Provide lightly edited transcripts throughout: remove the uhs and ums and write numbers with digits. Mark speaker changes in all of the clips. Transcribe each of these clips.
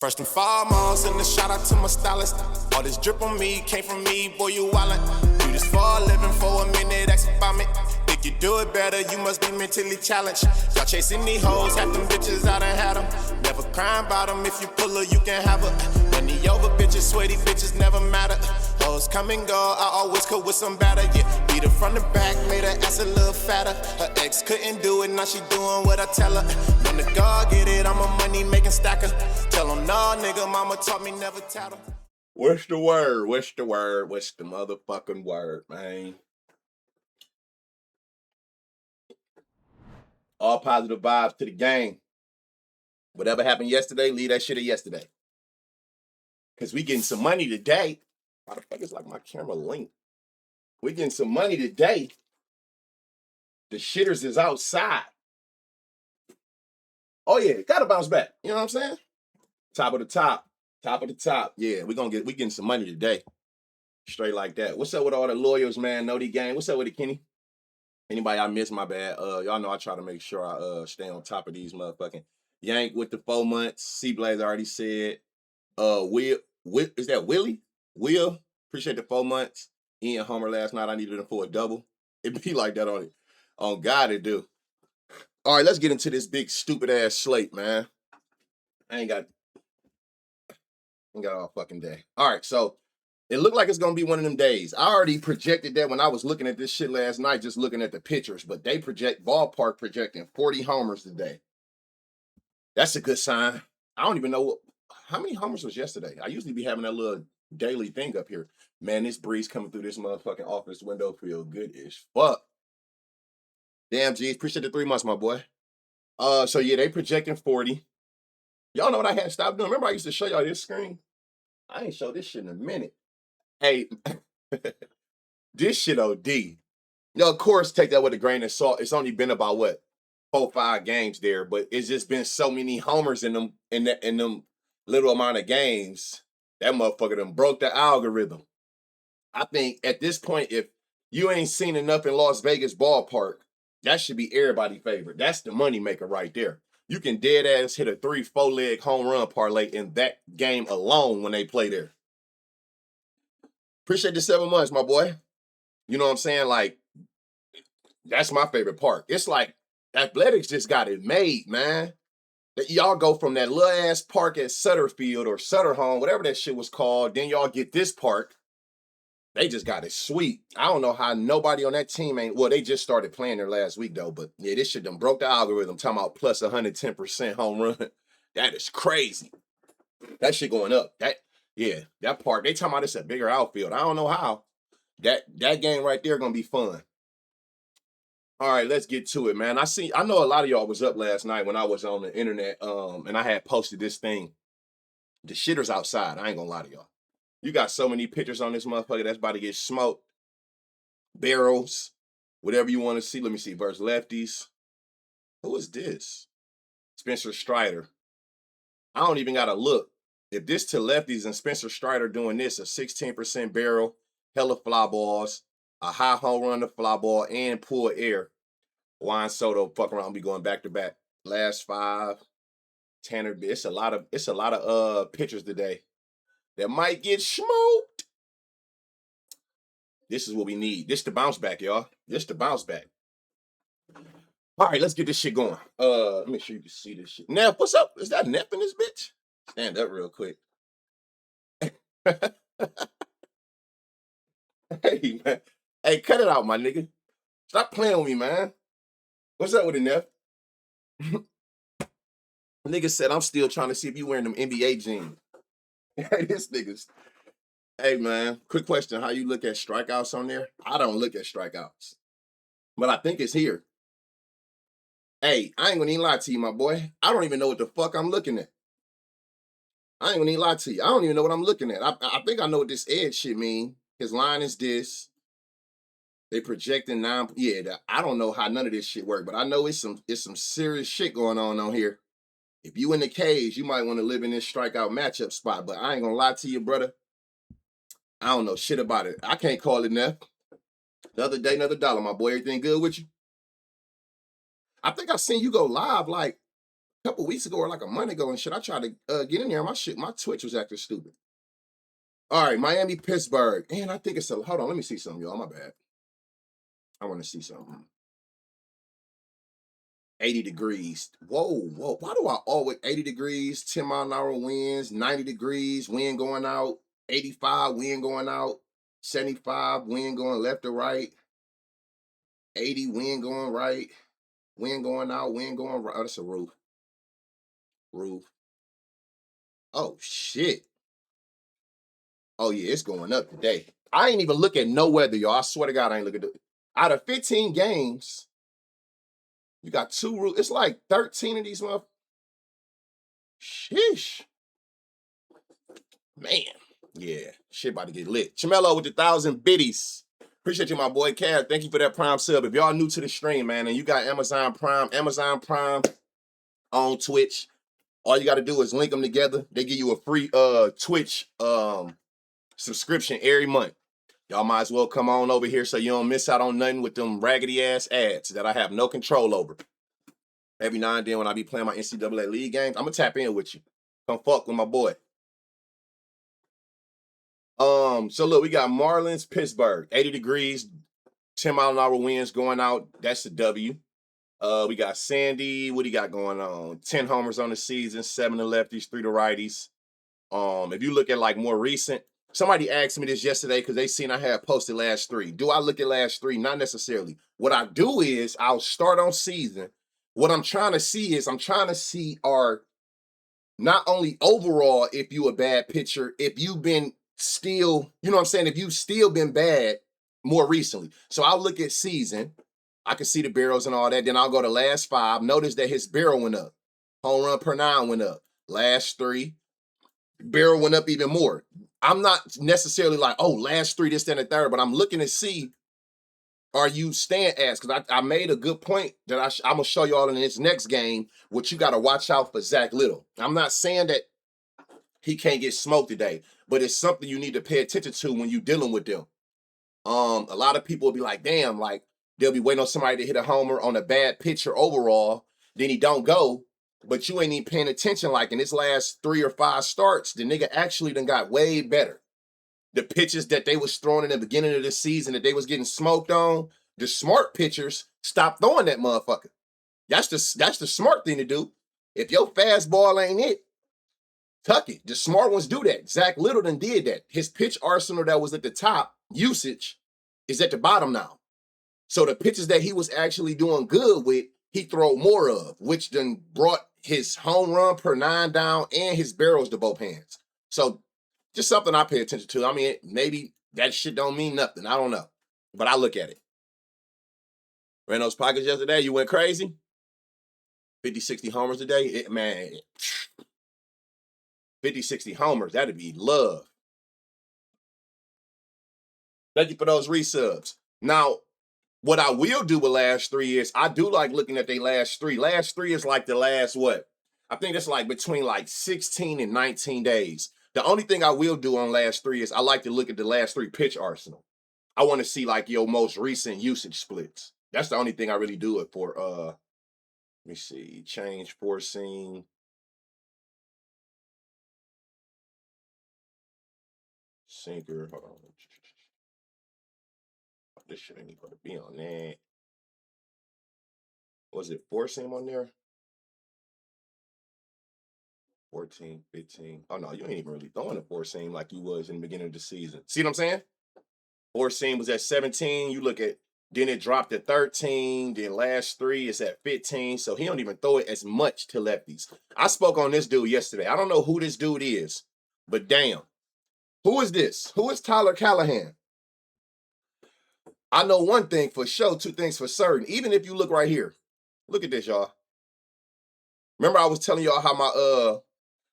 Speaker 1: First and foremost, and a shout out to my stylist. All this drip on me came from me, boy, you wildin'. Do this for a living, for a minute, ask about me. Think you do it better, you must be mentally challenged. Y'all chasing these hoes, half them bitches, I done had them. Never crying about them, if you pull her, you can have her. Money over bitches, sweaty bitches never matter. Hoes come and go, I always cook with some batter, yeah. Beat her from the back, made her ass a little fatter. Her ex couldn't do it, now she doing what I tell her. When the God get it, I'm a money making stacker. Tell him, nah, nigga, mama taught me never tattle.
Speaker 2: What's the word? What's the word? What's the motherfucking word, man? All positive vibes to the game. Whatever happened yesterday, leave that shit at yesterday. Because we getting some money today. Why the fuck is like my camera linked? We getting some money today. The shitters is outside. Oh yeah, gotta bounce back. You know what I'm saying? Top of the top. Top of the top. Yeah, we getting some money today. Straight like that. What's up with all the lawyers, man? Know the gang. What's up with it, Kenny? Anybody I missed, my bad. Y'all know I try to make sure I stay on top of these motherfucking Yank with the 4 months. C-Blaze already said. Will is that Willie? Will, appreciate the 4 months. Ian Homer last night, I needed him for a double. It be like that on it. On God it do. All right, let's get into this big stupid ass slate, man. I ain't got all fucking day. All right, so it looked like it's gonna be one of them days. I already projected that when I was looking at this shit last night, just looking at the pictures, but they ballpark projecting 40 homers today. That's a good sign. I don't even know how many homers was yesterday. I usually be having that little daily thing up here. Man, this breeze coming through this motherfucking office window feel good as fuck. Damn, G's, appreciate the 3 months, my boy. So yeah, they projecting 40. Y'all know what I had to stop doing? Remember I used to show y'all this screen? I ain't showed this shit in a minute. Hey, this shit OD. You know, of course, take that with a grain of salt. It's only been about what 4, 5 games there, but it's just been so many homers in them little amount of games. That motherfucker done broke the algorithm. I think at this point, if you ain't seen enough in Las Vegas ballpark, that should be everybody's favorite. That's the money maker right there. You can dead ass hit a 3-4 leg home run parlay in that game alone when they play there. Appreciate the 7 months, my boy. You know what I'm saying? Like, that's my favorite part. It's like Athletics just got it made, man. Y'all go from that little ass park at Sutterfield or Sutterhome, whatever that shit was called. Then y'all get this park. They just got it sweet. I don't know how nobody on that team ain't. Well, they just started playing there last week though. But yeah, this shit done broke the algorithm. Talking about plus 110% home run. That is crazy. That shit going up. That park. They talking about it's a bigger outfield. I don't know how. That game right there gonna be fun. All right, let's get to it, man. I know a lot of y'all was up last night when I was on the internet, and I had posted this thing. The shitter's outside. I ain't gonna lie to y'all. You got so many pictures on this motherfucker that's about to get smoked. Barrels, whatever you want to see. Let me see. Versus lefties. Who is this? Spencer Strider. I don't even gotta look. If this to lefties and Spencer Strider doing this, a 16% barrel, hella fly balls, a high home run to fly ball, and pull air. Juan Soto, fuck around, be going back to back. Last 5. Tanner, it's a lot of pitchers today that might get smoked. This is what we need. This the bounce back, y'all. This the bounce back. All right, let's get this shit going. Let me make sure you can see this shit. Neff, what's up? Is that Neff in this bitch? Stand up real quick. Hey, man. Hey, cut it out, my nigga. Stop playing with me, man. What's up with it, Neff? Nigga said, I'm still trying to see if you wearing them NBA jeans. Hey, this nigga's. Hey, man, quick question. How you look at strikeouts on there? I don't look at strikeouts. But I think it's here. Hey, I ain't gonna even lie to you, my boy. I don't even know what the fuck I'm looking at. I ain't gonna even lie to you. I don't even know what I'm looking at. I think I know what this edge shit mean. His line is this. They projecting 9. Yeah, I don't know how none of this shit work, but I know it's some serious shit going on here. If you in the cage, you might want to live in this strikeout matchup spot, but I ain't gonna lie to you, brother. I don't know shit about it. I can't call it Neff. Another day, another dollar, my boy. Everything good with you? I think I seen you go live like couple weeks ago or like a month ago and shit. I tried to get in there. My Twitch was acting stupid. All right, Miami, Pittsburgh. And I think it's a, hold on, let me see something, y'all. My bad. I want to see something. 80 degrees. Whoa. Why do I always 80 degrees, 10-mile-an-hour winds, 90 degrees, wind going out, 85, wind going out, 75, wind going left or right, 80, wind going right, wind going out, wind going right. Oh, that's a roof. Roof. Oh, shit. Oh, yeah, it's going up today. I ain't even look at no weather, y'all. I swear to God, I ain't looking at it. Out of 15 games, you got 2 rules. It's like 13 of these motherfuckers. Sheesh. Man. Yeah, shit about to get lit. Chamelo with the 1,000 biddies. Appreciate you, my boy. Cav, thank you for that Prime sub. If y'all new to the stream, man, and you got Amazon Prime on Twitch, all you got to do is link them together. They give you a free Twitch subscription every month. Y'all might as well come on over here so you don't miss out on nothing with them raggedy ass ads that I have no control over. Every now and then when I be playing my NCAA league games, I'm gonna tap in with you. Come fuck with my boy. So look, we got Marlins, Pittsburgh, 80 degrees, 10-mile-an-hour winds going out. That's the W. We got Sandy. What do you got going on? 10 homers on the season, 7 to lefties, 3 to righties. If you look at like more recent, somebody asked me this yesterday because they seen I had posted last 3. Do I look at last 3? Not necessarily. What I do is I'll start on season. What I'm trying to see are not only overall if you a bad pitcher, if you've been still, you know what I'm saying, if you've still been bad more recently. So I'll look at season. I can see the barrels and all that. Then I'll go to last 5. Notice that his barrel went up. Home run per 9 went up. Last 3, barrel went up even more. I'm not necessarily like, oh, last 3, this, that, and the third, but I'm looking to see, are you staying as? Because I made a good point that I'm going to show you all in this next game, what you got to watch out for Zach Little. I'm not saying that he can't get smoked today, but it's something you need to pay attention to when you're dealing with them. A lot of people will be like, damn, like they'll be waiting on somebody to hit a homer on a bad pitcher overall, then he don't go, but you ain't even paying attention. Like in his last 3 or 5 starts, the nigga actually done got way better. The pitches that they was throwing in the beginning of the season that they was getting smoked on, the smart pitchers stopped throwing that motherfucker. That's the smart thing to do. If your fastball ain't it, tuck it. The smart ones do that. Zach Littleton did that. His pitch arsenal that was at the top, usage, is at the bottom now. So the pitches that he was actually doing good with, he throw more of, which then brought his home run per 9 down and his barrels to both hands. So just something I pay attention to. I mean, maybe that shit don't mean nothing. I don't know. But I look at it. Ran those pockets yesterday. You went crazy? 50, 60 homers today? Man, 50, 60 homers. That'd be love. Thank you for those resubs. Now, what I will do with last 3 is I do like looking at their last 3. Last 3 is like the last what? I think it's like between like 16 and 19 days. The only thing I will do on last 3 is I like to look at the last 3 pitch arsenal. I want to see like your most recent usage splits. That's the only thing I really do it for. Let me see. Change forcing. Sinker. Hold on. This shit ain't going to be on that. Was it 4 seam on there? 14, 15. Oh, no, you ain't even really throwing a 4 seam like you was in the beginning of the season. See what I'm saying? 4 seam was at 17. You look at, then it dropped to 13. Then last 3 is at 15. So he don't even throw it as much to lefties. I spoke on this dude yesterday. I don't know who this dude is, but damn. Who is this? Who is Tyler Callahan? I know one thing for sure, 2 things for certain. Even if you look right here, look at this, y'all. Remember I was telling y'all how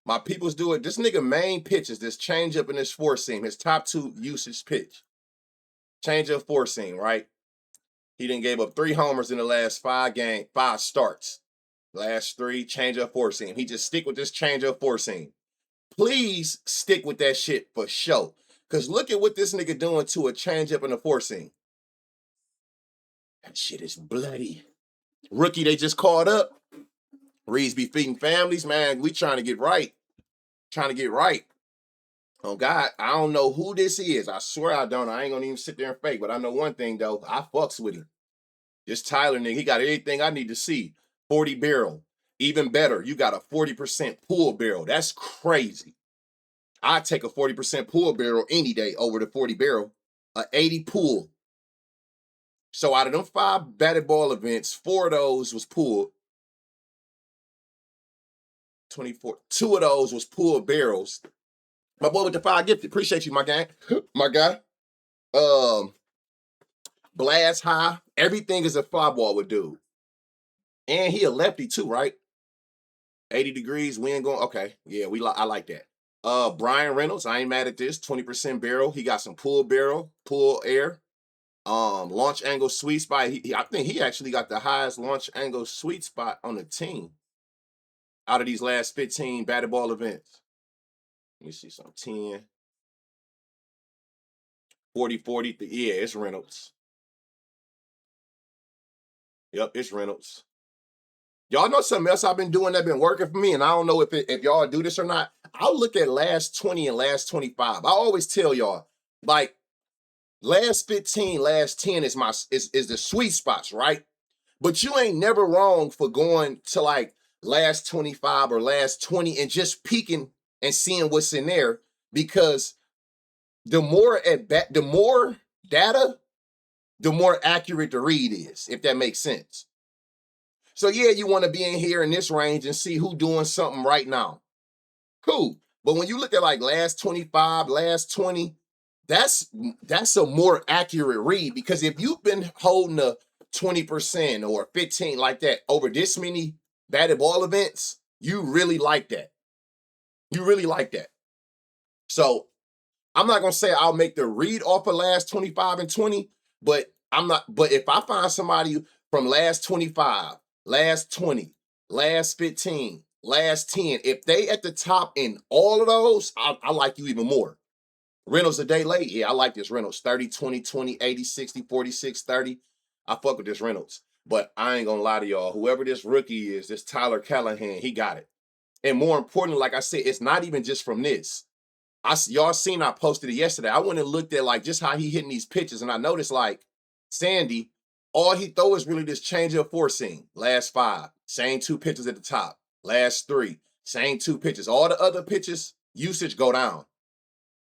Speaker 2: my peoples do it? This nigga main pitch is this changeup and this 4 seam, his top 2 usage pitch. Changeup 4 seam, right? He done gave up 3 homers in the last 5 starts. Last 3, changeup 4 seam. He just stick with this changeup 4 seam. Please stick with that shit for sure. Because look at what this nigga doing to a changeup and a 4 seam. That shit is bloody. Rookie they just called up. Reeds be feeding families, man. We trying to get right. Trying to get right. Oh God, I don't know who this is. I swear I don't. I ain't gonna even sit there and fake, but I know one thing though. I fucks with him. This Tyler nigga, he got everything I need to see. 40 barrel. Even better, you got a 40% pull barrel. That's crazy. I'd take a 40% pull barrel any day over the 40 barrel. A 80 pull. So out of them 5 batted ball events, 4 of those was pulled. 24. 2 of those was pulled barrels. My boy with the 5 gifted. Appreciate you, my gang. My guy. Blast high. Everything is a fly ball with dude. And he a lefty too, right? 80 degrees, wind going. Okay. Yeah, I like that. Brian Reynolds, I ain't mad at this. 20% barrel. He got some pull barrel, pull air. Launch angle sweet spot. I think he actually got the highest launch angle sweet spot on the team out of these last 15 batted ball events. Let me see some 10. 40, 40. Yeah, it's Reynolds. Yep, it's Reynolds. Y'all know something else I've been doing that been working for me, and I don't know if y'all do this or not. I'll look at last 20 and last 25. I always tell y'all, like, last 15, last 10 is the sweet spots, right? But you ain't never wrong for going to like last 25 or last 20 and just peeking and seeing what's in there, because the more data, the more accurate the read is, if that makes sense. So yeah, you want to be in here in this range and see who doing something right now. Cool. But when you look at like last 25, last 20, that's a more accurate read, because if you've been holding a 20% or 15 like that over this many batted ball events, you really like that. You really like that. So I'm not gonna say I'll make the read off of last 25 and 20, but if I find somebody from last 25, last 20, last 15, last 10, if they at the top in all of those, I like you even more. Reynolds a day late. Yeah, I like this Reynolds. 30, 20, 20, 80, 60, 46, 30. I fuck with this Reynolds. But I ain't gonna lie to y'all. Whoever this rookie is, this Tyler Callahan, he got it. And more importantly, like I said, it's not even just from this. Y'all seen I posted it yesterday. I went and looked at like just how he hitting these pitches, and I noticed like Sandy, all he throw is really this changeup four seam. Last 5, same 2 pitches at the top. Last 3, same 2 pitches. All the other pitches, usage go down.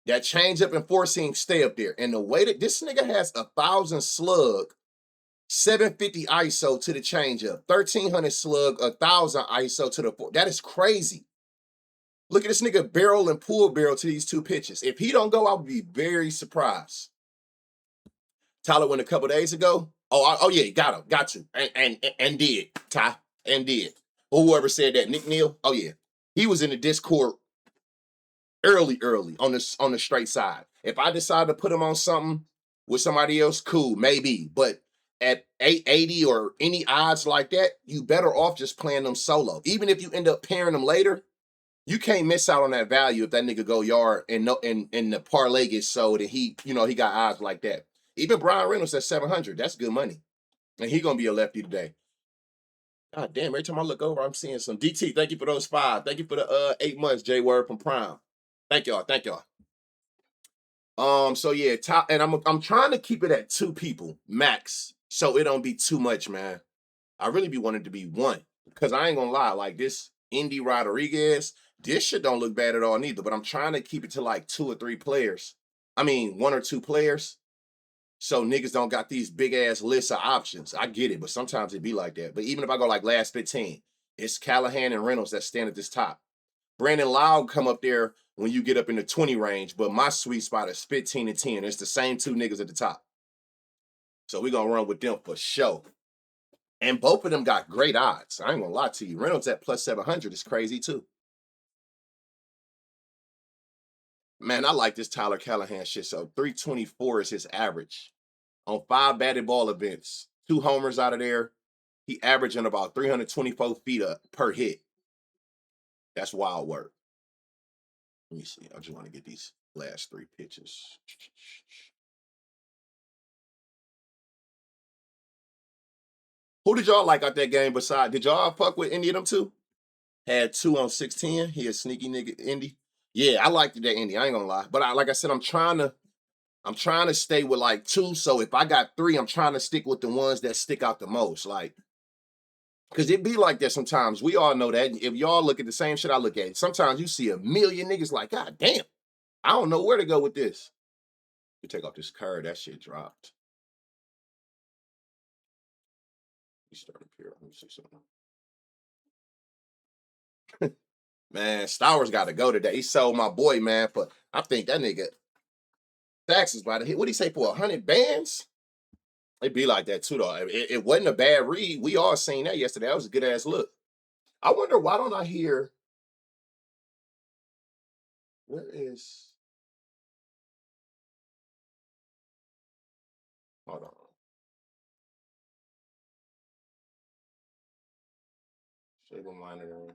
Speaker 2: That changeup and four seam stay up there. And the way that this nigga has 1,000 slug, 750 ISO to the changeup, 1,300 slug, 1,000 ISO to the four. That is crazy. Look at this nigga barrel and pull barrel to these 2 pitches. If he don't go, I would be very surprised. Tyler went a couple days ago. Oh yeah, got him, got to, and did, Ty, and did. Or whoever said that, Nick Neal. Oh yeah, he was in the Discord early on the straight side. If I decide to put him on something with somebody else, cool, maybe. But at 880 or any odds like that, you better off just playing them solo. Even if you end up pairing them later, you can't miss out on that value if that nigga go yard and the parlay gets sold and he got odds like that. Even Brian Reynolds at 700, that's good money. And he gonna be a lefty today. God damn, every time I look over, I'm seeing some DT. Thank you for those 5. Thank you for the 8 months, J Word from Prime. Thank y'all. So yeah, and I'm trying to keep it at 2 people max, so it don't be too much, man. I really be wanting to be 1, because I ain't gonna lie, like this Indy Rodriguez, this shit don't look bad at all neither. But I'm trying to keep it to like 2 or 3 players. I mean, 1 or 2 players, so niggas don't got these big ass lists of options. I get it, but sometimes it be like that. But even if I go like last 15, it's Callahan and Reynolds that stand at this top. Brandon Loud come up there when you get up in the 20 range, but my sweet spot is 15 and 10. It's the same 2 niggas at the top. So we're gonna run with them for sure. And both of them got great odds. I ain't gonna lie to you. Reynolds at plus 700 is crazy too. Man, I like this Tyler Callahan shit. So 324 is his average on 5 batted ball events. 2 homers out of there. He averaging about 324 feet per hit. That's wild work. Let me see. I just want to get these last 3 pitches. Who did y'all like out that game besides? Did y'all fuck with any of them 2? Had 2 on 610. He a sneaky nigga Indy. Yeah, I liked that Indy. I ain't gonna lie. But like I said, I'm trying to stay with like 2. So if I got 3, I'm trying to stick with the ones that stick out the most. Like, because it be like that sometimes. We all know that. If y'all look at the same shit I look at, sometimes you see a million niggas like, God damn, I don't know where to go with this. You take off this card, that shit dropped. You start up here. Let me see something. Man, Stowers got to go today. He sold my boy, man, but I think that nigga Dax is about to hit. What'd he say for 100 bands? It be like that too, though. It wasn't a bad read. We all seen that yesterday. That was a good ass look. I wonder why don't I hear? Where is? Hold on. Stable monitor.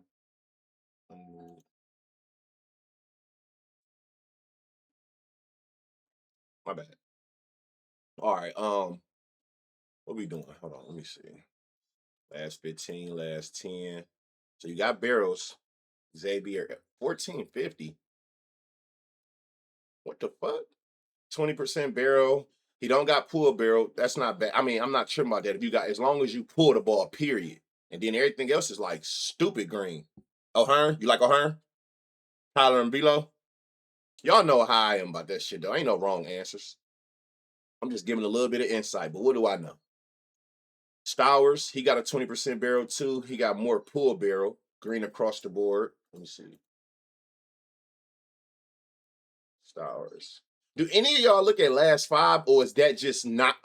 Speaker 2: My bad. All right. What we doing? Hold on. Let me see. Last 15, last 10. So you got barrels. Xavier at 1450. What the fuck? 20% barrel. He don't got pull barrel. That's not bad. I mean, I'm not sure about that. If you got, as long as you pull the ball, period. And then everything else is like stupid green. O'Hearn? You like O'Hearn? Tyler and Velo? Y'all know how I am about that shit, though. Ain't no wrong answers. I'm just giving a little bit of insight, but what do I know? Stowers, he got a 20% barrel too. He got more pull barrel. Green across the board. Let me see. Stowers. Do any of y'all look at last 5, or is that just not,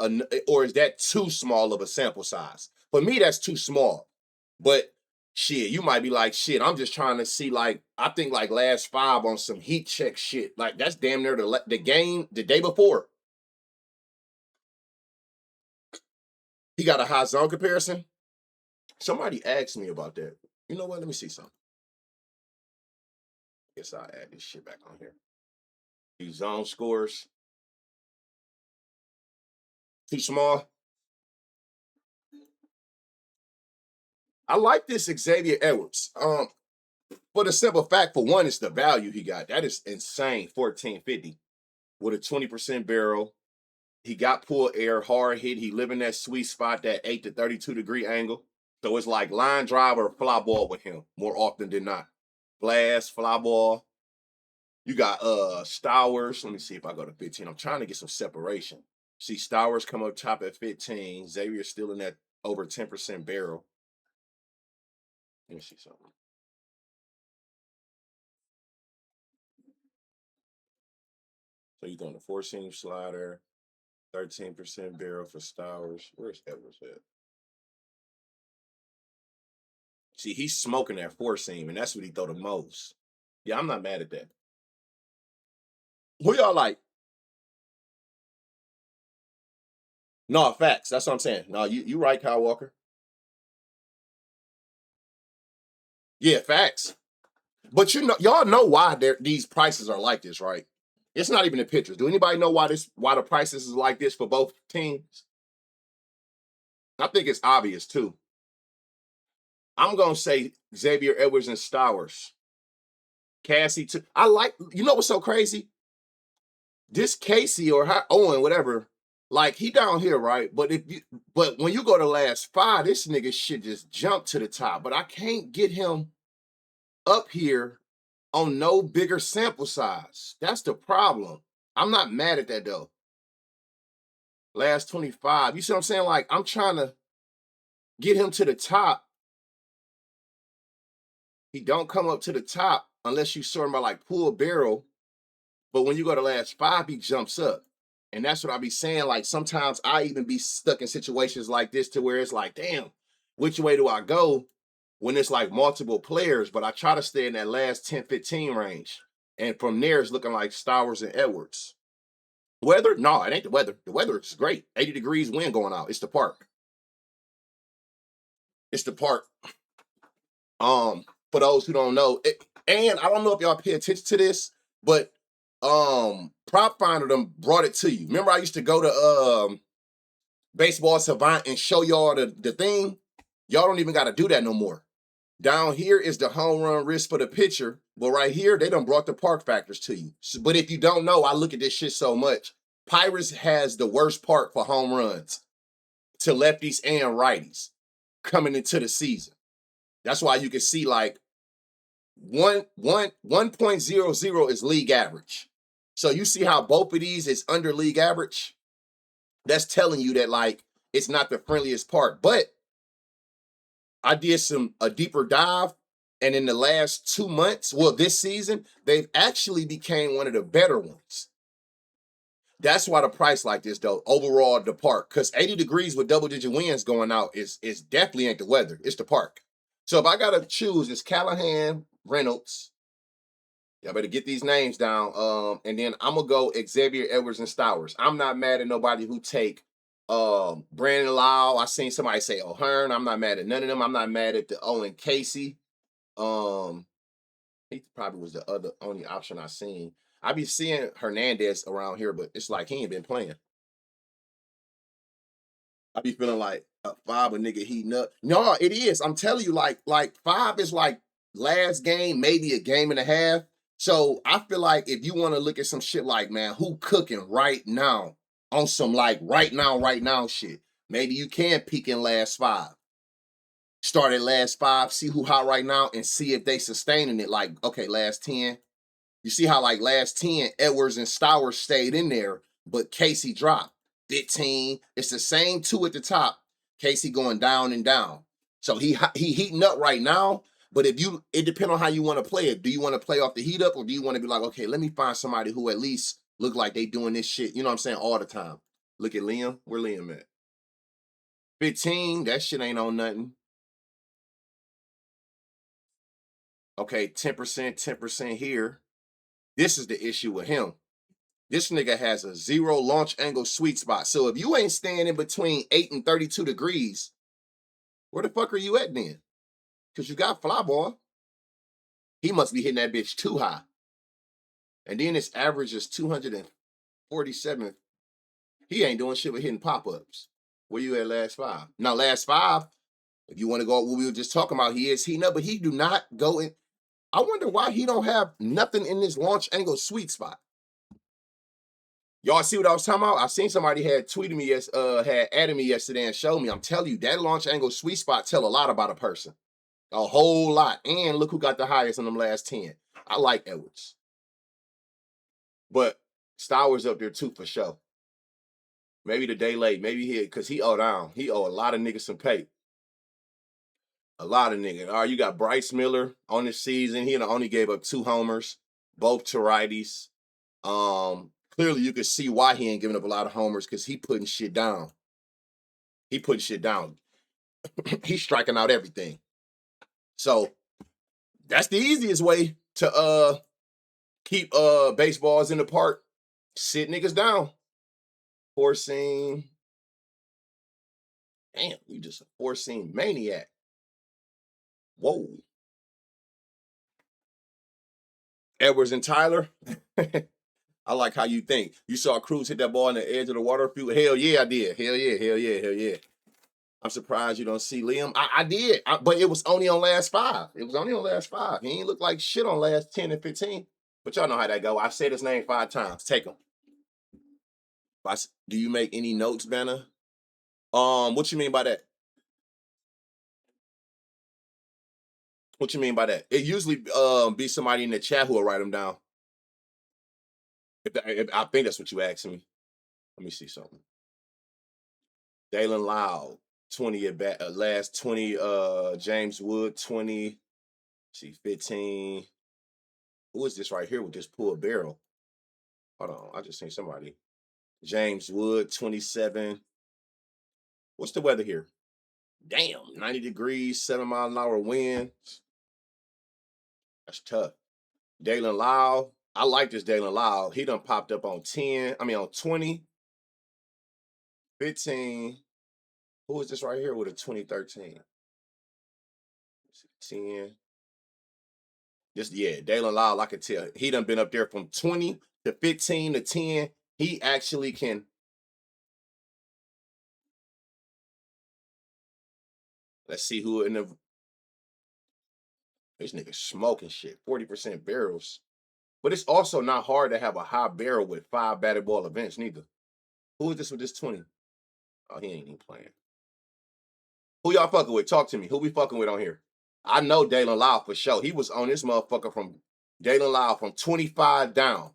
Speaker 2: or is that too small of a sample size? For me, that's too small. But shit, you might be like, shit, I'm just trying to see, like, I think like last 5 on some heat check shit. Like, that's damn near the game the day before. He got a high zone comparison. Somebody asked me about that. You know what? Let me see something. Guess I'll add this shit back on here. These zone scores. Too small. I like this Xavier Edwards. For the simple fact, for one, it's the value he got. That is insane. 1450 with a 20% barrel. He got pull air, hard hit. He live in that sweet spot, that 8 to 32 degree angle. So it's like line drive or fly ball with him more often than not. Glass, fly ball. You got Stowers. Let me see if I go to 15. I'm trying to get some separation. See Stowers come up top at 15. Xavier still in that over 10% barrel. Let me see something. So you're doing the 4-seam slider, 13% barrel for Stowers. Where's Edwards at? See, he's smoking that 4-seam, and that's what he throw the most. Yeah, I'm not mad at that. Who y'all like? No, facts. That's what I'm saying. No, you right, Kyle Walker. Yeah, facts. But you know, y'all know why these prices are like this, right? It's not even the pictures. Do anybody know why the prices is like this for both teams? I think it's obvious too. I'm gonna say Xavier Edwards and Stowers. Cassie too. I like. You know what's so crazy? This Casey or Owen, whatever. Like he down here, right? But when you go to last 5, this nigga should just jump to the top. But I can't get him up here on no bigger sample size. That's the problem. I'm not mad at that though. Last 25. You see what I'm saying? Like I'm trying to get him to the top. He don't come up to the top unless you sort him by like pull barrel. But when you go to last 5, he jumps up. And that's what I be saying. Like sometimes I even be stuck in situations like this to where it's like, damn, which way do I go when it's like multiple players? But I try to stay in that last 10, 15 range. And from there, it's looking like Stowers and Edwards. Weather? No, it ain't the weather. The weather is great. 80 degrees wind going out. It's the park. It's the park. For those who don't know, and I don't know if y'all pay attention to this, but Prop Finder them brought it to you. Remember I used to go to Baseball Savant and show y'all the thing? Y'all don't even got to do that no more. Down here is the home run risk for the pitcher. But right here, they done brought the park factors to you. So, but if you don't know, I look at this shit so much. Pirates has the worst park for home runs to lefties and righties coming into the season. That's why you can see like 1.00 is league average. So you see how both of these is under league average? That's telling you that like it's not the friendliest park. But I did a deeper dive, and in the last 2 months, well, this season, they've actually became one of the better ones. That's why the price like this though, overall the park, because 80 degrees with double-digit winds going out is definitely ain't the weather. It's the park. So if I gotta choose, it's Callahan, Reynolds. Y'all better get these names down. And then I'm gonna go Xavier Edwards and Stowers. I'm not mad at nobody who take Brandon Lau. I seen somebody say O'Hearn. I'm not mad at none of them. I'm not mad at the Owen Casey. He probably was the only option I seen. I be seeing Hernandez around here, but it's like he ain't been playing. I be feeling like Five a nigga heating up. No, it is. I'm telling you, like Five is like last game, maybe a game and a half. So I feel like if you want to look at some shit like, man, who cooking right now on some like right now shit, maybe you can peek in last five. Start at last five, see who hot right now, and see if they sustaining it. Like, okay, last 10. You see how like last 10, Edwards and Stowers stayed in there, but Casey dropped. 15. It's the same two at the top. Casey going down and down. So he heating up right now. But it depends on how you want to play it. Do you want to play off the heat up, or do you want to be like, okay, let me find somebody who at least look like they doing this shit, you know what I'm saying, all the time. Look at Liam. Where Liam at? 15, that shit ain't on nothing. Okay, 10%, 10% here. This is the issue with him. This nigga has a 0 launch angle sweet spot. So if you ain't staying in between 8 and 32 degrees, where the fuck are you at then? Because you got fly ball. He must be hitting that bitch too high. And then his average is 247. He ain't doing shit with hitting pop-ups. Where you at last five? Now, last five, if you want to go what we were just talking about, he is heating up, but he do not go in. I wonder why he don't have nothing in this launch angle sweet spot. Y'all see what I was talking about? I seen somebody had tweeted me, had added me yesterday and showed me. I'm telling you, that launch angle sweet spot tell a lot about a person. A whole lot. And look who got the highest in them last 10. I like Edwards. But Stowers up there too for sure. Maybe the day late. Maybe because he owe down. He owe a lot of niggas some pay. A lot of niggas. All right, you got Bryce Miller on this season. He only gave up 2 homers, both to righties. Clearly you can see why he ain't giving up a lot of homers, because he putting shit down. He putting shit down. He's striking out everything. So that's the easiest way to keep baseballs in the park. Sit niggas down. Four-seam. Damn, you just a four-seam maniac. Whoa. Edwards and Tyler. I like how you think. You saw Cruz hit that ball in the edge of the water field. Hell yeah, I did. Hell yeah. I'm surprised you don't see Liam. I did, but it was only on last 5. It was only on last 5. He ain't look like shit on last 10 and 15. But y'all know how that go. I've said his name 5 times. Take him. Do you make any notes, Banner? What you mean by that? What you mean by that? It usually be somebody in the chat who will write them down. If I think that's what you asked me. Let me see something. Dalen Loud, 20 at bat, last 20. James Wood, 20. See, 15. Who is this right here with this pulled barrel? Hold on, I just seen somebody. James Wood, 27. What's the weather here? Damn, 90 degrees, 7-mile-an-hour wind. That's tough. Dalen Loud. I like this Dalen Loud. He done popped up on 10. I mean, on 20, 15. Who is this right here with a 2013? 10. Just, yeah, Dalen Loud, I could tell. He done been up there from 20 to 15 to 10. He actually can. Let's see who in the. This nigga smoking shit. 40% barrels. But it's also not hard to have a high barrel with 5 batted ball events, neither. Who is this with this 20? Oh, he ain't even playing. Who y'all fucking with? Talk to me. Who we fucking with on here? I know Dalen Lyle for sure. He was on this motherfucker from Dalen Lyle from 25 down.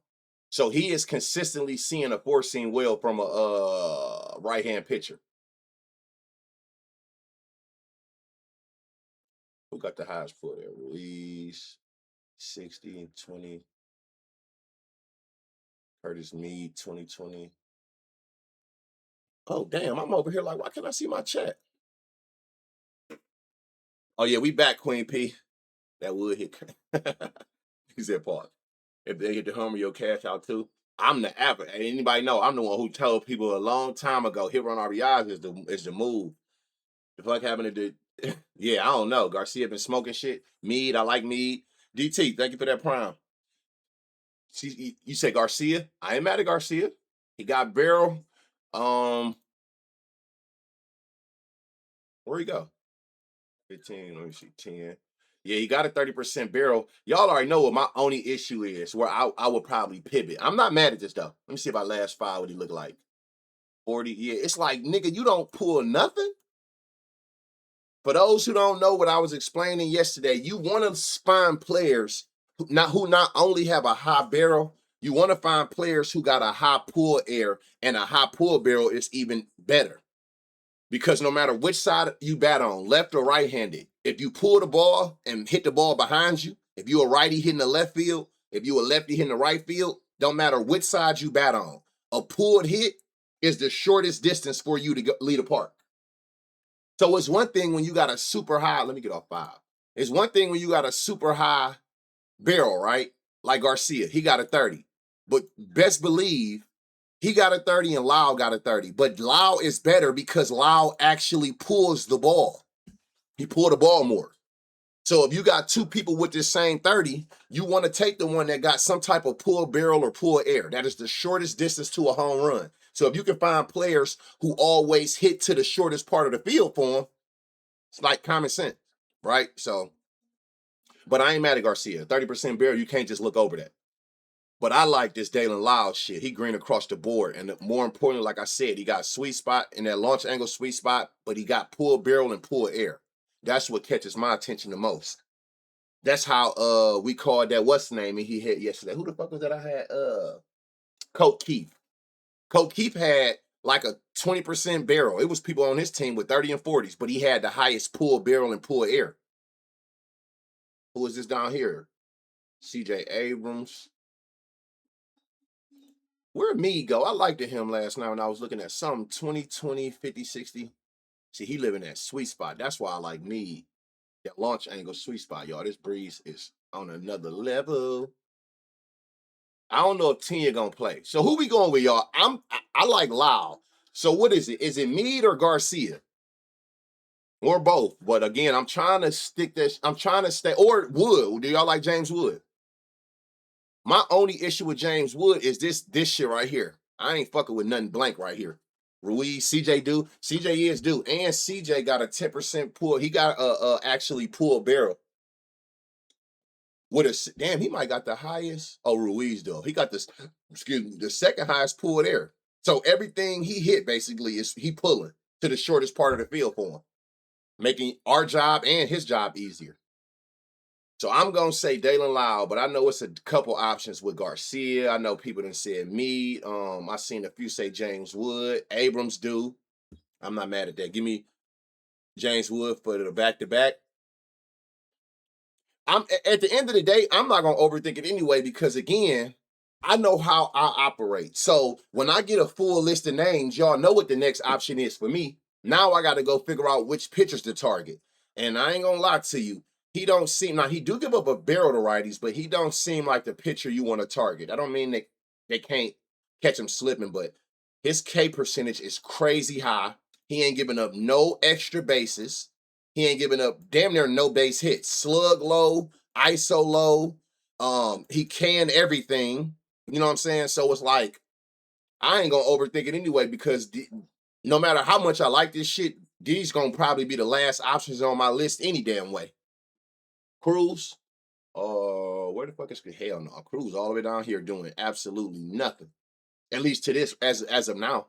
Speaker 2: So he is consistently seeing a 4-seam well from a right-hand pitcher. Who got the highest pull there? Ruiz, 60 and 20. Curtis Mead, 2020. Oh, damn. I'm over here like, why can't I see my chat? Oh, yeah, we back, Queen P. That would hit. He said, pause. If they hit the Hummer, your cash out too. I'm the average. Anybody know? I'm the one who told people a long time ago, hit run RBIs is the move. The fuck happened to the? Yeah, I don't know. Garcia been smoking shit. Mead, I like Mead. DT, thank you for that prime. See, you say Garcia? I ain't mad at Garcia. He got barrel. Where he go? 15. Let me see. 10. Yeah, he got a 30% barrel. Y'all already know what my only issue is, where I would probably pivot. I'm not mad at this though. Let me see if I last 5 what he look like. 40. Yeah, it's like, nigga, you don't pull nothing. For those who don't know what I was explaining yesterday, you want to find players who not only have a high barrel, you want to find players who got a high pull air, and a high pull barrel is even better. Because no matter which side you bat on, left or right-handed, if you pull the ball and hit the ball behind you, if you're a righty hitting the left field, if you're a lefty hitting the right field, don't matter which side you bat on, a pulled hit is the shortest distance for you to lead a park. So it's one thing when you got a super high, let me get off 5. It's one thing when you got a super high barrel, right? Like Garcia, he got a 30. But best believe he got a 30 and Lau got a 30. But Lau is better because Lau actually pulls the ball. He pulled the ball more. So if you got 2 people with this same 30, you want to take the one that got some type of pull barrel or pull air. That is the shortest distance to a home run. So if you can find players who always hit to the shortest part of the field for them, it's like common sense, right? So, but I ain't mad at Garcia. 30% barrel, you can't just look over that. But I like this Dalen Lyle shit. He green across the board. And more importantly, like I said, he got sweet spot in that launch angle sweet spot, but he got pull barrel and pull air. That's what catches my attention the most. That's how we called that what's the name and he hit yesterday. Who the fuck was that I had? Colt Keith. Colt Keith had like a 20% barrel. It was people on his team with 30 and 40s, but he had the highest pull barrel and pull air. Who is this down here? CJ Abrams. Where'd me go? I liked him last night when I was looking at something 20, 20, 50, 60. See, he live in that sweet spot. That's why I like me. That launch angle sweet spot, y'all. This breeze is on another level. I don't know if Tia gonna play. So who we going with, y'all? I like Lyle. So what is it? Is it Mead or Garcia? Or both? But again, I'm trying to stick this. I'm trying to stay. Or Wood. Do y'all like James Wood? My only issue with James Wood is this shit right here. I ain't fucking with nothing blank right here. Ruiz, CJ do. CJ is due. And CJ got a 10% pull. He got actually pull barrel. Damn, he might got the highest. Oh, Ruiz though. He got this, the second highest pull there. So everything he hit basically is he pulling to the shortest part of the field for him, making our job and his job easier. So I'm gonna say Dalen Lyle, but I know it's a couple options with Garcia. I know people done said Mead. I seen a few say James Wood. Abrams do. I'm not mad at that. Give me James Wood for the back-to-back. I'm at the end of the day, I'm not gonna overthink it anyway, because again, I know how I operate. So when I get a full list of names, y'all know what the next option is for me. Now I gotta go figure out which pitchers to target. And I ain't gonna lie to you. He don't seem, now he do give up a barrel to righties, but he don't seem like the pitcher you want to target. I don't mean they can't catch him slipping, but his K percentage is crazy high. He ain't giving up no extra bases. He ain't giving up damn near no base hits. Slug low, ISO low. He can everything. You know what I'm saying? So it's like, I ain't gonna overthink it anyway, because no matter how much I like this shit, these gonna probably be the last options on my list any damn way. Cruz. Where the fuck is hell no? Cruz all the way down here doing absolutely nothing. At least to this as of now.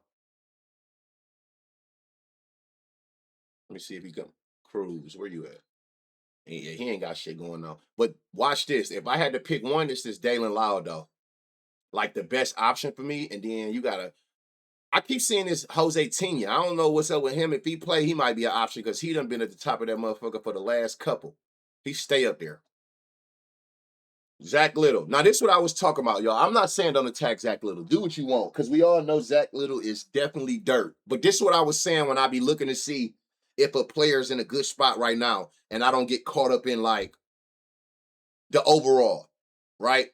Speaker 2: Let me see if he come. Cruz, where you at? He ain't got shit going on. But watch this. If I had to pick one, it's this Dalen Loud though. Like the best option for me. And then you gotta. I keep seeing this Jose Tina. I don't know what's up with him. If he play, he might be an option because he done been at the top of that motherfucker for the last couple. He stay up there. Zach Little. Now, this is what I was talking about, y'all. I'm not saying don't attack Zach Little. Do what you want, because we all know Zach Little is definitely dirt. But this is what I was saying when I be looking to see if a player's in a good spot right now, and I don't get caught up in, like, the overall, right?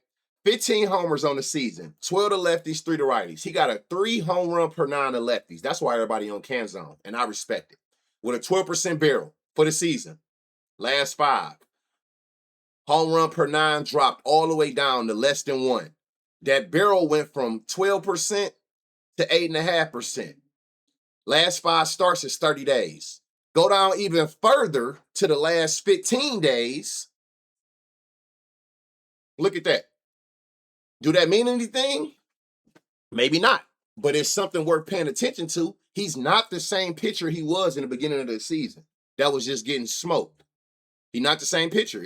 Speaker 2: 15 homers on the season, 12 to lefties, 3 to righties. He got a 3 home run per 9 to lefties. That's why everybody on Canzone, and I respect it. With a 12% barrel for the season, last 5. Home run per 9 dropped all the way down to less than 1. That barrel went from 12% to 8.5%. Last 5 starts is 30 days. Go down even further to the last 15 days. Look at that. Do that mean anything? Maybe not, but it's something worth paying attention to. He's not the same pitcher he was in the beginning of the season. That was just getting smoked. He's not the same pitcher.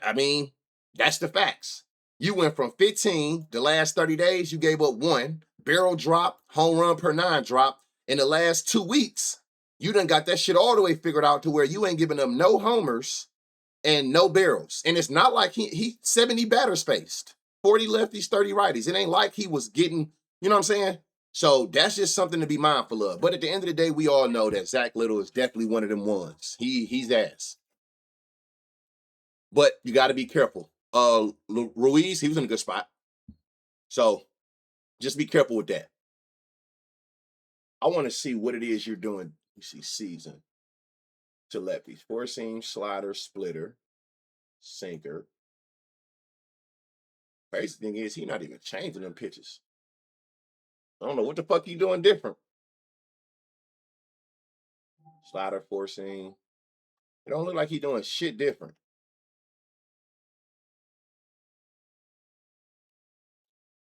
Speaker 2: I mean, that's the facts. You went from 15, the last 30 days, you gave up 1. Barrel drop, home run per 9 drop. In the last 2 weeks, you done got that shit all the way figured out to where you ain't giving them no homers and no barrels. And it's not like he 70 batters faced, 40 lefties, 30 righties. It ain't like he was getting, you know what I'm saying? So that's just something to be mindful of. But at the end of the day, we all know that Zach Little is definitely one of them ones. He's ass. But you got to be careful. Ruiz, he was in a good spot. So just be careful with that. I want to see what it is you're doing. You see season to lefties. 4-seam, slider, splitter, sinker. Crazy thing is, he not even changing them pitches. I don't know what the fuck you doing different. Slider, 4-seam. It don't look like he doing shit different.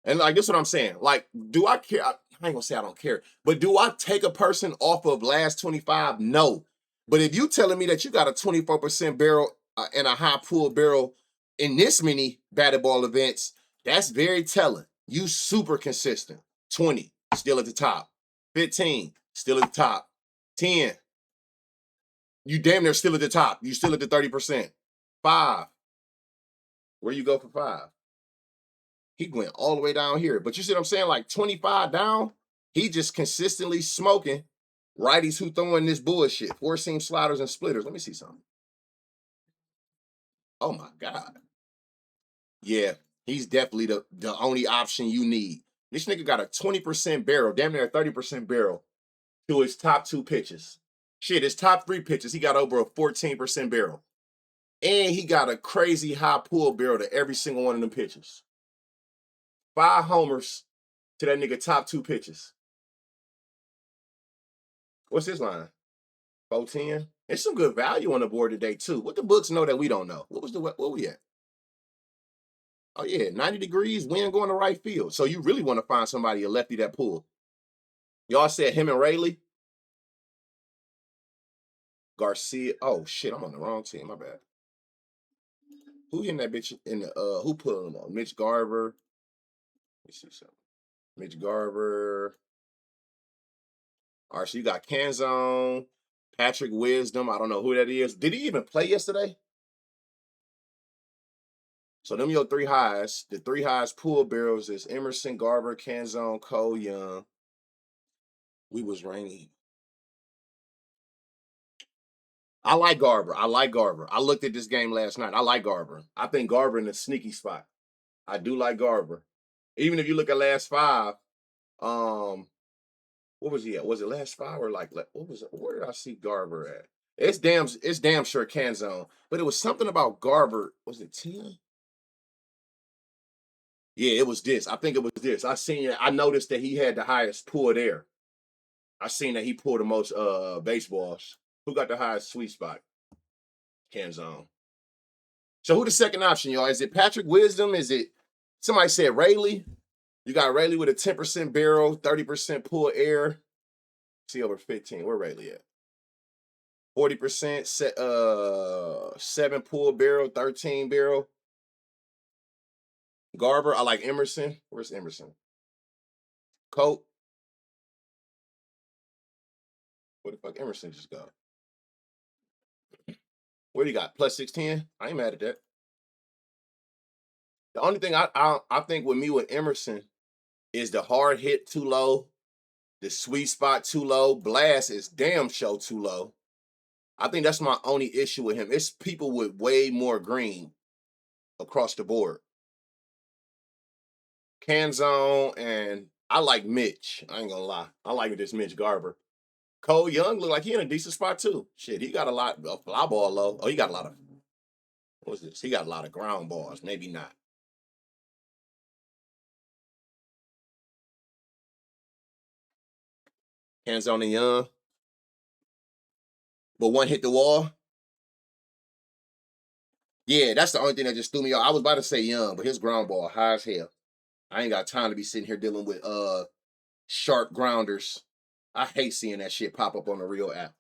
Speaker 2: And like, this is what I'm saying. Like, do I care? I ain't gonna say I don't care, but do I take a person off of last 25? No. But if you telling me that you got a 24% barrel and a high pull barrel in this many batted ball events, that's very telling. You super consistent. 20, still at the top. 15, still at the top. 10, you damn near still at the top. You still at the 30%. 5, where you go for 5? He went all the way down here. But you see what I'm saying? Like 25 down, he just consistently smoking righties who throwing this bullshit. 4-seam sliders and splitters. Let me see something. Oh my God. Yeah, he's definitely the only option you need. This nigga got a 20% barrel, damn near a 30% barrel to his top 2 pitches. Shit, his top 3 pitches, he got over a 14% barrel. And he got a crazy high pull barrel to every single one of them pitches. 5 homers to that nigga top 2 pitches. What's his line? 410. It's some good value on the board today too. What the books know that we don't know? What we at? Oh yeah, 90 degrees, wind going to right field. So you really want to find somebody a lefty that pull. Y'all said him and Rayleigh. Garcia. Oh shit, I'm on the wrong team. My bad. Who hitting that bitch in the who pulling him on? Mitch Garver. Let me see something. Mitch Garver. All right, so you got Canzone, Patrick Wisdom. I don't know who that is. Did he even play yesterday? So them your 3 highs. The 3 highs pull barrels is Emerson, Garver, Canzone, Cole Young. We was rainy. I like Garver. I looked at this game last night. I like Garver. I think Garver in a sneaky spot. I do like Garver. Even if you look at last 5, what was he at? Was it last 5 or like what was it? Where did I see Garver at? It's damn sure Canzone. But it was something about Garver. Was it 10? Yeah, it was this. I think it was this. I noticed that he had the highest pull there. I seen that he pulled the most baseballs. Who got the highest sweet spot? Canzone. So who the second option, y'all? Is it Patrick Wisdom? Is it somebody said Rayleigh? You got Rayleigh with a 10% barrel, 30% pull air. See over 15. Where Rayleigh at? 40% set 7 pull barrel, 13 barrel. Garber, I like Emerson. Where's Emerson? Colt. Where the fuck Emerson just go? What do you got? Plus 610? I ain't mad at that. The only thing I think with me with Emerson is the hard hit too low, the sweet spot too low, blast is damn show too low. I think that's my only issue with him. It's people with way more green across the board. Canzone, and I like Mitch. I ain't gonna lie. I like this Mitch Garber. Cole Young look like he in a decent spot too. Shit, he got a lot of fly ball low. Oh, he got a lot of what's this? He got a lot of ground balls. Maybe not. Canzone and Young. But one hit the wall. Yeah, that's the only thing that just threw me off. I was about to say Young, but his ground ball high as hell. I ain't got time to be sitting here dealing with sharp grounders. I hate seeing that shit pop up on the real app.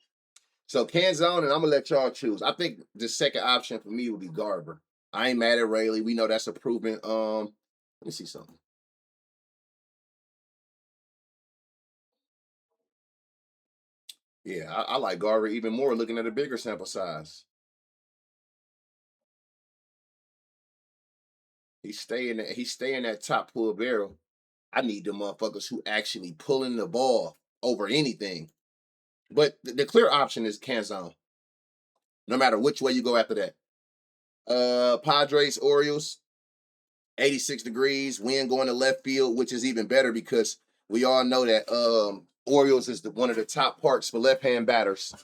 Speaker 2: So Canzone, and I'm gonna let y'all choose. I think the second option for me would be Garber. I ain't mad at Rayleigh. We know that's a proven. Let me see something. Yeah, I like Garber even more looking at a bigger sample size. He's staying that top pull barrel. I need the motherfuckers who actually pulling the ball over anything. But the clear option is Canzone. No matter which way you go after that. Padres, Orioles, 86 degrees, wind going to left field, which is even better because we all know that Orioles is one of the top parks for left-hand batters.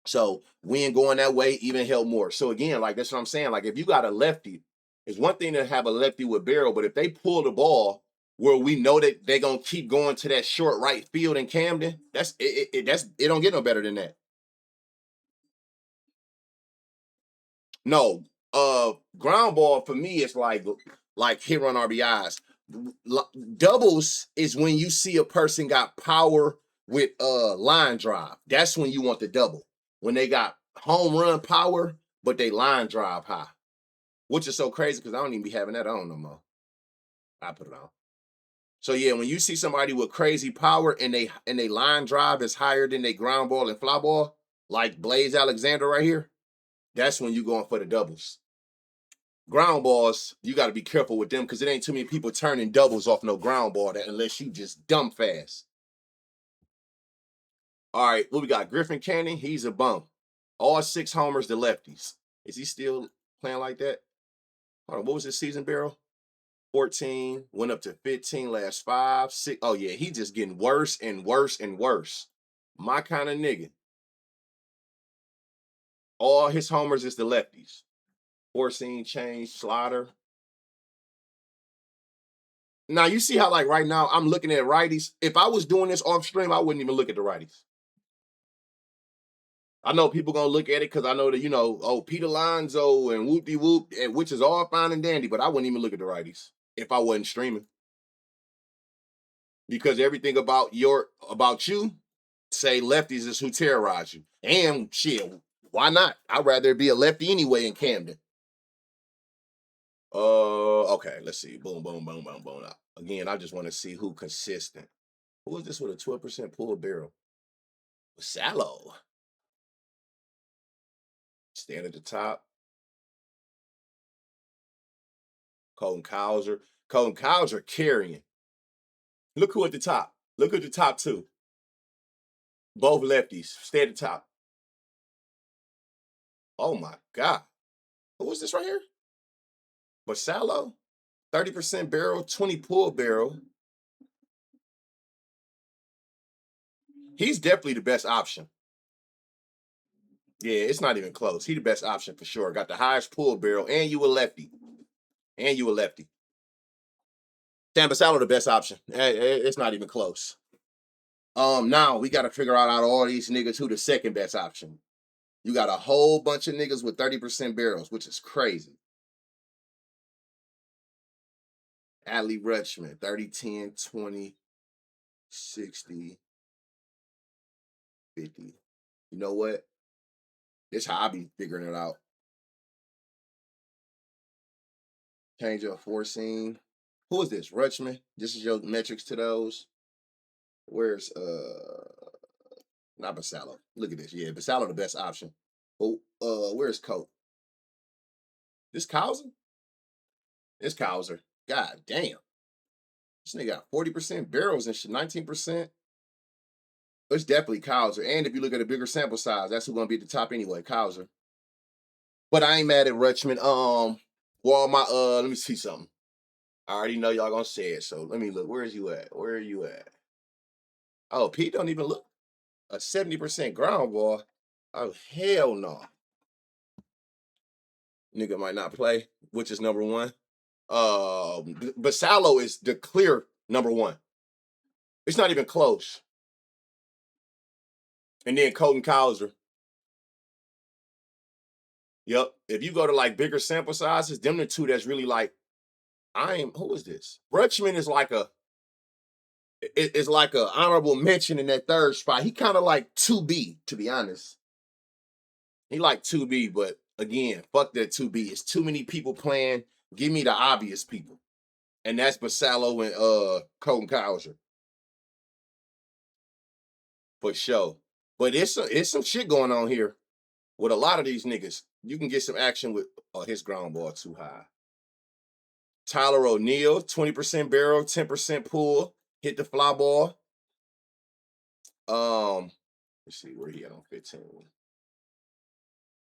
Speaker 2: So wind going that way even help more. So again, like that's what I'm saying. Like if you got a lefty, it's one thing to have a lefty with barrel, but if they pull the ball where we know that they're gonna keep going to that short right field in Camden, it don't get no better than that. No, ground ball for me is like hit run RBIs. Doubles is when you see a person got power with line drive. That's when you want the double. When they got home run power, but they line drive high. Which is so crazy because I don't even be having that on no more. I put it on. So yeah, when you see somebody with crazy power and they line drive is higher than they ground ball and fly ball, like Blaze Alexander right here, that's when you going for the doubles. Ground balls, you got to be careful with them because it ain't too many people turning doubles off no ground ball that unless you just dumb fast. All right, what we got? Griffin Canning, he's a bum. All 6 homers, the lefties. Is he still playing like that? Hold on, what was his season barrel? 14, went up to 15 last 5, 6. Oh yeah, he just getting worse and worse and worse. My kind of nigga. All his homers is the lefties. 14 change, Slaughter. Now you see how like right now I'm looking at righties. If I was doing this off stream, I wouldn't even look at the righties. I know people gonna look at it because I know that oh Pete Alonso and whoop de whoop, which is all fine and dandy, but I wouldn't even look at the righties if I wasn't streaming because everything about you say lefties is who terrorize you, and shit, why not? I'd rather be a lefty anyway in Camden. Okay, let's see. Boom, boom, boom, boom, boom. Again, I just want to see who consistent. Who is this with a 12% pull barrel? Sallow. Stand at the top. Colton Cowser. Colton Cowser carrying. Look who at the top. Look at the top 2. Both lefties. Stay at the top. Oh my God. Who is this right here? Basallo. 30% barrel, 20 pull barrel. He's definitely the best option. Yeah, it's not even close. He's the best option for sure. Got the highest pull barrel, and you a lefty. Sam Basallo the best option. It's not even close. Now we got to figure out of all these niggas who the second best option. You got a whole bunch of niggas with 30% barrels, which is crazy. Adley Rutschman, 30, 10, 20, 60, 50. You know what? This how I be figuring it out. Change up forcing. Who is this? Rutschman? This is your metrics to those. Where's not Basallo. Look at this. Yeah, Basallo the best option. But where's Coat? This Cowser? This Cowser. God damn. This nigga got 40% barrels and shit, 19%. It's definitely Cowser. And if you look at a bigger sample size, that's who's gonna be at the top anyway, Cowser. But I ain't mad at Rutschman. Well, my let me see something. I already know y'all gonna say it, so let me look. Where is you at? Where are you at? Oh, Pete don't even look. A 70% ground ball. Oh, hell no. Nigga might not play, which is number one. Basallo is the clear number one. It's not even close. And then Colton Cowser. Yep. If you go to like bigger sample sizes, them the two that's really like, who is this? Rutschman is like it's like a honorable mention in that third spot. He kind of like 2B, to be honest. He like 2B, but again, fuck that 2B. It's too many people playing. Give me the obvious people. And that's Basallo and Colton Cowser. For sure. But it's some shit going on here with a lot of these niggas. You can get some action with his ground ball too high. Tyler O'Neill, 20% barrel, 10% pull, hit the fly ball. Let's see where he at on 15.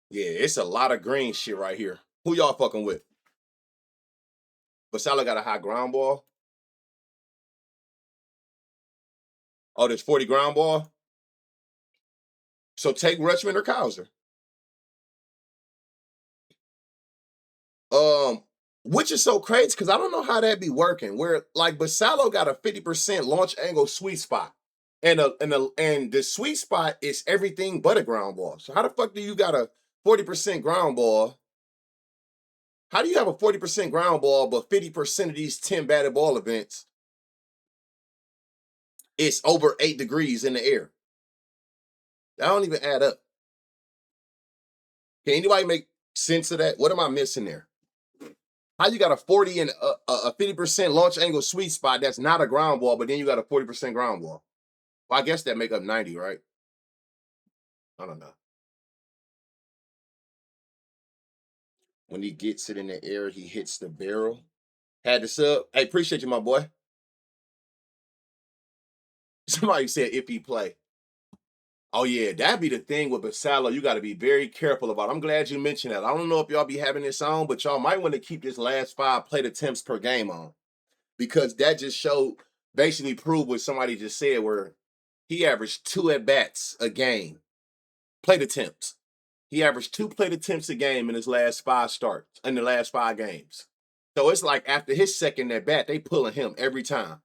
Speaker 2: Yeah, it's a lot of green shit right here. Who y'all fucking with? Basallo got a high ground ball. Oh, there's 40 ground ball. So take Rutschman or Cowser. Which is so crazy because I don't know how that be working. Where like Basallo got a 50% launch angle sweet spot, and the sweet spot is everything but a ground ball. So how the fuck do you got a 40% ground ball? How do you have a 40% ground ball, but 50% of these 10 batted ball events, it's over 8 degrees in the air? That don't even add up. Can anybody make sense of that? What am I missing there? How you got a 40 and a 50% launch angle sweet spot that's not a ground ball, but then you got a 40% ground ball? Well, I guess that make up 90, right? I don't know. When he gets it in the air, he hits the barrel. Had the sub. Hey, appreciate you, my boy. Somebody said if he play. Oh, yeah, that'd be the thing with Basallo. You got to be very careful about. I'm glad you mentioned that. I don't know if y'all be having this on, but y'all might want to keep this last 5 plate attempts per game on. Because that just showed, basically proved what somebody just said, where he averaged 2 at-bats a game. Plate attempts. He averaged 2 plate attempts a game in his last 5 starts, in the last 5 games. So it's like after his second at-bat, they pulling him every time,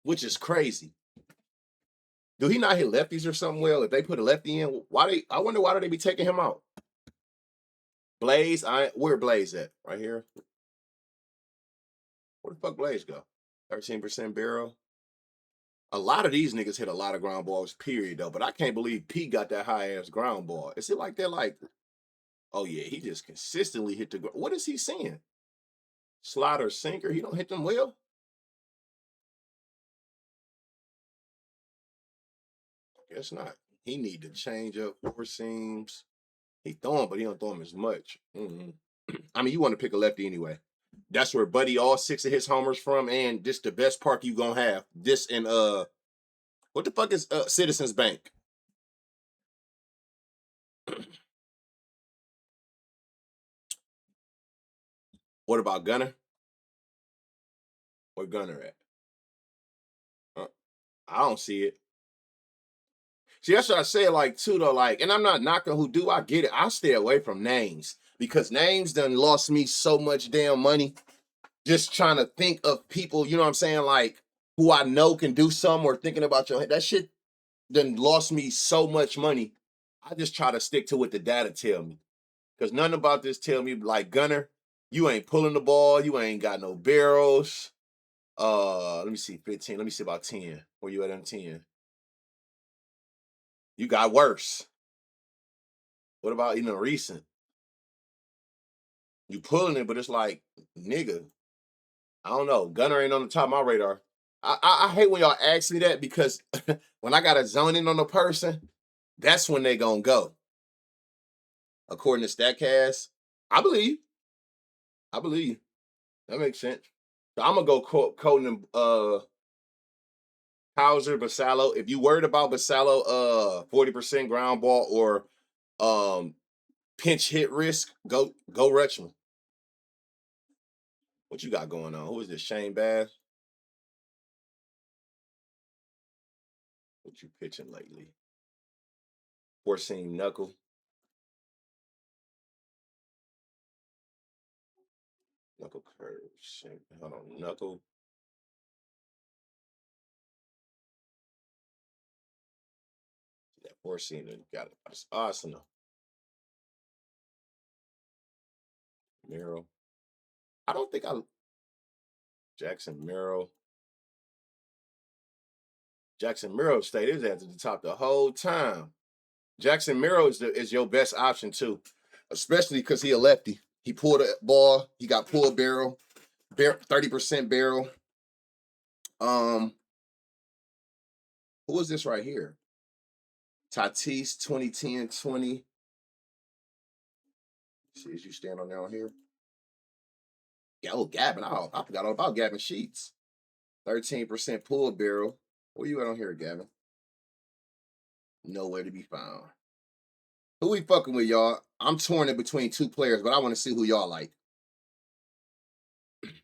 Speaker 2: which is crazy. Do he not hit lefties or something well? If they put a lefty in, I wonder why do they be taking him out? Blaze, where Blaze at? Right here. Where the fuck Blaze go? 13% barrel. A lot of these niggas hit a lot of ground balls, period, though. But I can't believe Pete got that high-ass ground ball. Is it like that, like, oh, yeah, he just consistently hit the ground. What is he seeing? Slider, sinker, he don't hit them well? Guess not. He need to change up 4 seams. He throw him, but he don't throw him as much. I mean, you want to pick a lefty anyway. That's where Buddy all 6 of his homers from, and this the best park you gonna have. This and what the fuck is Citizens Bank? What about Gunner? Where Gunner at? I don't see it. See, that's what I say, like, too, though, like, and I'm not knocking who do, I get it. I stay away from names because names done lost me so much damn money just trying to think of people, you know what I'm saying, like, who I know can do something or thinking about that shit done lost me so much money. I just try to stick to what the data tell me. Because nothing about this tell me, like, Gunner, you ain't pulling the ball. You ain't got no barrels. Let me see, 15. Let me see about 10. Where you at on 10? You got worse. What about even recent? You pulling it, but it's like, nigga, I don't know. Gunner ain't on the top of my radar. I hate when y'all ask me that because when I got to zone in on a person, that's when they gonna go. According to StatCast, I believe. I believe. That makes sense. So I'm gonna go quoting Hauser, Basallo. If you worried about Basallo, 40% ground ball or pinch hit risk, go Rutschman. What you got going on? Who is this? Shane Bass? What you pitching lately? Four seam knuckle. Knuckle curve. Shit. Hold on. Knuckle. That four seam got it. That's Arsenal. Merrill. I don't think I Jackson Merrill. Jackson Merrill stayed his ass at the top the whole time. Jackson Merrill is your best option too, especially because he a lefty. He pulled a ball. He got pulled barrel, 30% barrel. Who is this right here? Tatis 2010 20. See, as you stand on down here. Yeah, oh Gavin. I forgot all about Gavin Sheets. 13% pulled barrel. Where you at on here, Gavin? Nowhere to be found. Who we fucking with, y'all? I'm torn in between two players, but I want to see who y'all like.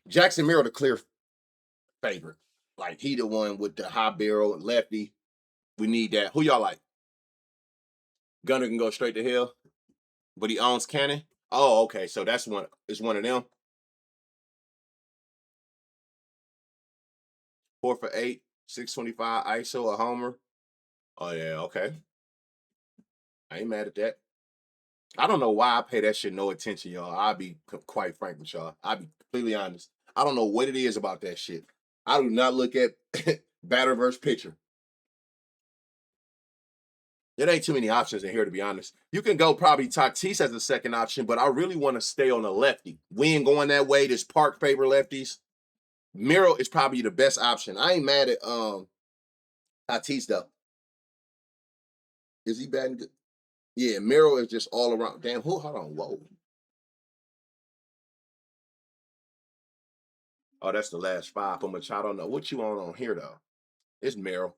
Speaker 2: Jackson Merrill, the clear favorite. Like, he the one with the high barrel, lefty. We need that. Who y'all like? Gunner can go straight to hell, but he owns Cannon. Oh, okay. So that's one. It's one of them. 4 for 8, 625 ISO, a homer. Oh yeah, okay. I ain't mad at that. I don't know why I pay that shit no attention, y'all. I'll be quite frank with y'all. I'll be completely honest. I don't know what it is about that shit. I do not look at batter versus pitcher. There ain't too many options in here, to be honest. You can go probably Tatis as the second option, but I really want to stay on a lefty. We ain't going that way. This park favor lefties. Merrill is probably the best option. I ain't mad at Tatis though. Is he batting good? Yeah, Merrill is just all around. Damn, hold on, whoa. Oh, that's the last 5 from which I don't know. What you on here though? It's Merrill.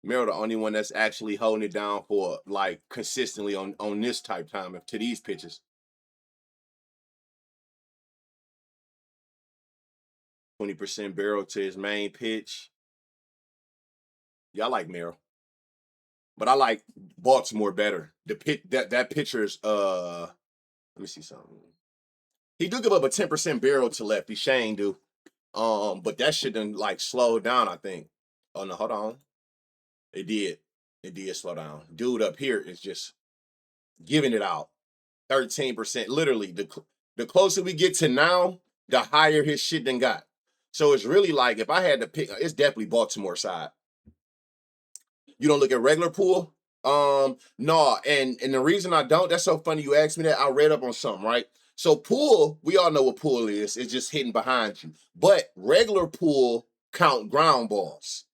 Speaker 2: Merrill, the only one that's actually holding it down for like consistently on this type time to these pitches. 20% barrel to his main pitch. Yeah, I like Merrill. But I like Baltimore better. The pit that pitcher's let me see something. He do give up a 10% barrel to lefty. Shane do. But that shit done like slowed down, I think. Oh no, hold on. It did. It did slow down. Dude up here is just giving it out. 13%. Literally, the closer we get to now, the higher his shit done got. So it's really like if I had to pick, it's definitely Baltimore side. You don't look at regular pool? No, and the reason I don't, that's so funny you asked me that. I read up on something, right? So pool, we all know what pool is. It's just hitting behind you. But regular pool count ground balls.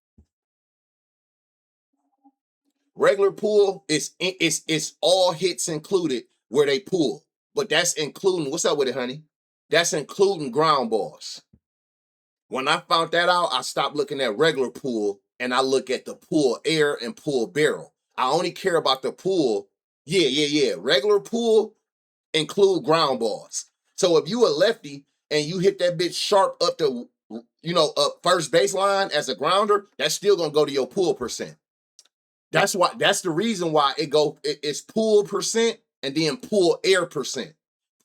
Speaker 2: Regular pool is it's all hits included where they pull. But that's including, what's up with it, honey? That's including ground balls. When I found that out, I stopped looking at regular pool and I look at the pool air and pool barrel. I only care about the pool. Yeah. Regular pool include ground balls. So if you a lefty and you hit that bitch sharp up to, up first baseline as a grounder, that's still gonna go to your pool percent. That's the reason why it's pool percent and then pool air percent.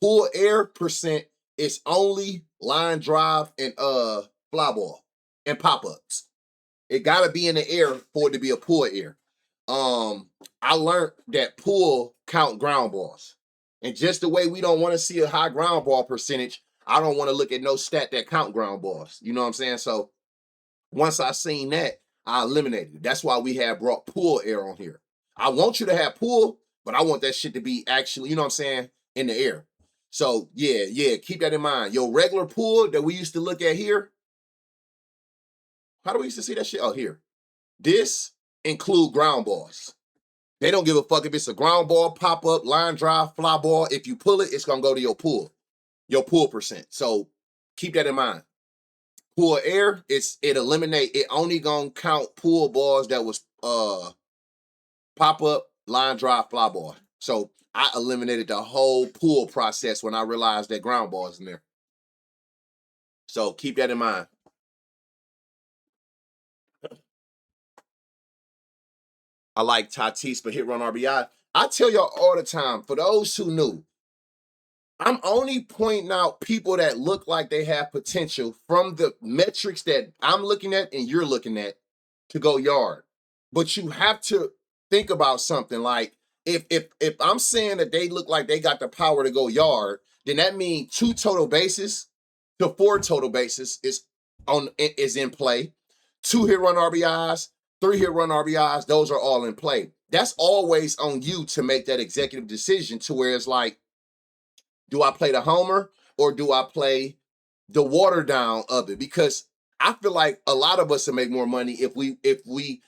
Speaker 2: Pool air percent is only line drive and fly ball and pop-ups. It gotta be in the air for it to be a pool air. I learned that pull count ground balls. And just the way we don't want to see a high ground ball percentage, I don't want to look at no stat that count ground balls. You know what I'm saying? So once I seen that, I eliminated it. That's why we have brought pull air on here. I want you to have pull, but I want that shit to be actually, you know what I'm saying, in the air. So yeah, keep that in mind. Your regular pull that we used to look at here, how do we used to see that shit? Oh, here. This include ground balls. They don't give a fuck if it's a ground ball, pop up, line drive, fly ball. If you pull it, it's gonna go to your pull percent. So keep that in mind. Pull air, it only gonna count pull balls that was pop up, line drive, fly ball. So I eliminated the whole pull process when I realized that ground ball is in there. So keep that in mind. I like Tatis for hit run RBI. I tell y'all all the time, for those who knew, I'm only pointing out people that look like they have potential from the metrics that I'm looking at and you're looking at to go yard. But you have to think about something like if I'm saying that they look like they got the power to go yard, then that means 2 total bases to 4 total bases is in play. 2 hit run RBIs, 3 hit run RBIs, those are all in play. That's always on you to make that executive decision to where it's like, do I play the homer or do I play the water down of it? Because I feel like a lot of us will make more money if we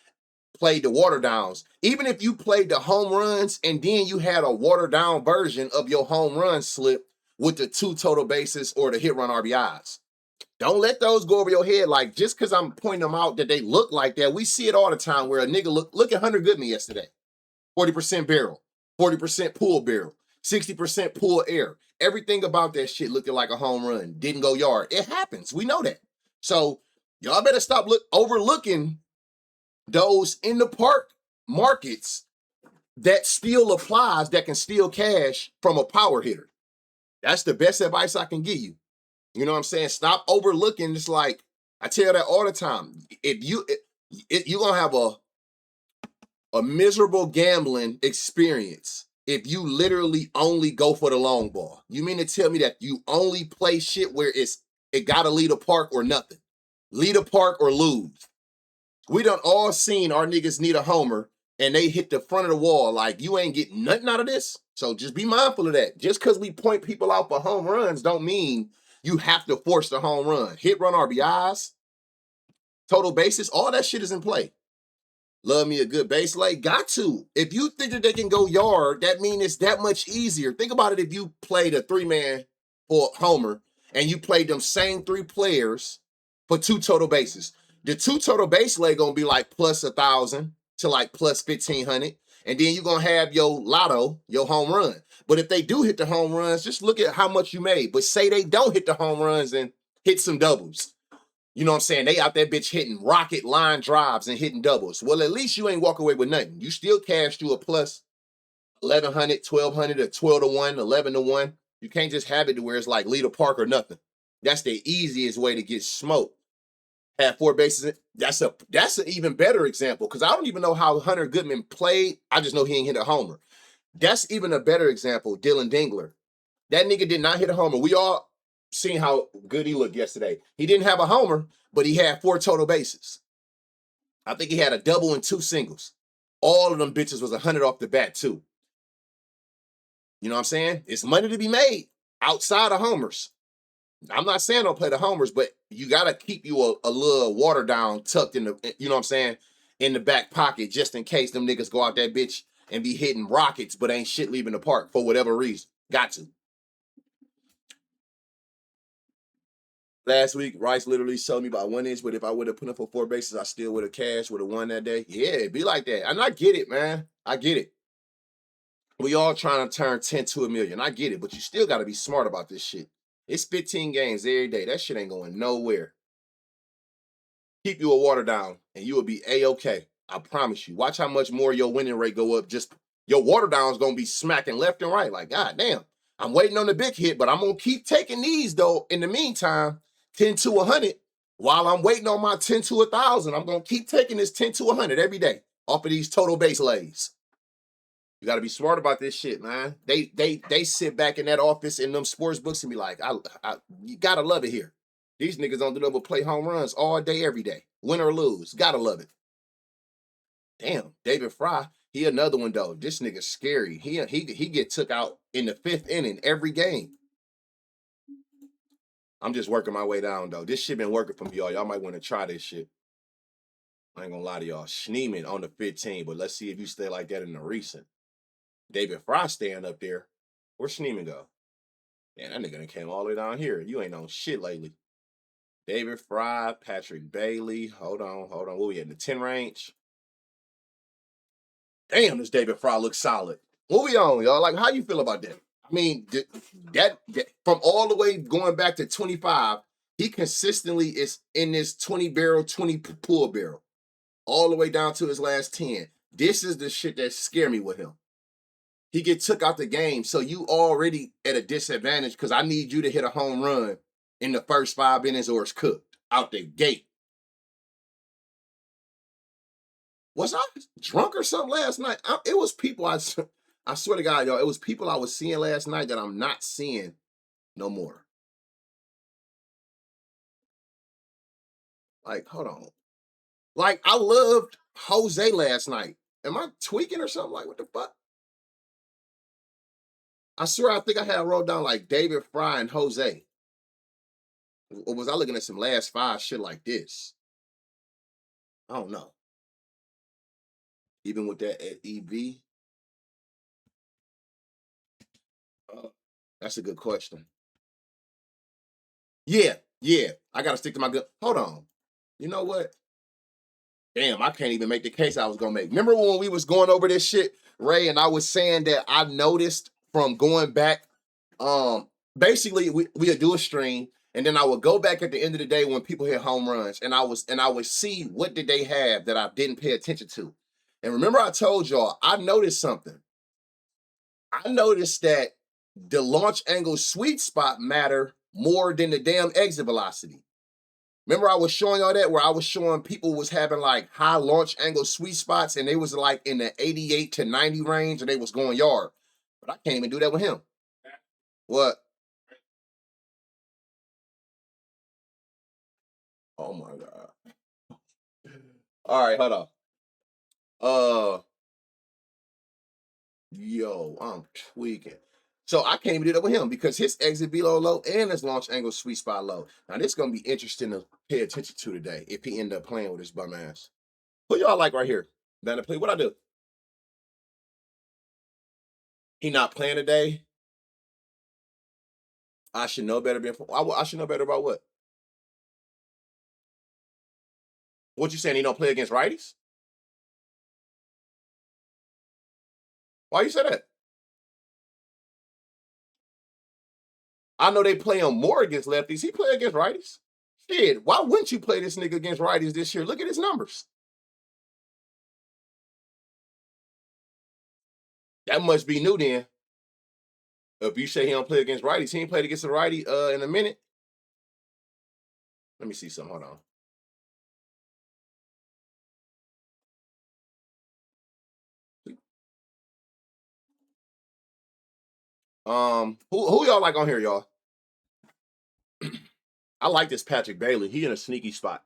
Speaker 2: play the water downs. Even if you played the home runs and then you had a watered down version of your home run slip with the 2 total bases or the hit run RBIs. Don't let those go over your head. Like, just because I'm pointing them out that they look like that, we see it all the time where a nigga look at Hunter Goodman yesterday. 40% barrel, 40% pull barrel, 60% pull air. Everything about that shit looking like a home run. Didn't go yard. It happens. We know that. So y'all better stop overlooking those in the park markets that still applies, that can steal cash from a power hitter. That's the best advice I can give you. You know what I'm saying? Stop overlooking. It's like, I tell that all the time. If you're going to have a miserable gambling experience if you literally only go for the long ball. You mean to tell me that you only play shit where it got to lead a park or nothing? Lead a park or lose. We done all seen our niggas need a homer and they hit the front of the wall like you ain't getting nothing out of this. So just be mindful of that. Just because we point people out for home runs don't mean you have to force the home run. Hit run RBIs, total bases, all that shit is in play. Love me a good base lay. Got to. If you think that they can go yard, that means it's that much easier. Think about it if you played a 3-man for homer and you played them same 3 players for 2 total bases. The 2 total base lay gonna be like plus 1,000 to like plus 1,500. And then you're gonna have your lotto, your home run. But if they do hit the home runs, just look at how much you made. But say they don't hit the home runs and hit some doubles. You know what I'm saying? They out that bitch hitting rocket line drives and hitting doubles. Well, at least you ain't walk away with nothing. You still cashed you a plus 1,100, 1,200, or 12 to 1, 11 to 1. You can't just have it to where it's like lead a park or nothing. That's the easiest way to get smoked. Have 4 bases. That's an even better example because I don't even know how Hunter Goodman played. I just know he ain't hit a homer. That's even a better example. Dylan Dingler. That nigga did not hit a homer. We all seen how good he looked yesterday. He didn't have a homer, but he had 4 total bases. I think he had a double and 2 singles. All of them bitches was 100 off the bat too. You know what I'm saying? It's money to be made outside of homers. I'm not saying don't play the homers, but you got to keep you a little water down tucked in the, you know what I'm saying, in the back pocket just in case them niggas go out that bitch and be hitting rockets but ain't shit leaving the park for whatever reason. Got to. Last week, Rice literally sold me by 1 inch, but if I would have put up for 4 bases, I still would have cashed, would have won that day. Yeah, it'd be like that. And I get it, man. I get it. We all trying to turn 10 to a million. I get it, but you still got to be smart about this shit. It's 15 games every day. That shit ain't going nowhere. Keep you a water down, and you will be A-okay. I promise you. Watch how much more your winning rate go up. Just your water down is going to be smacking left and right. Like, God damn. I'm waiting on the big hit, but I'm going to keep taking these, though, in the meantime. 10 to 100. While I'm waiting on my 10 to 1,000, I'm going to keep taking this 10 to 100 every day off of these total base lays. You got to be smart about this shit, man. They sit back in that office in them sports books and be like, you gotta love it here. These niggas don't do nothing but play home runs all day, every day, win or lose. Gotta love it. Damn, David Fry, he another one though. This nigga's scary. He get took out in the 5th inning every game. I'm just working my way down though. This shit been working for me, y'all. Y'all might want to try this shit. I ain't gonna lie to y'all. Schneeman on the 15, but let's see if you stay like that in the recent. David Fry staying up there. Where's Schneeman go? Man, that nigga done came all the way down here. You ain't on shit lately. David Fry, Patrick Bailey. Hold on. What we at, in the 10 range? Damn, this David Fry looks solid. What we on, y'all? Like, how you feel about that? I mean, that from all the way going back to 25, he consistently is in this 20 barrel, 20 pull barrel, all the way down to his last 10. This is the shit that scare me with him. He get took out the game, so you already at a disadvantage because I need you to hit a home run in the first 5 innings or it's cooked out the gate. Was I drunk or something last night? It was people I swear to God, y'all, it was people I was seeing last night that I'm not seeing no more. Like, hold on. Like, I loved Jose last night. Am I tweaking or something? Like, what the fuck? I swear I think I had wrote down like David Fry and Jose. Or was I looking at some last 5 shit like this? I don't know. Even with that at EV? That's a good question. Yeah. I got to stick to my good. Hold on. You know what? Damn, I can't even make the case I was going to make. Remember when we was going over this shit, Ray, and I was saying that I noticed from going back, basically we'd do a stream, and then I would go back at the end of the day when people hit home runs, and I would see what did they have that I didn't pay attention to. And remember I told y'all, I noticed something. I noticed that the launch angle sweet spot matter more than the damn exit velocity. Remember I was showing y'all that where I was showing people was having like high launch angle sweet spots and they was like in the 88 to 90 range and they was going yard. But I can't even do that with him. What? Oh my God. All right, hold on. Yo, I'm tweaking. So I can't even do that with him because his exit below low and his launch angle sweet spot low. Now this is gonna be interesting to pay attention to today if he end up playing with his bum ass. Who y'all like right here? Down to play. What I do? He not playing today. I should know better. I should know better about what? What you saying? He don't play against righties? Why you say that? I know they play him more against lefties. He play against righties. Shit, why wouldn't you play this nigga against righties this year? Look at his numbers. That must be new then. If you say he don't play against righties, he ain't played against a righty in a minute. Let me see something. Hold on. Who y'all like on here, y'all? I like this Patrick Bailey. He in a sneaky spot.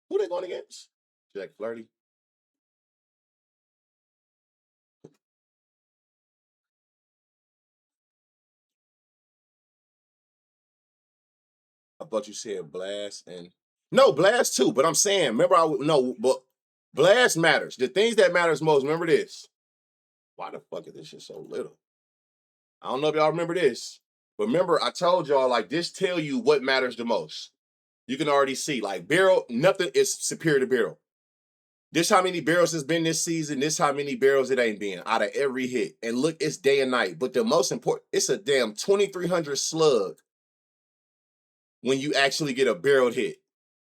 Speaker 2: Who they going against? Jack Flaherty. I thought you said Blast and no Blast too. But I'm saying, remember but Blast matters. The things that matters most. Remember this. Why the fuck is this shit so little? I don't know if y'all remember this, but remember I told y'all like this tell you what matters the most. You can already see like barrel. Nothing is superior to barrel. This how many barrels has been this season. This how many barrels it ain't been out of every hit. And look, it's day and night. But the most important, it's a damn 2,300 slug when you actually get a barreled hit.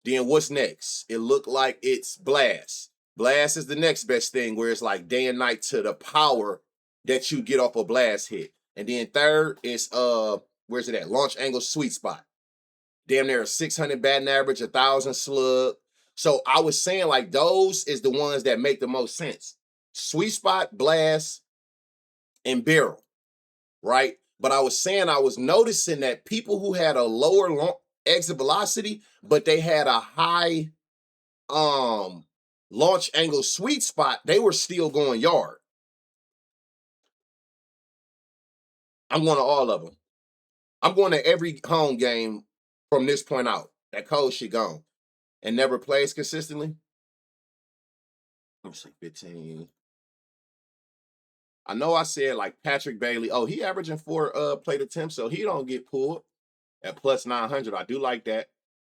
Speaker 2: Then what's next? It looked like it's Blast. Blast is the next best thing where it's like day and night to the power that you get off a Blast hit. And then third is where's it at? Launch angle sweet spot. Damn near a 600 batting average, 1,000 slug. So I was saying like those is the ones that make the most sense. Sweet spot, blast, and barrel, right? But I was saying I was noticing that people who had a lower exit velocity, but they had a high launch angle sweet spot, they were still going yard. I'm going to all of them. I'm going to every home game from this point out. That cold shit gone. And never plays consistently. Let me see, 15. I know I said like Patrick Bailey. Oh, he averaging 4 plate attempts, so he don't get pulled at plus 900. I do like that.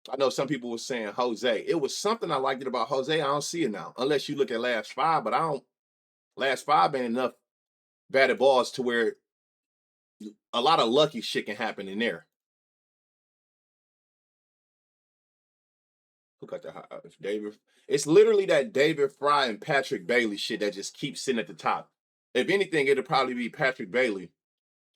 Speaker 2: I know some people were saying Jose. It was something I liked it about Jose. I don't see it now, unless you look at last 5, but I don't. Last 5 ain't enough batted balls to where a lot of lucky shit can happen in there. Who got the high? David. It's literally that David Fry and Patrick Bailey shit that just keeps sitting at the top. If anything, it'll probably be Patrick Bailey,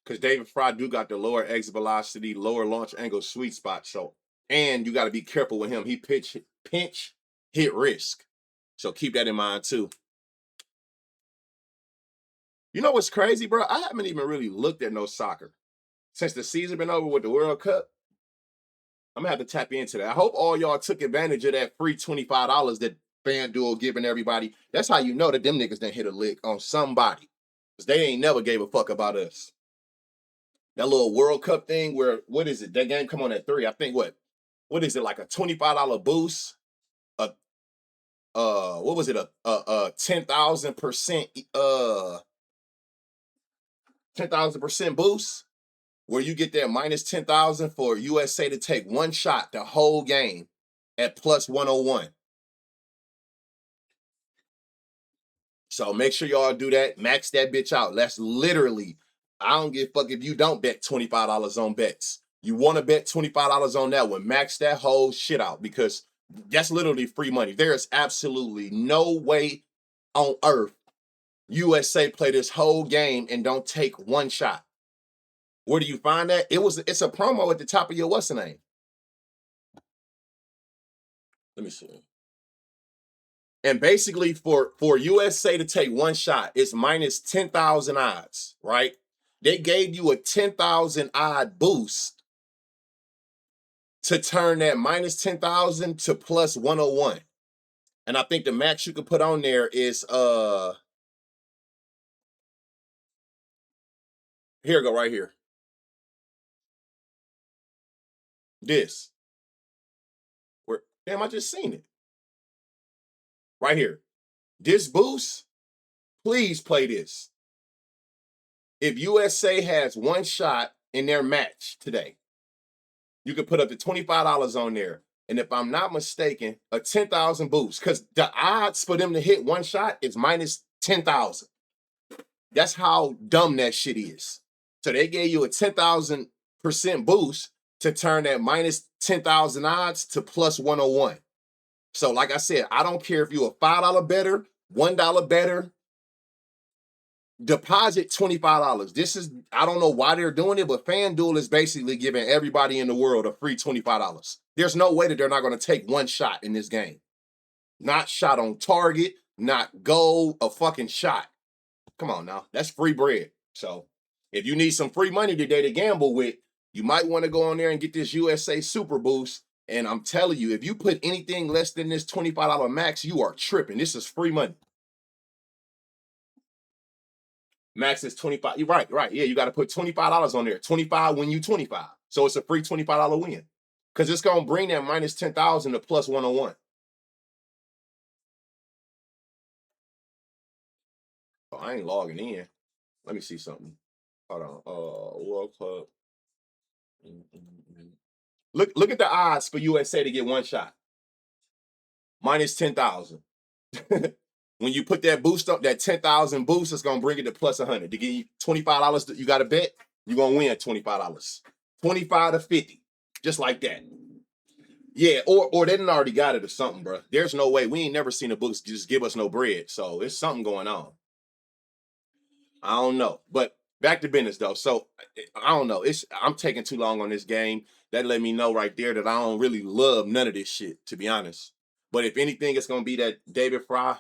Speaker 2: because David Fry do got the lower exit velocity, lower launch angle sweet spot. So, and you got to be careful with him. He pinch hit risk. So keep that in mind too. You know what's crazy, bro? I haven't even really looked at no soccer since the season been over with the World Cup. I'm gonna have to tap into that. I hope all y'all took advantage of that free $25 that FanDuel giving everybody. That's how you know that them niggas done hit a lick on somebody. Because they ain't never gave a fuck about us. That little World Cup thing where, what is it? That game come on at 3. I think what is it, like a $25 boost? What was it? A 10,000% 10,000% boost? Where you get that minus 10,000 for USA to take one shot the whole game at plus 101. So make sure y'all do that. Max that bitch out. That's literally, I don't give a fuck if you don't bet $25 on bets. You want to bet $25 on that one. Max that whole shit out, because that's literally free money. There is absolutely no way on earth USA play this whole game and don't take one shot. Where do you find that? It's a promo at the top of your what's the name? Let me see. And basically for USA to take one shot, it's minus 10,000 odds, right? They gave you a 10,000 odd boost to turn that minus 10,000 to plus 101. And I think the max you could put on there is here we go, right here. This. Damn, I just seen it. Right here. This boost, please play this. If USA has one shot in their match today, you can put up to $25 on there. And if I'm not mistaken, a 10,000 boost, because the odds for them to hit one shot is minus 10,000. That's how dumb that shit is. So they gave you a 10,000% boost to turn that minus 10,000 odds to plus 101. So like I said, I don't care if you're a $5 better, $1 better, deposit $25. This is, I don't know why they're doing it, but FanDuel is basically giving everybody in the world a free $25. There's no way that they're not going to take one shot in this game. Not shot on target, not goal, a fucking shot. Come on now, that's free bread. So if you need some free money today to gamble with, you might want to go on there and get this USA Super Boost. And I'm telling you, if you put anything less than this $25 max, you are tripping. This is free money. Max is 25. You're right. Yeah, you got to put $25 on there. 25 when you 25. So it's a free $25 win. Because it's going to bring that minus 10,000 to plus 101. Oh, I ain't logging in. Let me see something. Hold on. World Club. Look at the odds for USA to get one shot. Minus 10,000. When you put that boost up, that 10,000 boost, it's going to bring it to plus 100. To give you $25 that you got to bet, you're going to win $25. 25 to 50. Just like that. Yeah, or they done already got it or something, bro. There's no way. We ain't never seen a boost just give us no bread. So there's something going on. I don't know. But back to business, though. So I don't know. I'm taking too long on this game. That let me know right there that I don't really love none of this shit, to be honest. But if anything, it's gonna be that David Fry.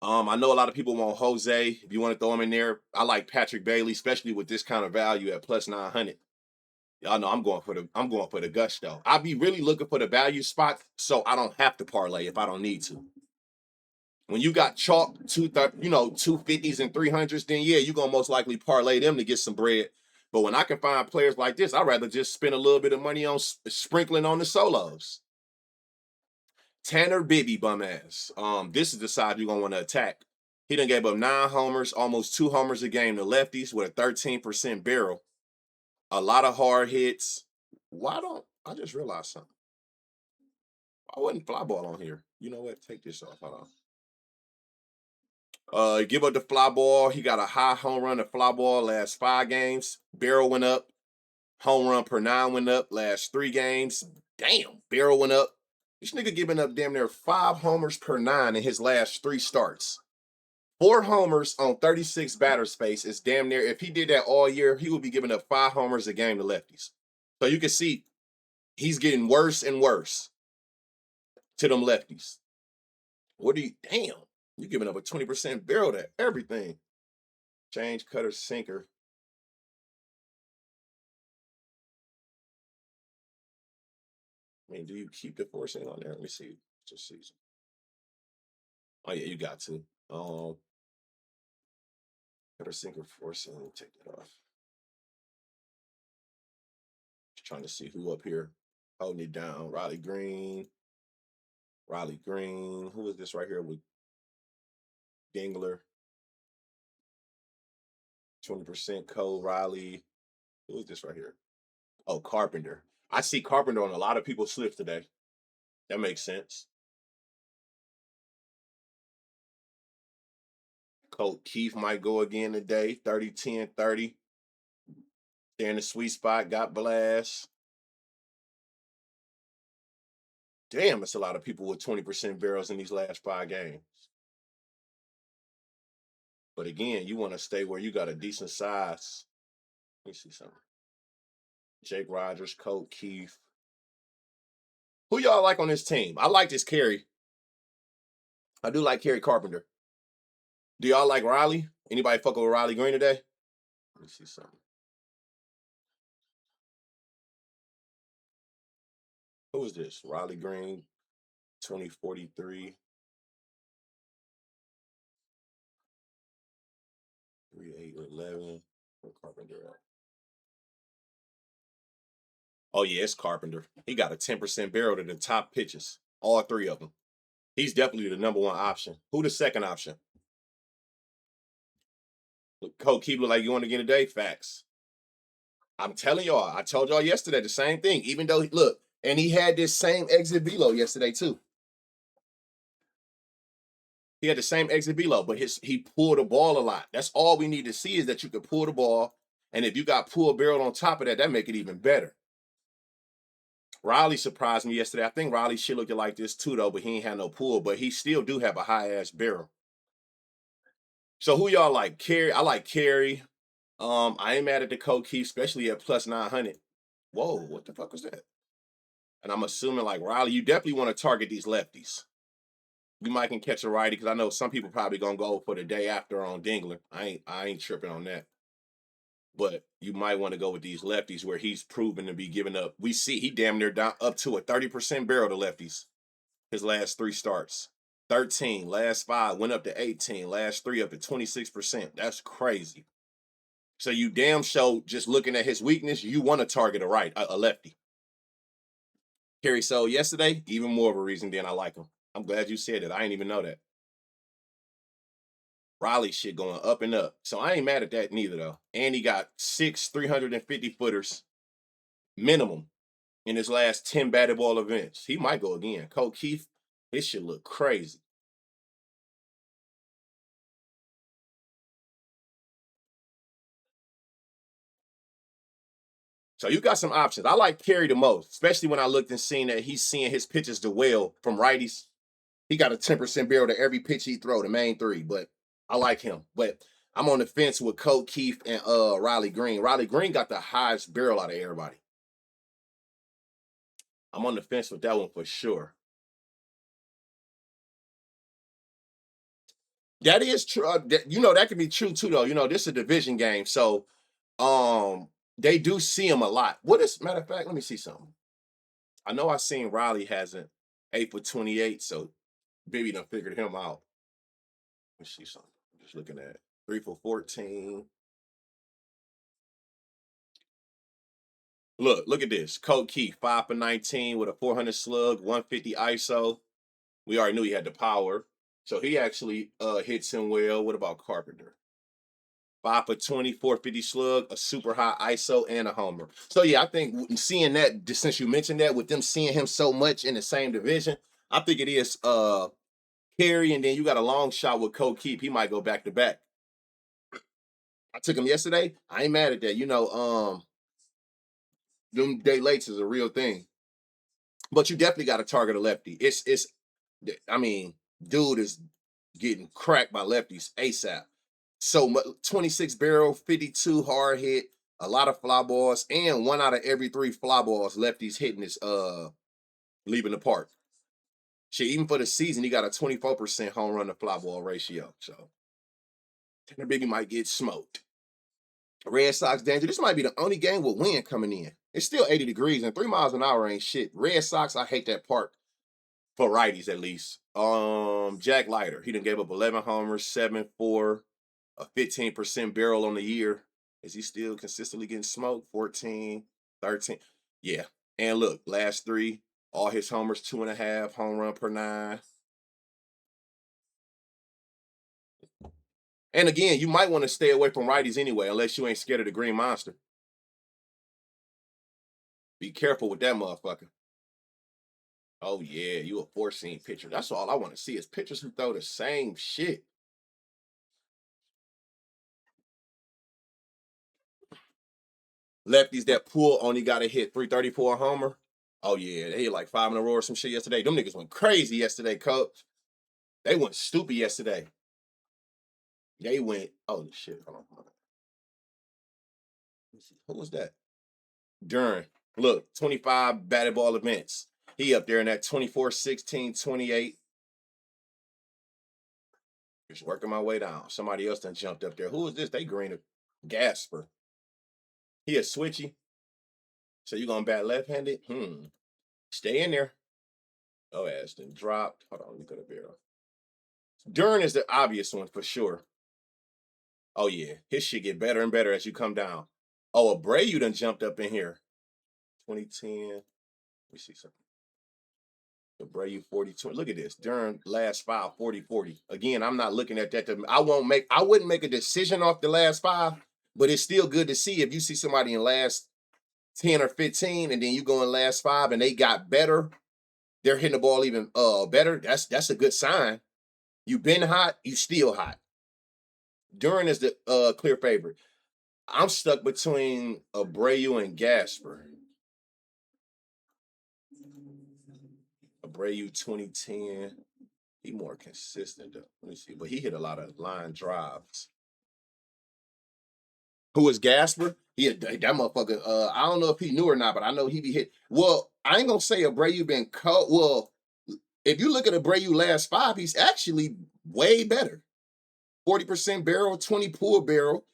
Speaker 2: I know a lot of people want Jose. If you want to throw him in there, I like Patrick Bailey, especially with this kind of value at plus 900. Y'all know I'm going for the gusto. I'll be really looking for the value spots so I don't have to parlay if I don't need to. When you got chalk 250s and 300s, then yeah, you're gonna most likely parlay them to get some bread. But when I can find players like this, I'd rather just spend a little bit of money on sprinkling on the solos. Tanner Bibby bum ass. This is the side you're gonna want to attack. He done gave up 9 homers, almost 2 homers a game to lefties with a 13% barrel. A lot of hard hits. Why don't I just realized something? I wasn't fly ball on here. You know what? Take this off. Hold on. Give up the fly ball. He got a high home run to fly ball last 5 games. Barrel went up. Home run per 9 went up last 3 games. Damn, barrel went up. This nigga giving up damn near 5 homers per 9 in his last 3 starts. 4 homers on 36 batter space is damn near. If he did that all year, he would be giving up 5 homers a game to lefties. So you can see he's getting worse and worse to them lefties. Damn, you're giving up a 20% barrel to everything. Change, cutter, sinker. I mean, do you keep the forcing on there? Let me see. Just see. Oh yeah, you got to. Cutter, sinker, forcing. Take that off. Just trying to see who up here holding it down. Riley Green. Who is this right here with Dingler? 20% Cole Riley. Who is this right here? Oh, Carpenter. I see Carpenter on a lot of people's slips today. That makes sense. Colt Keith might go again today. 30, 10, 30. They're in the sweet spot. Got blast. Damn, it's a lot of people with 20% barrels in these last 5 games. But again, you want to stay where you got a decent size. Let me see something. Jake Rogers, Colt Keith. Who y'all like on this team? I like this Kerry. I do like Kerry Carpenter. Do y'all like Riley? Anybody fuck with Riley Green today? Let me see something. Who is this? Riley Green, 2043. 3-8-11. Carpenter at? Oh yeah, it's Carpenter. He got a 10% barrel to the top pitches. All 3 of them. He's definitely the number 1 option. Who the second option? Coach Keith look like you want to get today? Facts. I'm telling y'all, I told y'all yesterday the same thing. Even though, look, and he had this same exit velo yesterday too. He had the same exit velo, but he pulled the ball a lot. That's all we need to see is that you can pull the ball. And if you got pull barrel on top of that make it even better. Riley surprised me yesterday. I think Riley should look like this too, though, but he ain't had no pull. But he still do have a high-ass barrel. So who y'all like? Kerry. I like Kerry. I ain't mad at the Colt Keith, especially at plus 900. Whoa, what the fuck was that? And I'm assuming like Riley, you definitely want to target these lefties. You might can catch a righty because I know some people probably gonna go for the day after on Dingler. I ain't tripping on that. But you might want to go with these lefties where he's proven to be giving up. We see he damn near down up to a 30% barrel to lefties. His last 3 starts. 13, last 5, went up to 18, last 3 up to 26%. That's crazy. So you damn sure just looking at his weakness, you want to target a lefty. Kerry sold yesterday, even more of a reason than I like him. I'm glad you said it. I didn't even know that. Riley shit going up and up. So I ain't mad at that neither, though. And he got 6 350-footers minimum in his last 10 batted ball events. He might go again. Colt Keith, this shit look crazy. So you got some options. I like Kerry the most, especially when I looked and seen that he's seeing his pitches to well from righties. He got a 10% barrel to every pitch he throw, the main 3, but I like him. But I'm on the fence with Colt Keith and Riley Green. Riley Green got the highest barrel out of everybody. I'm on the fence with that one for sure. That is true. That can be true too, though. This is a division game, so they do see him a lot. What is matter of fact? Let me see something. I know I seen Riley hasn't 8 for 28, so Bibby done figured him out. Let me see something. I'm just looking at 3 for 14. Look at this. Colt Keith, 5 for 19 with a 400 slug, 150 ISO. We already knew he had the power. So he actually hits him well. What about Carpenter? 5 for 20, 450 slug, a super high ISO, and a homer. So yeah, I think seeing that, since you mentioned that, with them seeing him so much in the same division, I think it is Carey, and then you got a long shot with Colt Keith. He might go back to back. I took him yesterday. I ain't mad at that. Them day lates is a real thing. But you definitely got to target a lefty. I mean, dude is getting cracked by lefties ASAP. So 26 barrel, 52 hard hit, a lot of fly balls, and 1 out of every 3 fly balls lefties hitting is leaving the park. Shit, even for the season, he got a 24% home run to fly ball ratio. So the baby might get smoked. Red Sox danger. This might be the only game with wind coming in. It's still 80 degrees and 3 miles an hour ain't shit. Red Sox, I hate that park for righties at least. Jack Leiter, he done gave up 11 homers, 7-4, a 15% barrel on the year. Is he still consistently getting smoked? 14, 13. Yeah. And look, last 3, all his homers, 2.5 home run per 9. And again, you might want to stay away from righties anyway, unless you ain't scared of the green monster. Be careful with that motherfucker. Oh yeah, you a 4-seam pitcher. That's all I want to see is pitchers who throw the same shit. Lefties that pull only got to hit 334 a homer. Oh yeah, they hit like 5 in a row or some shit yesterday. Them niggas went crazy yesterday, coach. They went stupid yesterday. They went, oh shit, hold on. Who was that? Duran. Look, 25 batted ball events. He up there in that 24, 16, 28. Just working my way down. Somebody else done jumped up there. Who is this? They green a Gasper. He a switchy. So you gonna bat left-handed? Stay in there. Oh, ass done dropped. Hold on, let me go to barrel. Duran is the obvious one for sure. Oh yeah, his shit get better and better as you come down. Oh, Abreu done jumped up in here. 2010. Let me see something. Abreu 40-20. Look at this. Duran last 5, 40-40. Again, I'm not looking at that. I wouldn't make a decision off the last 5, but it's still good to see if you see somebody in last 10 or 15 and then you go in last 5 and they got better. They're hitting the ball even better. That's a good sign. You been hot, you still hot. Duran is the clear favorite. I'm stuck between Abreu and Gasper. Abreu 2010. He more consistent though. Let me see. But he hit a lot of line drives. Who is Gasper? That motherfucker. I don't know if he knew or not, but I know he be hit. Well, I ain't gonna say Abreu been cold. Well, if you look at Abreu last 5, he's actually way better. 40% barrel, 20 pull barrel.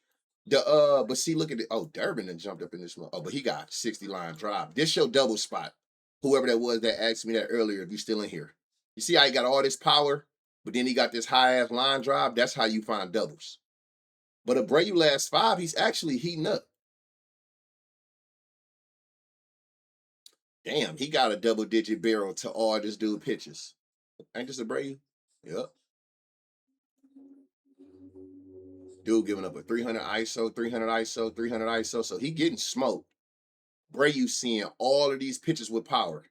Speaker 2: But see, look at it. Oh, Durbin done jumped up in this one. Oh, but he got 60 line drive. This your double spot. Whoever that was that asked me that earlier, if you still in here. You see how he got all this power, but then he got this high ass line drive? That's how you find doubles. But Abreu last 5, he's actually heating up. Damn, he got a double-digit barrel to all this dude pitches. Ain't this Abreu? Yep. Dude giving up a 300 ISO, 300 ISO, 300 ISO. So he getting smoked. Abreu seeing all of these pitches with power.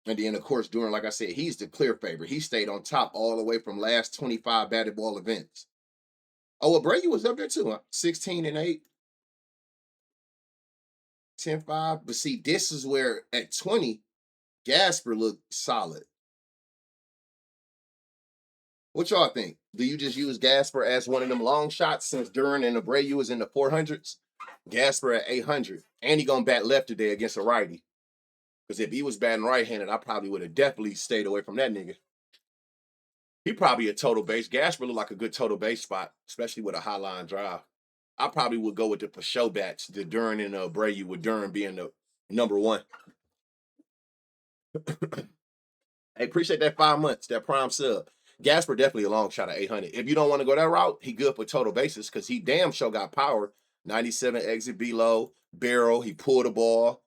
Speaker 2: And then, of course, Duran, like I said, he's the clear favorite. He stayed on top all the way from last 25 batted ball events. Oh, Abreu was up there too, huh? 16-8. 10-5. But see, this is where at 20, Gasper looked solid. What y'all think? Do you just use Gasper as one of them long shots since Duran and Abreu is in the 400s? Gasper at 800. And he gonna bat left today against a righty. Because if he was batting right-handed, I probably would have definitely stayed away from that nigga. He probably a total base. Gasper look like a good total base spot, especially with a high line drive. I probably would go with the for show bats, the Duran and Abreu, with Duran being the number one. Hey, appreciate that 5 months, that prime sub. Gasper definitely a long shot at 800. If you don't want to go that route, he good for total bases because he damn sure got power. 97 exit below, barrel, he pulled the ball.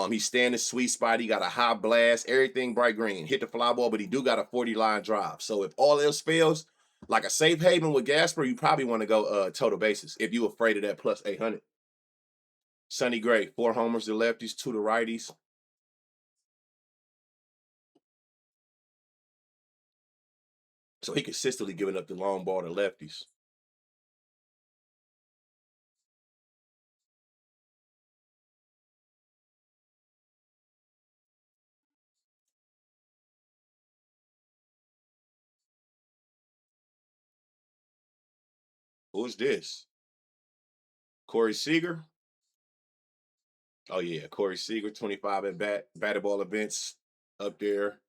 Speaker 2: He's standing sweet spot. He got a high blast, everything bright green. Hit the fly ball, but he do got a 40 line drive. So if all else fails, like a safe haven with Gasper, you probably want to go total bases if you afraid of that plus 800. Sonny Gray, 4 homers to lefties, 2 to righties. So he consistently giving up the long ball to lefties. Who's this? Corey Seager? Oh yeah, Corey Seager, 25 at batted ball events up there.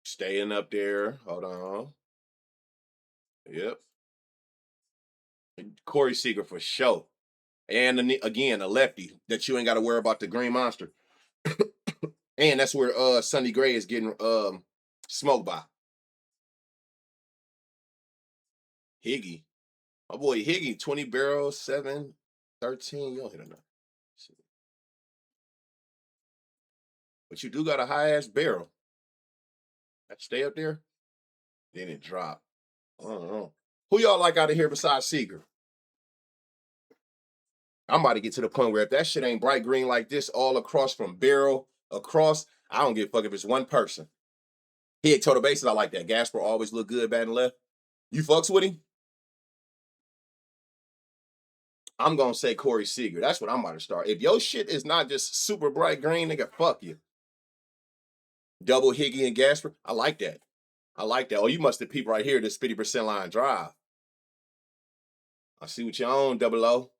Speaker 2: Staying up there. Hold on. Yep. Corey Seager for sure. And again, a lefty that you ain't got to worry about the green monster. And that's where Sonny Gray is getting smoked by. Higgy. My boy Higgy, 20 barrels, 7, 13. You don't hit enough. But you do got a high ass barrel. That stay up there. Then it drop. I don't know. Who y'all like out of here besides Seager? I'm about to get to the point where if that shit ain't bright green like this all across from barrel across, I don't give a fuck if it's one person. He hit total bases. I like that. Gasper always look good batting left. You fucks with him? I'm gonna say Corey Seager. That's what I'm about to start. If your shit is not just super bright green, nigga, fuck you. Double Higgy and Gasper. I like that. I like that. Oh, you must have peeped right here, this 50% line drive. I see what you own, double O.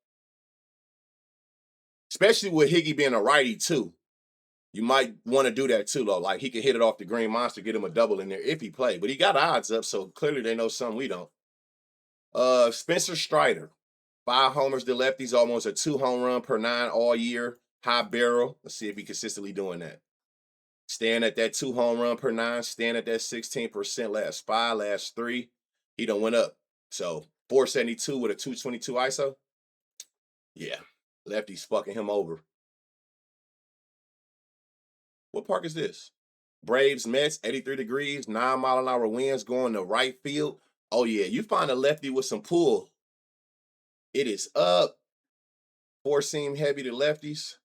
Speaker 2: Especially with Higgy being a righty too. You might want to do that too, though. Like he can hit it off the green monster, get him a double in there if he play. But he got odds up, so clearly they know something we don't. Spencer Strider, 5 homers to lefties, almost a 2 home run per 9 all year. High barrel. Let's see if he consistently doing that. Staying at that 2 home run per 9, staying at that 16% last 5, last 3. He done went up. So 472 with a 222 ISO. Yeah, lefty's fucking him over. What park is this? Braves, Mets, 83 degrees, 9-mile-an-hour winds going to right field. Oh, yeah, you find a lefty with some pull. It is up. 4-seam heavy to lefties.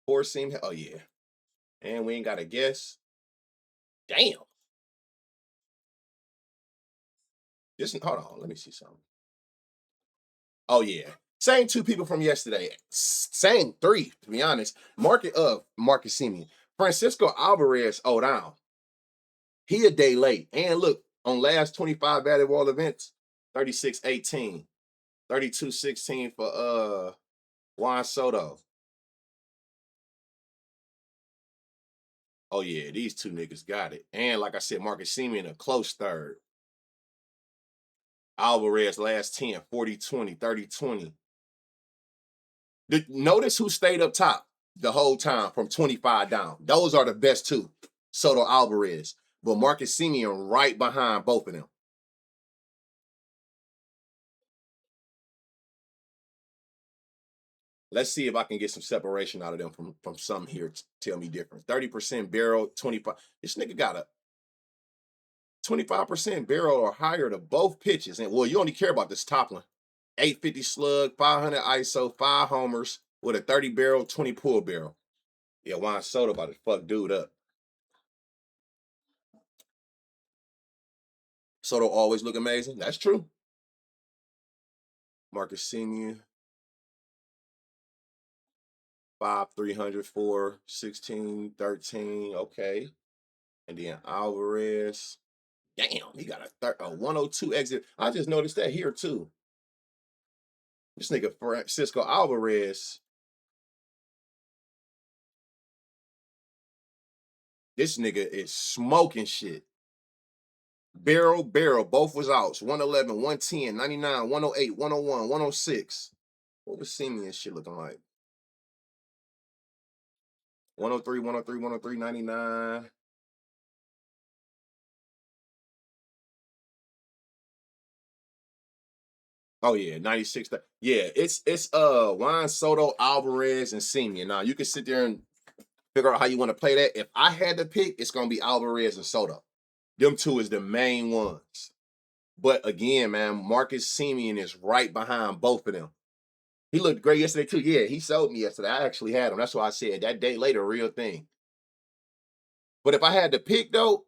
Speaker 2: 4-seam. Oh, yeah. And we ain't got a guess. Damn. Hold on. Let me see something. Oh, yeah. Same 2 people from yesterday. Same 3, to be honest. Marcus Semien. Francisco Alvarez, down. He a day late. And look, on last 25 batted ball events, 36-18. 32-16 for Juan Soto. Oh yeah, these 2 niggas got it. And like I said, Marcus Semien a close third. Alvarez last 10, 40-20, 30-20. Notice who stayed up top the whole time from 25 down. Those are the best 2. Soto, Alvarez. But Marcus Semien right behind both of them. Let's see if I can get some separation out of them from some here to tell me different. 30% barrel, 25. This nigga got a 25% barrel or higher to both pitches. And well, you only care about this top one. 850 slug, 500 ISO, 5 homers with a 30 barrel, 20 pull barrel. Yeah, Juan Soto about to fuck dude up. Soto always look amazing. That's true. Marcus Semien. 5, 300, 4, 16, 13. Okay. And then Alvarez. Damn, he got a 102 exit. I just noticed that here too. This nigga Francisco Alvarez. This nigga is smoking shit. Barrel, both was outs. 111, 110, 99, 108, 101, 106. What was Simeon shit looking like? 103, 103, 103, 99. Oh yeah, 96. Yeah, it's Juan Soto, Alvarez, and Simeon. Now you can sit there and figure out how you want to play that. If I had to pick, it's gonna be Alvarez and Soto. Them two is the main ones. But again, man, Marcus Simeon is right behind both of them. He looked great yesterday too. Yeah, he sold me yesterday. I actually had him. That's why I said that day later, real thing. But if I had to pick though,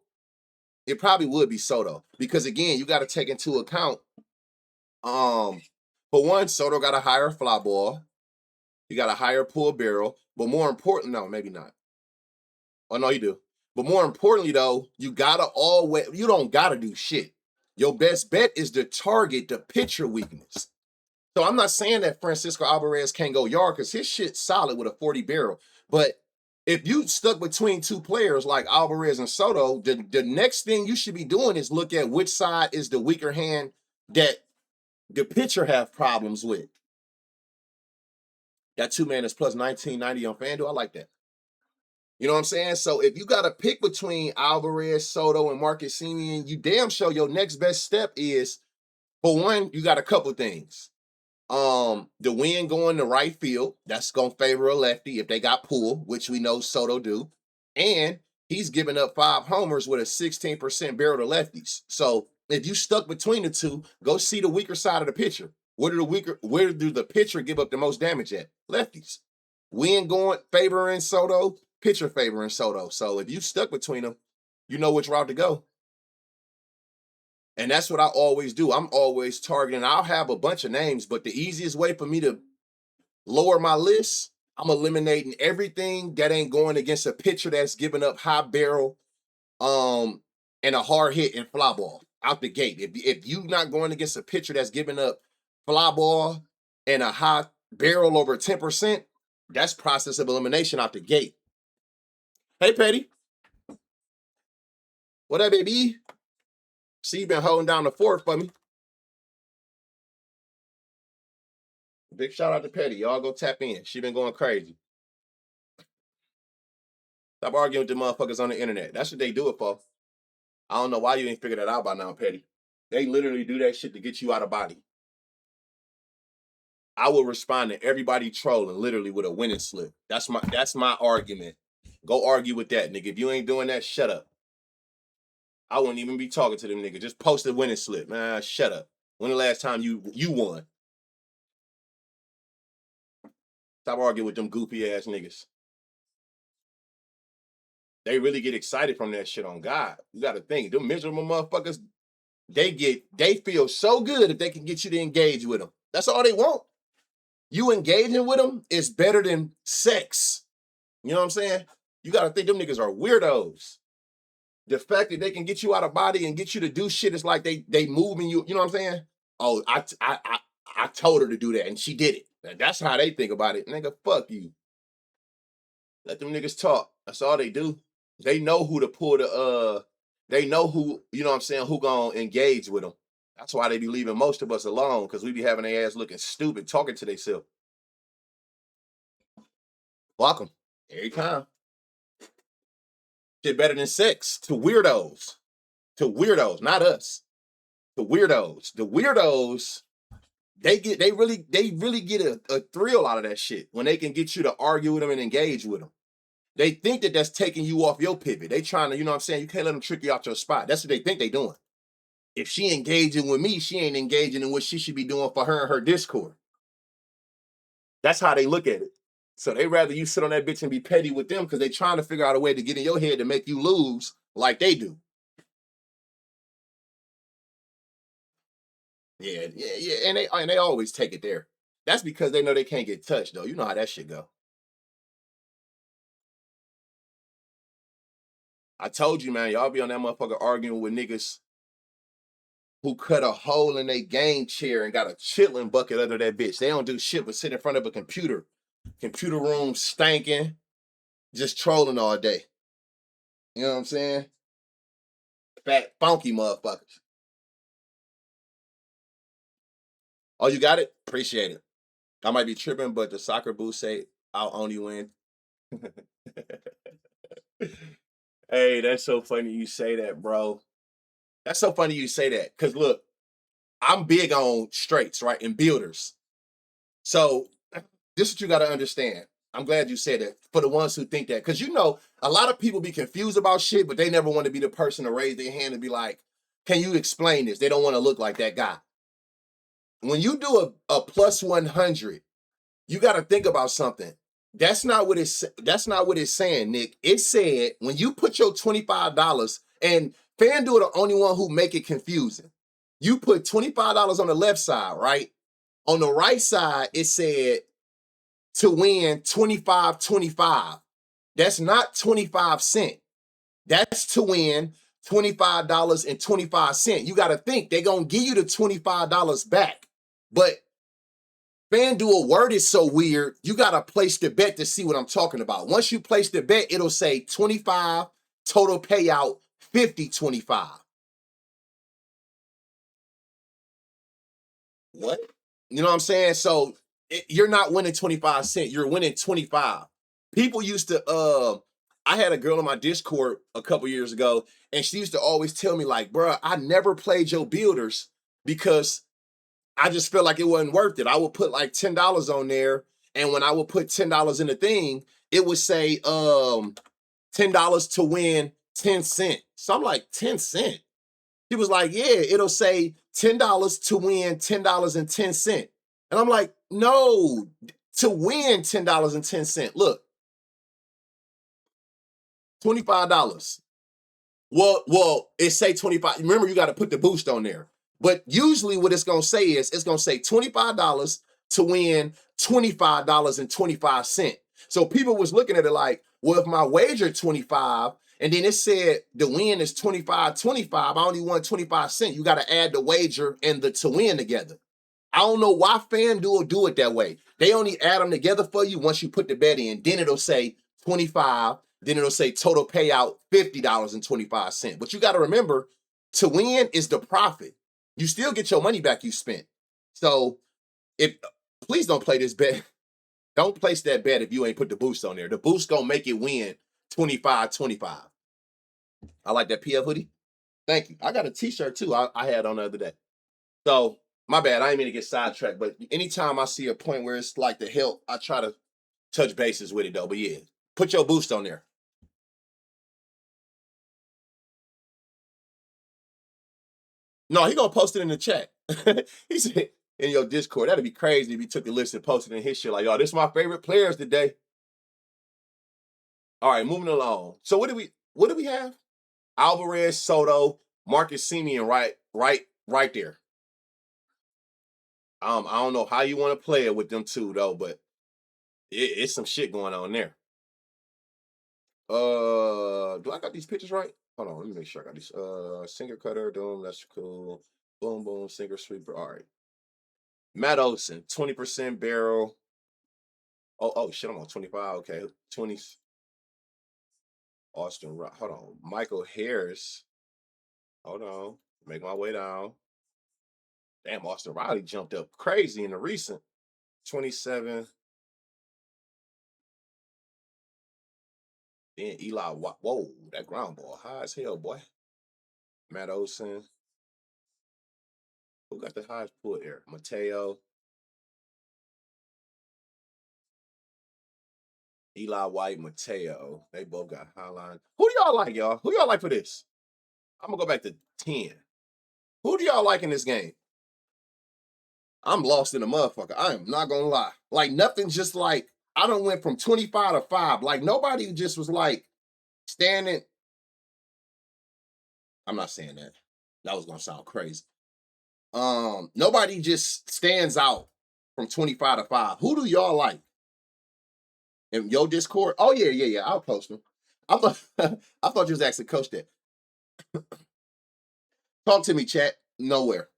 Speaker 2: it probably would be Soto. Because again, you got to take into account, for one, Soto got a higher fly ball. You got a higher pull barrel. But more important, no, maybe not. Oh no, you do. But more importantly, though, you don't gotta do shit. Your best bet is to target the pitcher weakness. So I'm not saying that Francisco Alvarez can't go yard because his shit's solid with a 40 barrel. But if you stuck between two players like Alvarez and Soto, the next thing you should be doing is look at which side is the weaker hand that the pitcher have problems with. That 2-man is plus 1990 on FanDuel. I like that. You know what I'm saying? So if you got to pick between Alvarez, Soto, and Marcus Semien, you damn sure your next best step is, for one, you got a couple things. The wind going to right field, that's gonna favor a lefty if they got pull, which we know Soto do. And he's giving up 5 homers with a 16% barrel to lefties. So if you stuck between the two, go see the weaker side of the pitcher. Where do the pitcher give up the most damage at? Lefties. Wind going favoring Soto, pitcher favoring Soto. So if you stuck between them, you know which route to go. And that's what I always do. I'm always targeting. I'll have a bunch of names, but the easiest way for me to lower my list, I'm eliminating everything that ain't going against a pitcher that's giving up high barrel, and a hard hit and fly ball out the gate. If you're not going against a pitcher that's giving up fly ball and a high barrel over 10%, that's process of elimination out the gate. Hey, Petty. What up, baby? See, you been holding down the fort for me. Big shout out to Petty. Y'all go tap in. She been going crazy. Stop arguing with the motherfuckers on the internet. That's what they do it for. I don't know why you ain't figured that out by now, Petty. They literally do that shit to get you out of body. I will respond to everybody trolling literally with a winning slip. That's my argument. Go argue with that, nigga. If you ain't doing that, shut up. I wouldn't even be talking to them niggas. Just post a winning slip. Man, shut up. When the last time you won? Stop arguing with them goofy ass niggas. They really get excited from that shit on God. You gotta think, them miserable motherfuckers, they feel so good if they can get you to engage with them. That's all they want. You engaging with them is better than sex. You know what I'm saying? You gotta think them niggas are weirdos. The fact that they can get you out of body and get you to do shit is like they moving you. You know what I'm saying? Oh, I told her to do that and she did it. That's how they think about it. Nigga, fuck you. Let them niggas talk. That's all they do. They know who to pull they know who, you know what I'm saying, who gonna engage with them. That's why they be leaving most of us alone, because we be having their ass looking stupid, talking to themselves. Welcome. Every time. Shit better than sex to weirdos. To weirdos, not us. To weirdos. The weirdos, they really get a thrill out of that shit when they can get you to argue with them and engage with them. They think that that's taking you off your pivot. They trying to, you know what I'm saying? You can't let them trick you out your spot. That's what they think they doing. If she engaging with me, she ain't engaging in what she should be doing for her and her Discord. That's how they look at it. So they rather you sit on that bitch and be petty with them because they trying to figure out a way to get in your head to make you lose like they do. Yeah. And they always take it there. That's because they know they can't get touched, though. You know how that shit go. I told you, man, y'all be on that motherfucker arguing with niggas who cut a hole in their game chair and got a chilling bucket under that bitch. They don't do shit but sit in front of a computer room stanking, just trolling all day. You know what I'm saying? fat, funky motherfuckers. Oh, you got it? Appreciate it. I might be tripping, but the soccer boost say I'll only win. Hey, that's so funny you say that, bro. That's so funny you say that. Cause look, I'm big on straights, right? And builders. So this is what you gotta understand. I'm glad you said that for the ones who think that. Cause you know, a lot of people be confused about shit, but they never want to be the person to raise their hand and be like, can you explain this? They don't want to look like that guy. When you do a plus 100, you got to think about something. That's not what it's saying, Nick. It said when you put your $25, and FanDuel the only one who make it confusing. You put $25 on the left side, right? On the right side, it said to win 25-25. That's not 25 cents. That's to win $25.25. You got to think they're going to give you the $25 back. But FanDuel word is so weird, you got to place the bet to see what I'm talking about. Once you place the bet, it'll say 25, total payout 50-25. What? You know what I'm saying? So you're not winning 25 cents, you're winning 25. People used to, I had a girl in my Discord a couple years ago, and she used to always tell me, like, bro, I never played your builders because I just felt like it wasn't worth it. I would put like $10 on there, and when I would put $10 in the thing, it would say $10 to win 10 cents. So I'm like, 10 cents? He was like, yeah, it'll say $10 to win $10.10. And I'm like, no, to win $10.10. Look, $25. Well, it say 25. Remember, you got to put the boost on there. But usually what it's going to say is it's going to say $25 to win $25.25. So people was looking at it like, well, if my wager 25 and then it said the win is 25-25, I only won 25 cents. You got to add the wager and the to win together. I don't know why FanDuel do it that way. They only add them together for you once you put the bet in. Then it'll say 25. Then it'll say total payout $50.25. But you got to remember, to win is the profit. You still get your money back you spent. So if please don't play this bet. Don't place that bet if you ain't put the boost on there. The boost gonna make it win 25-25. I like that PF hoodie. Thank you. I got a t-shirt too I had on the other day. So my bad. I ain't mean to get sidetracked, but anytime I see a point where it's like the help, I try to touch bases with it though. But yeah, put your boost on there. No, he gonna post it in the chat. He said in your Discord. That'd be crazy if he took a list and posted in his shit like, "Yo, this is my favorite players today." All right, moving along. So what do we have? Alvarez, Soto, Marcus Semien, right there. I don't know how you want to play it with them two though, but it's some shit going on there. Do I got these pictures right? Hold on, let me make sure I got these. Sinker cutter, doom, that's cool. Boom, boom, sinker sweeper. All right. Matt Olson, 20% barrel. Oh shit, I'm on 25. Okay. 20. Austin Rock. Hold on. Michael Harris. Hold on. Make my way down. Damn, Austin Riley jumped up crazy in the recent 27. Then Eli Watt. Whoa, that ground ball high as hell, boy. Matt Olson. Who got the highest pull there? Mateo. Eli White, Mateo. They both got high line. Who do y'all like, y'all? Who y'all like for this? I'm gonna go back to 10. Who do y'all like in this game? I'm lost in a motherfucker. I am not gonna lie. Like nothing just like I don't went from 25 to 5. Like nobody just was like standing. I'm not saying that. That was gonna sound crazy. Nobody just stands out from 25 to 5. Who do y'all like? In your Discord? Oh yeah. I'll post them. I thought I thought you was actually coach that. Talk to me, chat. Nowhere.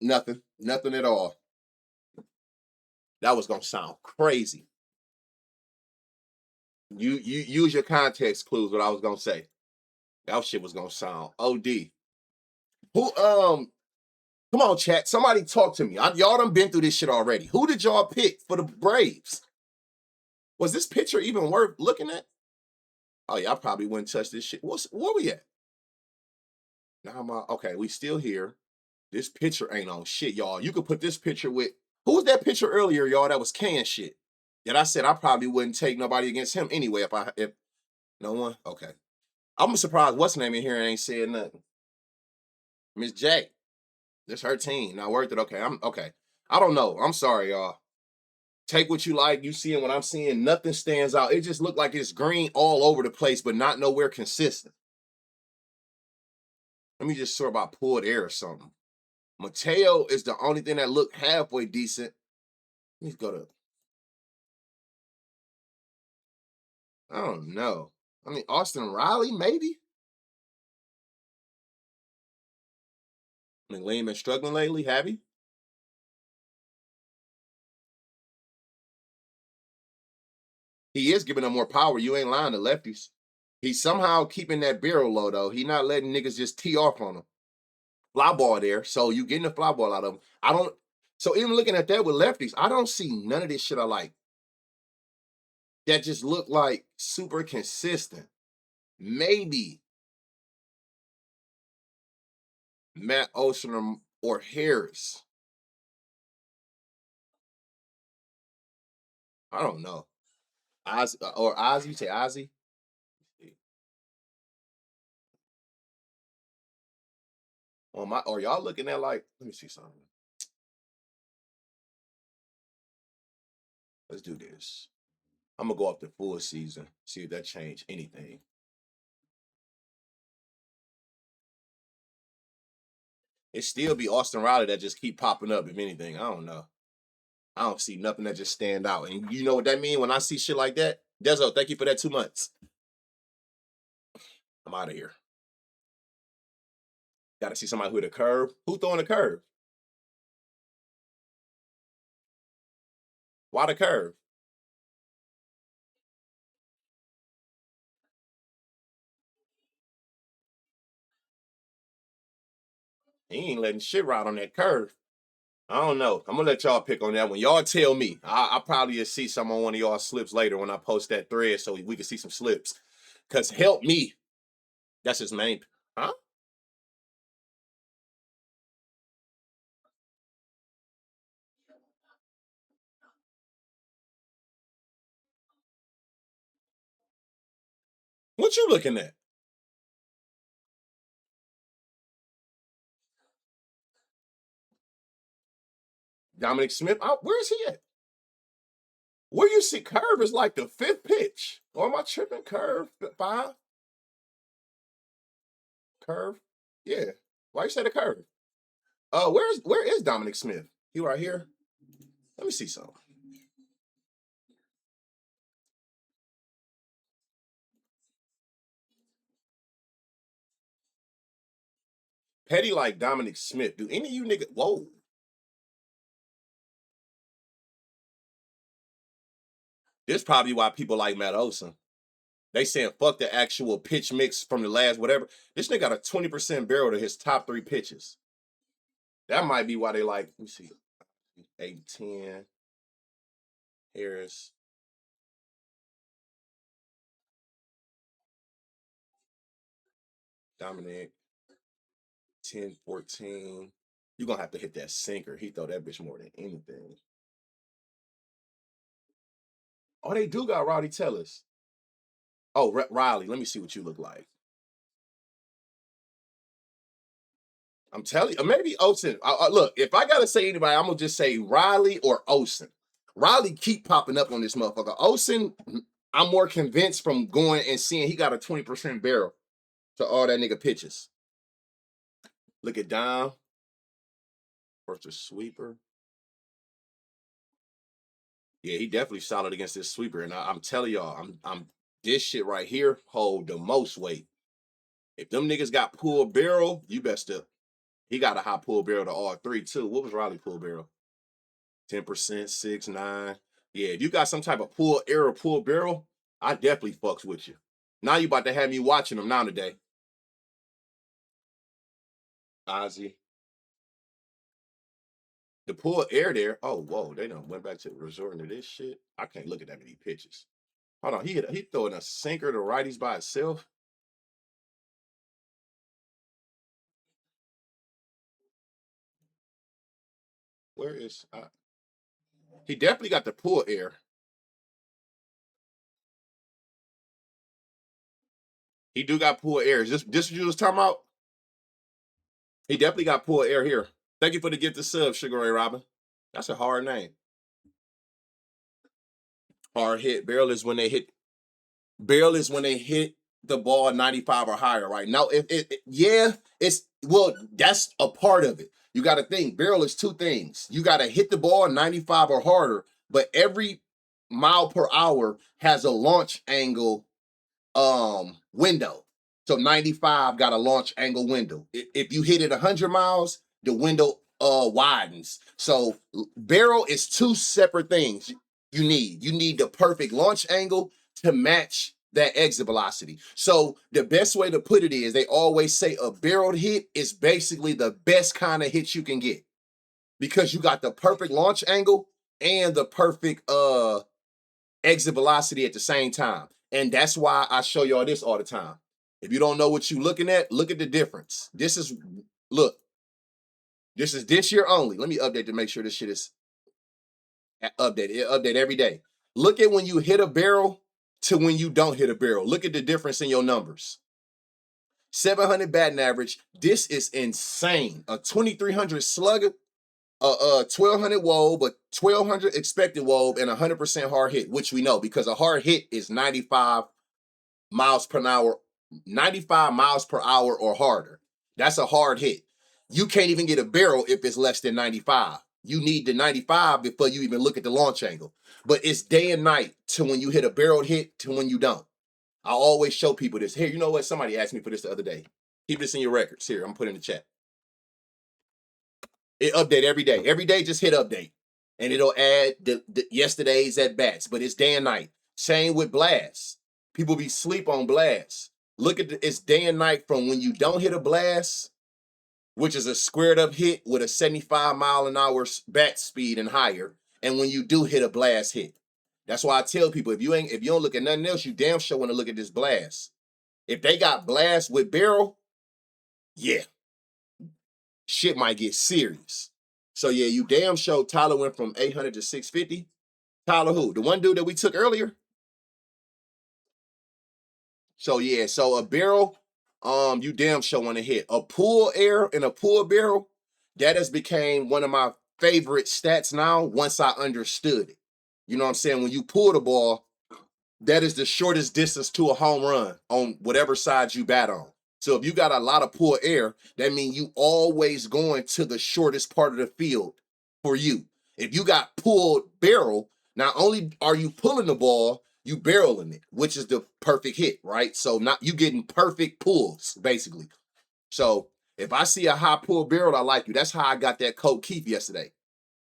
Speaker 2: Nothing. Nothing at all. That was gonna sound crazy. You use your context clues. What I was gonna say. That shit was gonna sound OD. Who come on, chat. Somebody talk to me. Y'all done been through this shit already. Who did y'all pick for the Braves? Was this picture even worth looking at? Oh yeah, I probably wouldn't touch this shit. Where we at? Now okay, we still here. This picture ain't on shit, y'all. You could put this picture with who was that picture earlier, y'all? That was can shit. That I said I probably wouldn't take nobody against him anyway if no one. Okay. I'm surprised what's name in here ain't said nothing. Miss J. This her team. Not worth it. Okay. I'm okay. I don't know. I'm sorry, y'all. Take what you like. You seeing what I'm seeing. Nothing stands out. It just looked like it's green all over the place, but not nowhere consistent. Let me just sort about pulled air or something. Mateo is the only thing that looked halfway decent. Let me go to. I don't know. I mean, Austin Riley, maybe. McLean been struggling lately, have he? He is giving them more power. You ain't lying to lefties. He's somehow keeping that barrel low, though. He not letting niggas just tee off on him. Fly ball there, so you getting the fly ball out of him. I don't. So even looking at that with lefties, I don't see none of this shit I like. That just look like super consistent. Maybe Matt Olson or Harris. I don't know. Oz or Ozzy, you say Ozzy? Or my or y'all looking at like, let me see something. Let's do this. I'm gonna go off the full season, see if that changed anything. It still be Austin Riley that just keep popping up, if anything. I don't know. I don't see nothing that just stand out. And you know what that mean when I see shit like that? Dezo, thank you for that 2 months. I'm out of here. Gotta see somebody with a curve. Who throwing a curve? Why the curve? He ain't letting shit ride on that curve. I don't know. I'm gonna let y'all pick on that one. Y'all tell me. I probably see some on one of y'all slips later when I post that thread so we can see some slips. Cause help me. That's his main. Huh? What you looking at? Dominic Smith? Where is he at? Where you see curve is like the 5th pitch. Or am I tripping? Curve 5? Curve? Yeah. Why you say the curve? Where is Dominic Smith? He right here. Let me see something. Petty like Dominic Smith. Do any of you niggas? Whoa. This probably why people like Matt Olson. They saying fuck the actual pitch mix from the last whatever. This nigga got a 20% barrel to his top 3 pitches. That might be why they like. Let me see. 8-10. Harris. Dominic. 10-14. You're gonna have to hit that sinker. He throw that bitch more than anything. Oh, they do got Rowdy Tellers. Oh, Riley, let me see what you look like. I'm telling you, maybe Olsen. Look, if I gotta say anybody, I'm gonna just say Riley or Olsen. Riley keep popping up on this motherfucker. Olsen, I'm more convinced from going and seeing he got a 20% barrel to all that nigga pitches. Look at Dom versus sweeper. Yeah, he definitely solid against this sweeper. And I'm telling y'all, I'm this shit right here hold the most weight. If them niggas got pull barrel, you best to. He got a high pull barrel to all 3 too. What was Riley pull barrel? 10%, 6, 9. Yeah, if you got some type of pull arrow, pull barrel, I definitely fucks with you. Now you about to have me watching them now today. Ozzy. The pull air there. Oh, whoa. They done went back to resorting to this shit. I can't look at that many pitches. Hold on. He throwing a sinker to righties by itself. Where is he definitely got the pull air. He do got pull air. Is this what you was talking about? He definitely got pull air here. Thank you for the gift of sub, Sugar Ray Robin. That's a hard name. Hard hit. Barrel is when they hit the ball 95 or higher, right? Now, it's well, that's a part of it. You got to think barrel is two things. You got to hit the ball 95 or harder, but every mile per hour has a launch angle window. So 95 got a launch angle window. If you hit it 100 miles, the window widens. So barrel is two separate things you need. You need the perfect launch angle to match that exit velocity. So the best way to put it is they always say a barreled hit is basically the best kind of hit you can get because you got the perfect launch angle and the perfect exit velocity at the same time. And that's why I show y'all this all the time. If you don't know what you're looking at, look at the difference. This is this year only. Let me update to make sure this shit is updated. It update every day. Look at when you hit a barrel to when you don't hit a barrel. Look at the difference in your numbers. 700 batting average. This is insane. A 2300 slugger, a 1200 wob, a 1200 expected wob, and 100% hard hit, which we know because a hard hit is 95 miles per hour, 95 miles per hour or harder. That's a hard hit. You can't even get a barrel if it's less than 95. You need the 95 before you even look at the launch angle. But it's day and night to when you hit a barrel hit to when you don't. I always show people this. Here, you know what? Somebody asked me for this the other day. Keep this in your records. Here, I'm putting in the chat. It update every day. Every day, just hit update. And it'll add the yesterday's at bats. But it's day and night. Same with blast. People be sleep on blast. Look at it's day and night from when you don't hit a blast, which is a squared up hit with a 75 mile an hour bat speed and higher, and when you do hit a blast hit. That's why I tell people if you don't look at nothing else, you damn sure want to look at this blast. If they got blast with barrel, yeah, shit might get serious. So yeah, you damn sure Tyler went from 800 to 650. Tyler who? The one dude that we took earlier? So yeah, so a barrel, you damn sure want to hit. A pull air and a pull barrel, that has became one of my favorite stats now once I understood it. You know what I'm saying? When you pull the ball, that is the shortest distance to a home run on whatever side you bat on. So if you got a lot of pull air, that means you always going to the shortest part of the field for you. If you got pulled barrel, not only are you pulling the ball, you barreling it, which is the perfect hit, right? So not you getting perfect pulls, basically. So if I see a high pull barrel, I like you. That's how I got that Colt Keith yesterday.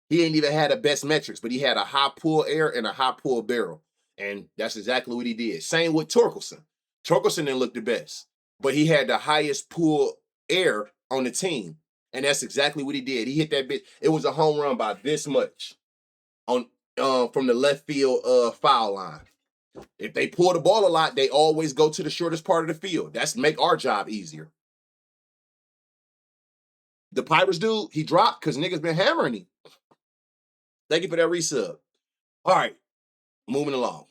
Speaker 2: He ain't even had the best metrics, but he had a high pull air and a high pull barrel. And that's exactly what he did. Same with Torkelson. Torkelson didn't look the best, but he had the highest pull air on the team. And that's exactly what he did. He hit that bit. It was a home run by this much on from the left field foul line. If they pull the ball a lot, they always go to the shortest part of the field. That's make our job easier. The Pirates dude, he dropped because niggas been hammering him. Thank you for that resub. All right, moving along.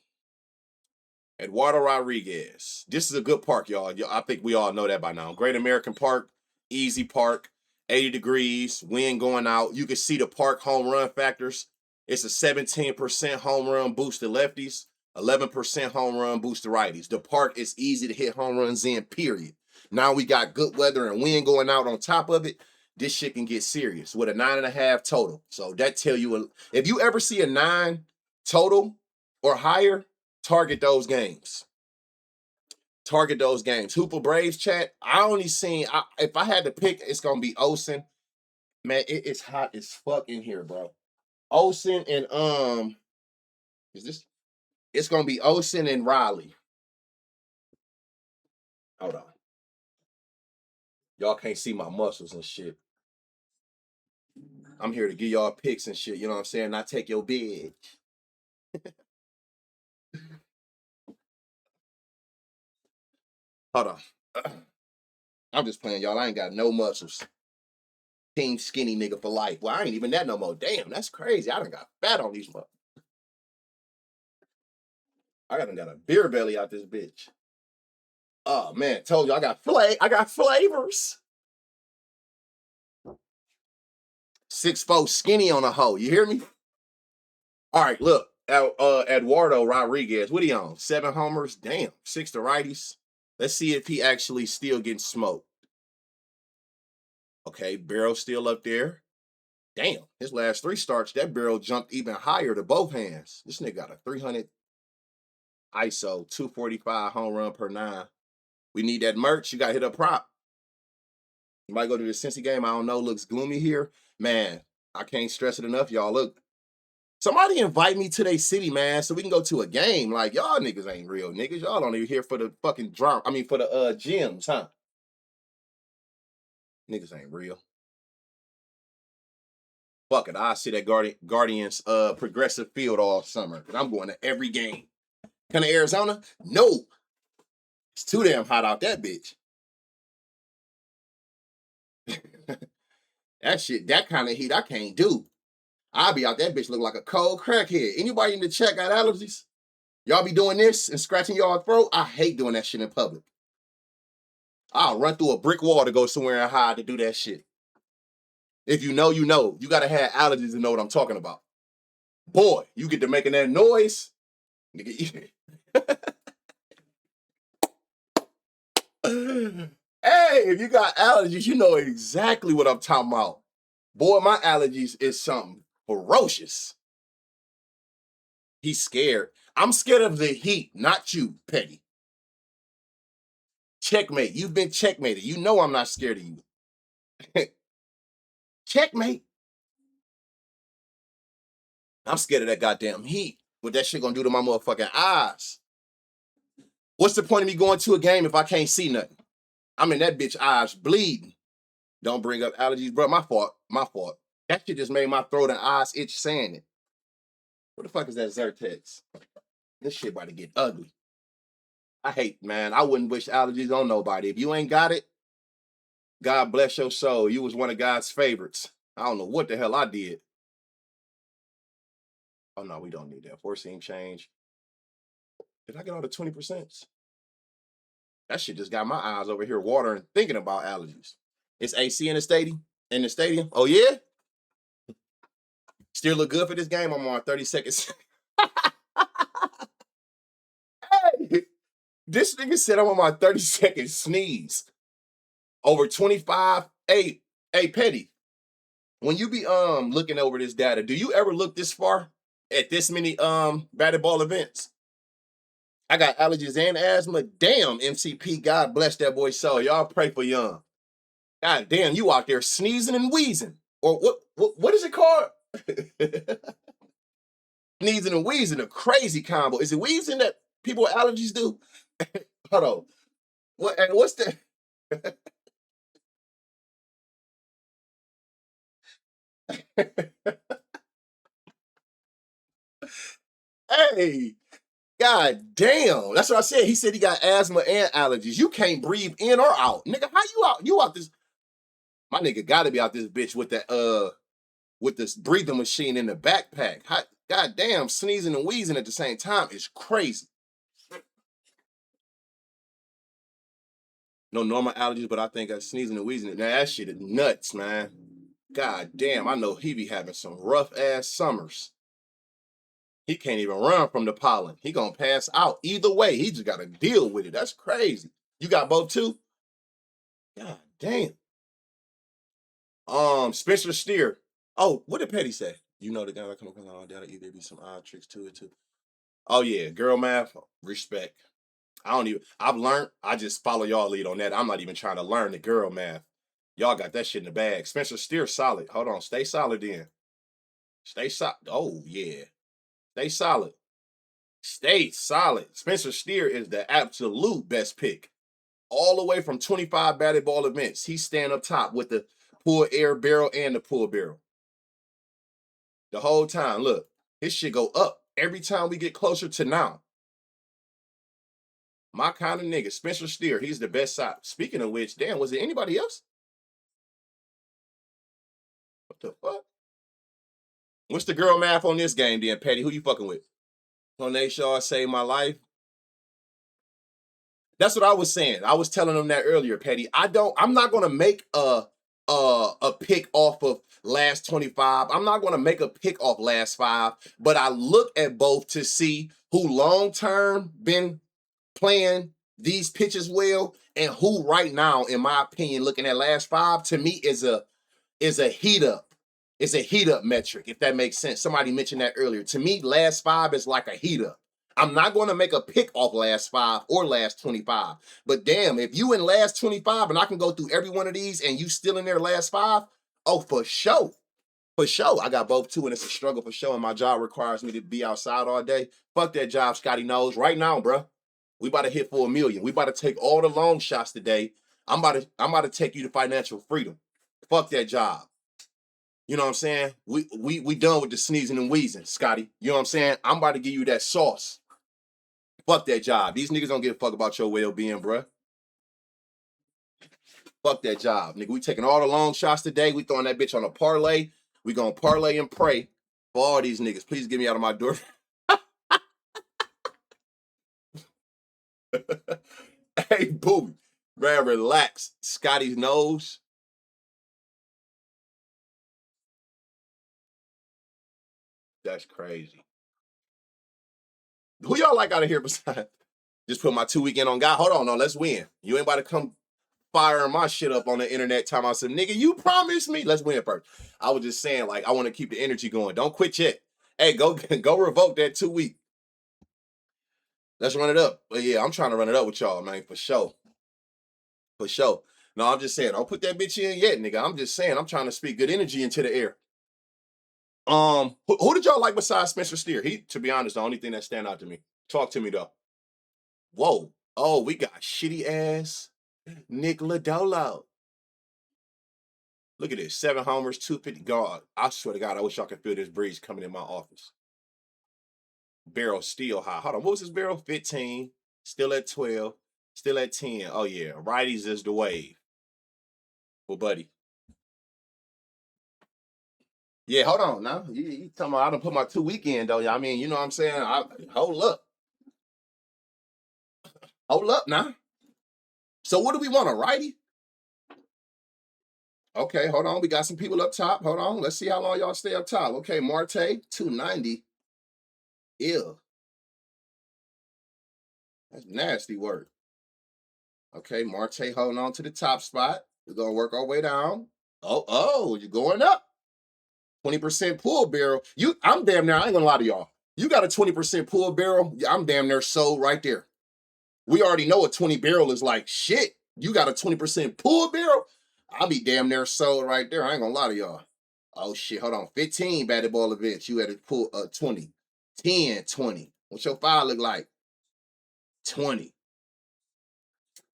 Speaker 2: Eduardo Rodriguez. This is a good park, y'all. I think we all know that by now. Great American Park, easy park, 80 degrees, wind going out. You can see the park home run factors. It's a 17% home run boost to lefties, 11% home run boost to righties. The park is easy to hit home runs in, period. Now we got good weather and wind going out on top of it. This shit can get serious with a 9.5 total. So that tell you, if you ever see a 9 total or higher, target those games. Target those games. Hooper Braves chat. I only seen, if I had to pick, it's going to be Olsen. Man, it's hot as fuck in here, bro. Olsen and, is this? It's going to be Olsen and Riley. Hold on. Y'all can't see my muscles and shit. I'm here to give y'all picks and shit. You know what I'm saying? Not take your bitch. Hold on. I'm just playing, y'all. I ain't got no muscles. Team skinny nigga for life. Well, I ain't even that no more. Damn, that's crazy. I done got fat on these motherfuckers. I done got a beer belly out this bitch. Oh man, told you I got flavors. 6'4" skinny on a hoe. You hear me? All right, look. Eduardo Rodriguez. What he on? 7 homers. Damn. 6 to righties. Let's see if he actually still getting smoked. Okay, barrel still up there. Damn, his last 3 starts, that barrel jumped even higher to both hands. This nigga got a 300 ISO, 245 home run per 9. We need that merch. You got to hit a prop. You might go to the Cincy game. I don't know. Looks gloomy here. Man, I can't stress it enough, y'all. Look, somebody invite me to their city, man, so we can go to a game. Like, y'all niggas ain't real niggas. Y'all don't even here for the fucking drama. I mean, for the gyms, huh? Niggas ain't real. Fuck it. I see that Guardians progressive field all summer. I'm going to every game. Come to Arizona? No. It's too damn hot out that bitch. That shit, that kind of heat I can't do. I'll be out that bitch looking like a cold crackhead. Anybody in the chat got allergies? Y'all be doing this and scratching y'all throat? I hate doing that shit in public. I'll run through a brick wall to go somewhere and hide to do that shit. If you know, you know. You gotta have allergies to know what I'm talking about. Boy, you get to making that noise. Hey, if you got allergies, you know exactly what I'm talking about. Boy, my allergies is something ferocious. He's scared. I'm scared of the heat, not you, Petty. Checkmate. You've been checkmated. You know I'm not scared of you. Checkmate. I'm scared of that goddamn heat. What that shit gonna do to my motherfucking eyes? What's the point of me going to a game if I can't see nothing? I'm in that bitch eyes bleeding. Don't bring up allergies, bro. My fault. My fault. That shit just made my throat and eyes itch saying it. What the fuck is that Zyrtex? This shit about to get ugly. I hate, man. I wouldn't wish allergies on nobody. If you ain't got it, God bless your soul. You was one of God's favorites. I don't know what the hell I did. Oh, no, we don't need that. Four-seam change. Did I get all the 20%? That shit just got my eyes over here watering thinking about allergies. It's AC in the stadium? In the stadium? Oh, yeah? Still look good for this game? I'm on 30 seconds. Hey, this nigga said I'm on my 30-second sneeze. Over 25. Hey, Petty. When you be looking over this data, do you ever look this far at this many batted ball events? I got allergies and asthma. Damn, MCP. God bless that boy soul. Y'all pray for Young. God damn, you out there sneezing and wheezing. Or what is it called? Sneezing and wheezing, a crazy combo. Is it wheezing that people with allergies do? Hold on. What's that? Hey, God damn. That's what I said. He said he got asthma and allergies. You can't breathe in or out. Nigga, how you out? You out this. My nigga gotta be out this bitch with that with this breathing machine in the backpack. God damn, sneezing and wheezing at the same time is crazy. No normal allergies, but I think sneezing and wheezing. Now that shit is nuts, man. God damn, I know he be having some rough ass summers. He can't even run from the pollen. He gonna pass out. Either way, he just gotta deal with it. That's crazy. You got both too? God damn. Spencer Steer. Oh, what did Petty say? You know the guy that come across all data, either be some odd tricks to it too. Oh yeah, girl math, respect. I've learned, I just follow y'all lead on that. I'm not even trying to learn the girl math. Y'all got that shit in the bag. Spencer Steer solid. Hold on, stay solid then. Stay solid. Oh yeah. Stay solid. Stay solid. Spencer Steer is the absolute best pick. all the way from 25 batted ball events. He's standing up top with the pull air barrel and the pull barrel. The whole time, look, his shit go up every time we get closer to now. My kind of nigga, Spencer Steer, he's the best side. Speaking of which, damn, was there anybody else? What the fuck? What's the girl math on this game then, Petty? Who you fucking with? Monet Shaw saved my life. That's what I was saying. I was telling them that earlier, Petty. I'm not gonna make a pick off of last 25. I'm not gonna make a pick off last 5, but I look at both to see who long term been playing these pitches well and who right now, in my opinion, looking at last 5 to me is a heat up. It's a heat up metric, if that makes sense. Somebody mentioned that earlier. To me, last 5 is like a heat up. I'm not going to make a pick off last 5 or last 25. But damn, if you in last 25 and I can go through every one of these and you still in there last 5, oh, for sure. For sure. I got both too, and it's a struggle for sure. And my job requires me to be outside all day. Fuck that job, Scotty knows. Right now, bro, we about to hit for $1 million. We about to take all the long shots today. I'm about to take you to financial freedom. Fuck that job. You know what I'm saying? We done with the sneezing and wheezing, Scotty. You know what I'm saying? I'm about to give you that sauce. Fuck that job. These niggas don't give a fuck about your well-being, bruh. Fuck that job, nigga. We taking all the long shots today. We throwing that bitch on a parlay. We gonna parlay and pray for all these niggas. Please get me out of my door. Hey, boo. Man, relax. Scotty's nose. That's crazy. Who y'all like out of here besides? Just put my 2 weekend on God. Hold on, no, let's win. You ain't about to come firing my shit up on the internet time I said, nigga, you promised me. Let's win first. I was just saying, like, I want to keep the energy going. Don't quit yet. Hey, go revoke that 2 week. Let's run it up. But yeah, I'm trying to run it up with y'all, man, for sure. For sure. No, I'm just saying, don't put that bitch in yet, nigga. I'm just saying, I'm trying to speak good energy into the air. Who did y'all like besides Spencer Steer? He, to be honest, the only thing that stand out to me. Talk to me though. Whoa. Oh, we got shitty ass Nick Lodolo. Look at this. 7 homers, 250. God, I swear to God, I wish y'all could feel this breeze coming in my office. Barrel still high. Hold on. What was his barrel? 15. Still at 12. Still at 10. Oh, yeah. Righties is the wave. Well, buddy. Yeah, hold on now. You talking about I done put my 2 weekend though. I mean, you know what I'm saying? Hold up. Hold up now. So what do we want? A righty? Okay, hold on. We got some people up top. Hold on. Let's see how long y'all stay up top. Okay, Marte, 290. Ew. That's nasty work. Okay, Marte holding on to the top spot. We're gonna work our way down. Oh, you're going up. 20% pull barrel. I'm damn near, I ain't gonna lie to y'all. You got a 20% pull barrel, I'm damn near sold right there. We already know a 20 barrel is like shit. You got a 20% pull barrel, I'll be damn near sold right there. I ain't gonna lie to y'all. Oh shit, hold on. 15 batted ball events. You had to pull 20. 10, 20. What's your file look like? 20.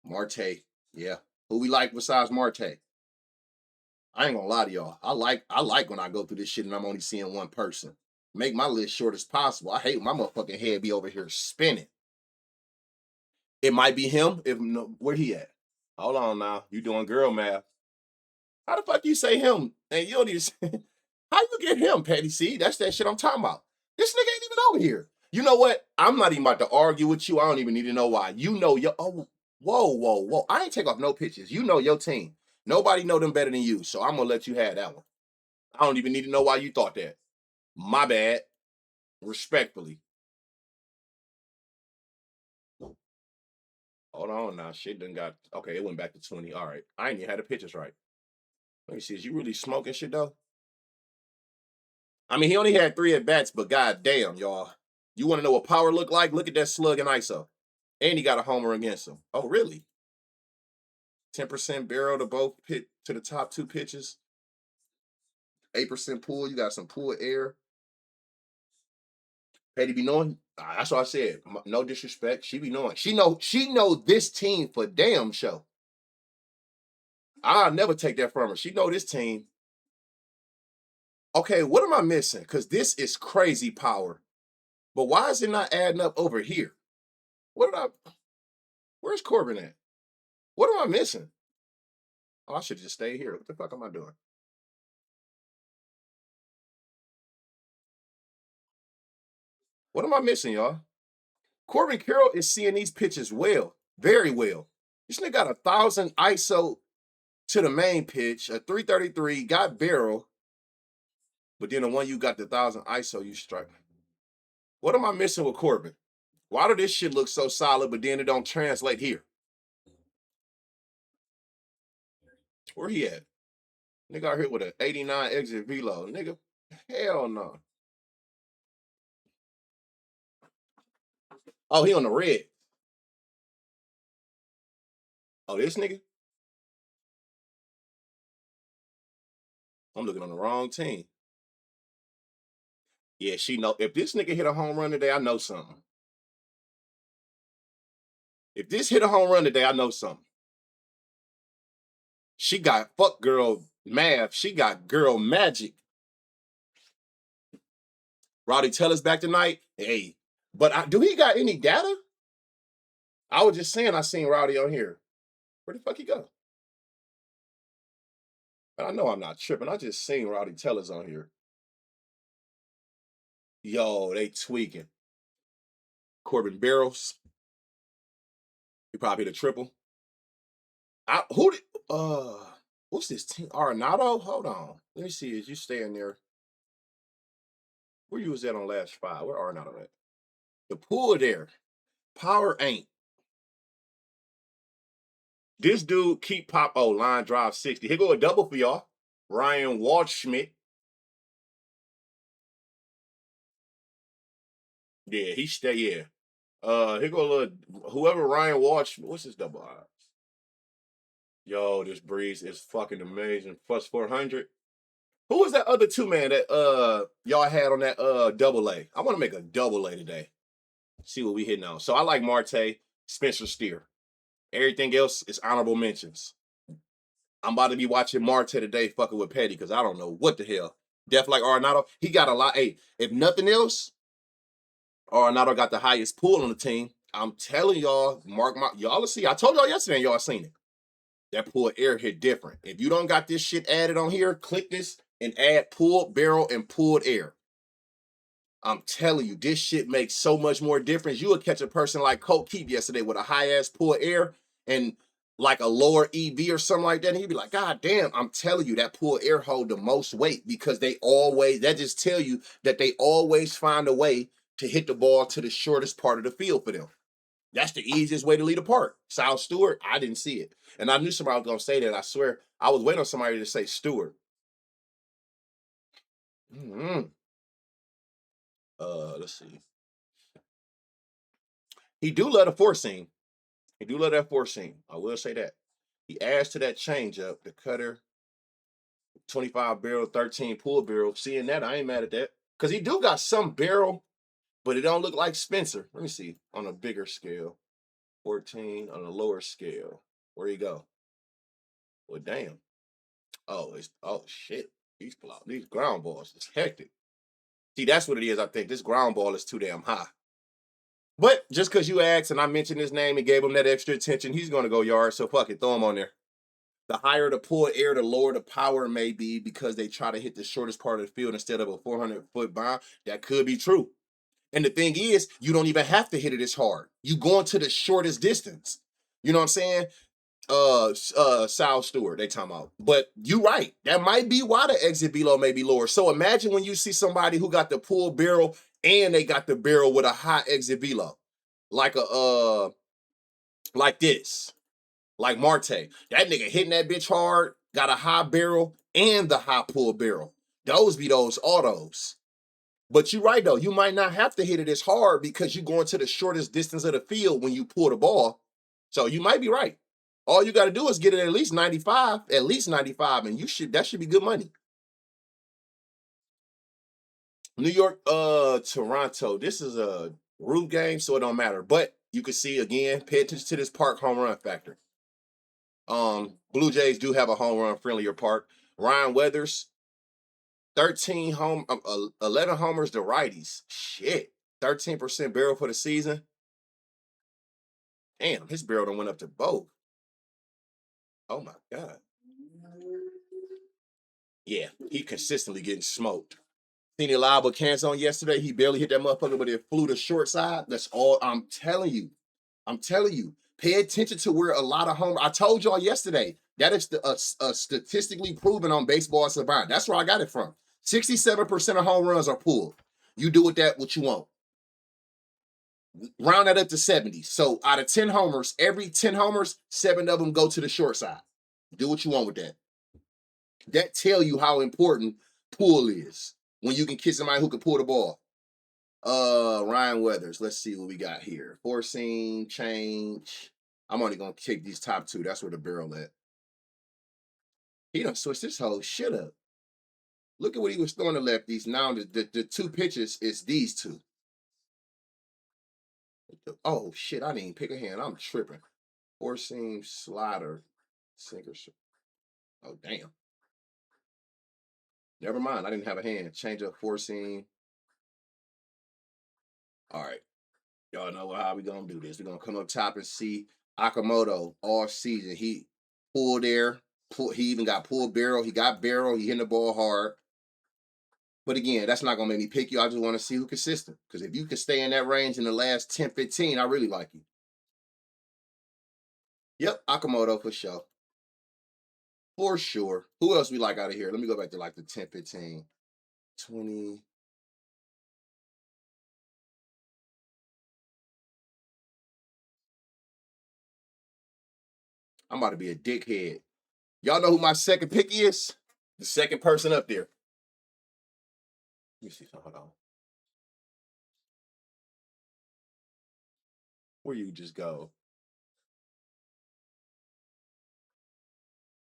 Speaker 2: Marte. Yeah. Who we like besides Marte? I ain't gonna lie to y'all. I like when I go through this shit and I'm only seeing one person. Make my list short as possible. I hate when my motherfucking head be over here spinning. It might be him. If no, where he at? Hold on now. You doing girl math. How the fuck you say him? And you don't even say, how you get him, Petty? See, that's that shit I'm talking about. This nigga ain't even over here. You know what? I'm not even about to argue with you. I don't even need to know why. You know your whoa. I ain't take off no pictures. You know your team. Nobody know them better than you. So I'm gonna let you have that one. I don't even need to know why you thought that. My bad. Respectfully. Hold on now. Shit done got okay, it went back to 20. All right. I ain't even had the pictures right. Let me see. Is you really smoking shit though? I mean, he only had 3 at bats, but god damn, y'all. You want to know what power look like? Look at that slug and ISO. And he got a homer against him. Oh, really? 10% barrel to both pit to the top 2 pitches. 8% pull. You got some pull air. Petty be knowing. That's what I said. No disrespect. She be knowing. She know this team for damn sure. I'll never take that from her. She know this team. Okay, what am I missing? Because this is crazy power. But why is it not adding up over here? Where's Corbin at? What am I missing? Oh, I should just stay here. What the fuck am I doing? What am I missing, y'all? Corbin Carroll is seeing these pitches well, very well. This nigga got 1,000 ISO to the main pitch, a 333, got barrel, but then the one you got the 1,000 ISO, you strike. What am I missing with Corbin? Why do this shit look so solid, but then it don't translate here? Where he at? Nigga out here with an 89 exit velo. Nigga, hell no. Oh, he on the red. Oh, this nigga? I'm looking on the wrong team. Yeah, she know. If this nigga hit a home run today, I know something. If this hit a home run today, I know something. She got fuck girl math. She got girl magic. Rowdy Teller's back tonight. Hey, but do he got any data? I was just saying I seen Rowdy on here. Where the fuck he go? But I know I'm not tripping. I just seen Rowdy Teller's on here. Yo, they tweaking. Corbin Barrows. He probably hit a triple. What's this team? Arenado? Hold on. Let me see. Is you staying there? Where you was at on last five? Where Arenado at? The pool there. Power ain't. This dude keep pop. Oh, line drive 60. Here go a double for y'all. Ryan Waldschmidt. Yeah, he stay. Yeah. Here go a little. Whoever Ryan Waldschmidt. What's his double odds? Yo, this breeze is fucking amazing. Plus 400. Who was that other two man that y'all had on that double A? I want to make a double A today. See what we hitting on. So I like Marte, Spencer Steer. Everything else is honorable mentions. I'm about to be watching Marte today fucking with Petty because I don't know what the hell. Def like Arenado, he got a lot. Hey, if nothing else, Arenado got the highest pull on the team. I'm telling y'all, y'all will see. I told y'all yesterday and y'all seen it. That pulled air hit different. If you don't got this shit added on here, click this and add pulled barrel and pulled air. I'm telling you, this shit makes so much more difference. You would catch a person like Colt Keep yesterday with a high-ass pulled air and like a lower EV or something like that, and he'd be like, God damn, I'm telling you, that pulled air hold the most weight because that just tell you that they always find a way to hit the ball to the shortest part of the field for them. That's the easiest way to lead a park. Sal Stewart, I didn't see it. And I knew somebody was going to say that. I swear. I was waiting on somebody to say Stewart. Let's see. He do love a four seam. He do love that four seam. I will say that. He adds to that changeup, the cutter, 25 barrel, 13 pull barrel. Seeing that, I ain't mad at that. Because he do got some barrel, but it don't look like Spencer. Let me see. On a bigger scale. 14 on a lower scale. Where you go? Well, damn. Oh shit. These ground balls is hectic. See, that's what it is, I think. This ground ball is too damn high. But just because you asked and I mentioned his name and gave him that extra attention, he's going to go yard. So fuck it, throw him on there. The higher the pull air, the lower the power may be because they try to hit the shortest part of the field instead of a 400-foot bomb. That could be true. And the thing is, you don't even have to hit it as hard. You going to the shortest distance. You know what I'm saying? Sal Stewart, they talking about. But you right. That might be why the exit below may be lower. So imagine when you see somebody who got the pull barrel and they got the barrel with a high exit below. Like like this. Like Marte. That nigga hitting that bitch hard, got a high barrel and the high pull barrel. Those be those autos. But you're right though, you might not have to hit it as hard because you're going to the shortest distance of the field when you pull the ball. So you might be right. All you got to do is get it at least 95, and that should be good money. New York, Toronto. This is a root game, so it don't matter. But you can see again, pay attention to this park home run factor. Blue Jays do have a home run friendlier park. Ryan Weathers, 11 homers to righties. Shit. 13% barrel for the season. Damn, his barrel done went up to both. Oh my God. Yeah, he consistently getting smoked. Seen Eliable Canson yesterday. He barely hit that motherfucker, but it flew to short side. That's all I'm telling you. I'm telling you. Pay attention to where a lot of home. I told y'all yesterday that is statistically proven on Baseball Savant. That's where I got it from. 67% of home runs are pulled. You do with that what you want. Round that up to 70. So out of 10 homers, every 10 homers, 7 of them go to the short side. Do what you want with that. That tell you how important pull is when you can kiss somebody who can pull the ball. Ryan Weathers. Let's see what we got here. Forcing, change. I'm only gonna kick these top two. That's where the barrel at. He done switched this whole shit up. Look at what he was throwing to lefties. Now the two pitches is these two. Oh shit! I didn't even pick a hand. I'm tripping. Forcing, slider, sinker. Oh damn. Never mind. I didn't have a hand. Change up, forcing. All right. Y'all know how we gonna do this. We're gonna come up top and see Akamoto all season. He pulled there. He even got pulled barrel. He got barrel. He hitting the ball hard. But again, that's not gonna make me pick you. I just want to see who consistent. Because if you can stay in that range in the last 10, 15, I really like you. Yep, Akamoto for sure. For sure. Who else we like out of here? Let me go back to like the 10, 15, 20. I'm about to be a dickhead. Y'all know who my second pick is? The second person up there. Let me see something. Hold on. Where you just go?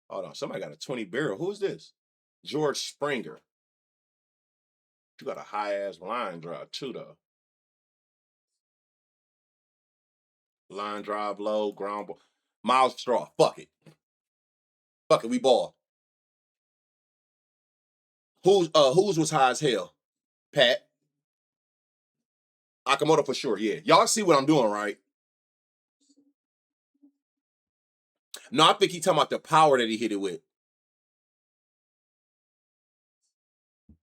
Speaker 2: Hold on. Somebody got a 20 barrel. Who is this? George Springer. You got a high ass line drive too, though. Line drive low, ground ball. Miles Straw. Fuck it. Fuck it. We ball. Who's was high as hell? Pat. Akamoto for sure. Yeah. Y'all see what I'm doing, right? No, I think he talking about the power that he hit it with.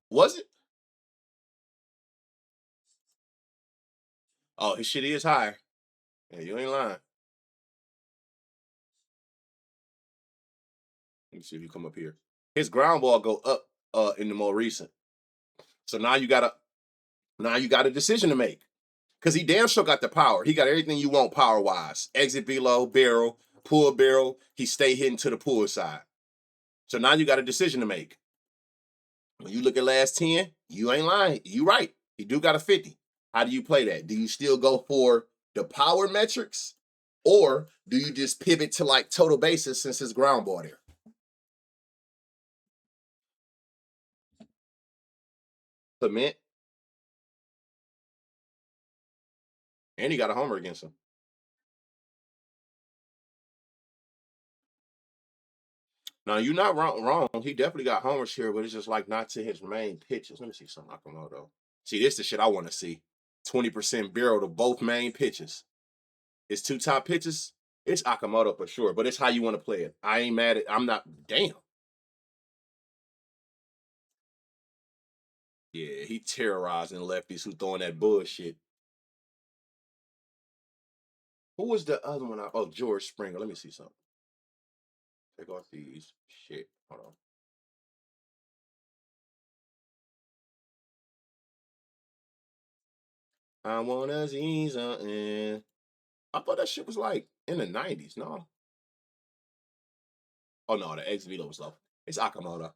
Speaker 2: Was it? Oh, his shit is higher. Yeah, you ain't lying. Let me see if you come up here. His ground ball go up in the more recent. So now you got a decision to make. Because he damn sure got the power. He got everything you want power-wise. Exit below, barrel, pull barrel. He stay hitting to the pull side. So now you got a decision to make. When you look at last 10, you ain't lying. You right. He do got a 50. How do you play that? Do you still go for the power metrics? Or do you just pivot to like total bases since his ground ball there? Clement. And he got a homer against him. Now you're not wrong. He definitely got homers here, but it's just like not to his main pitches. Let me see something Nakamoto. See, this is the shit I want to see. 20% barrel to both main pitches. It's two top pitches. It's Akamoto for sure, but it's how you want to play it. I ain't mad at. I'm not. Damn. Yeah, he terrorizing lefties who throwing that bullshit. Who was the other one? Oh, George Springer. Let me see something. Take off these. Shit. Hold on. I wanna see something. I thought that shit was like in the 90s. No. Oh no, the X Velo was low. It's Akamoto.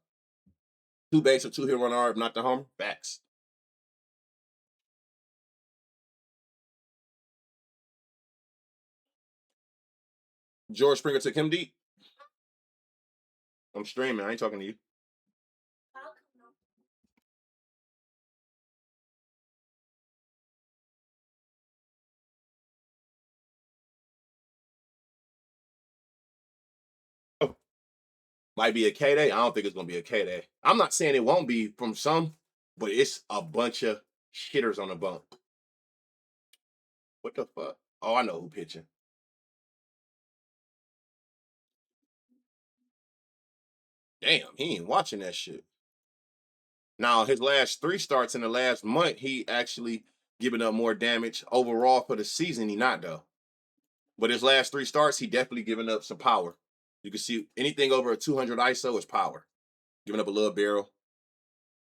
Speaker 2: Two base or two hit run hard, not the homer. Backs. George Springer took him deep. I'm streaming. I ain't talking to you. Might be a K-Day. I don't think it's gonna be a K-Day. I'm not saying it won't be from some, but it's a bunch of shitters on the bump. What the fuck? Oh, I know who pitching. Damn, he ain't watching that shit. Now, his last 3 starts in the last month, he actually giving up more damage overall for the season. He not though, but his last 3 starts, he definitely giving up some power. You can see anything over a 200 ISO is power. Giving up a little barrel.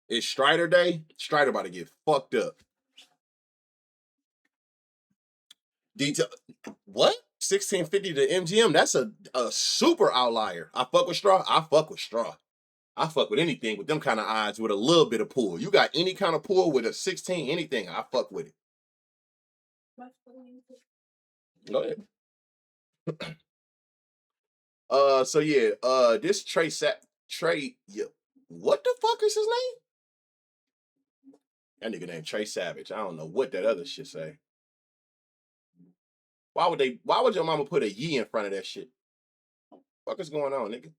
Speaker 2: It's Strider day. Strider about to get fucked up. Detail. What? 1650 to MGM. That's a super outlier. I fuck with straw. I fuck with straw. I fuck with anything with them kind of odds with a little bit of pull. You got any kind of pull with a 16, anything, I fuck with it. Go ahead. So yeah, this Trey, yeah, what the fuck is his name? That nigga named Trey Savage. I don't know what that other shit say. Why would your mama put a Yee in front of that shit? Fuck is going on, nigga?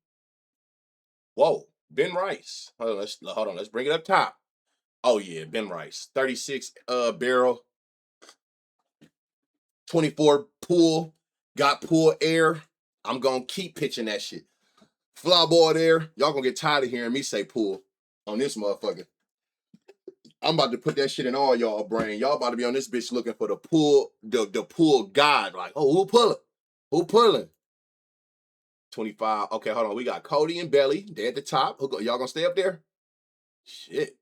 Speaker 2: Whoa, Ben Rice. Hold on, let's bring it up top. Oh yeah, Ben Rice. 36 barrel, 24 pull, got pull air. I'm gonna keep pitching that shit. Fly ball there. Y'all gonna get tired of hearing me say pull on this motherfucker. I'm about to put that shit in all y'all brain. Y'all about to be on this bitch looking for the pull, the pull god. Like, oh, who pulling? Who pulling? 25. Okay, hold on. We got Cody and Belly. They at the top. Y'all gonna stay up there? Shit.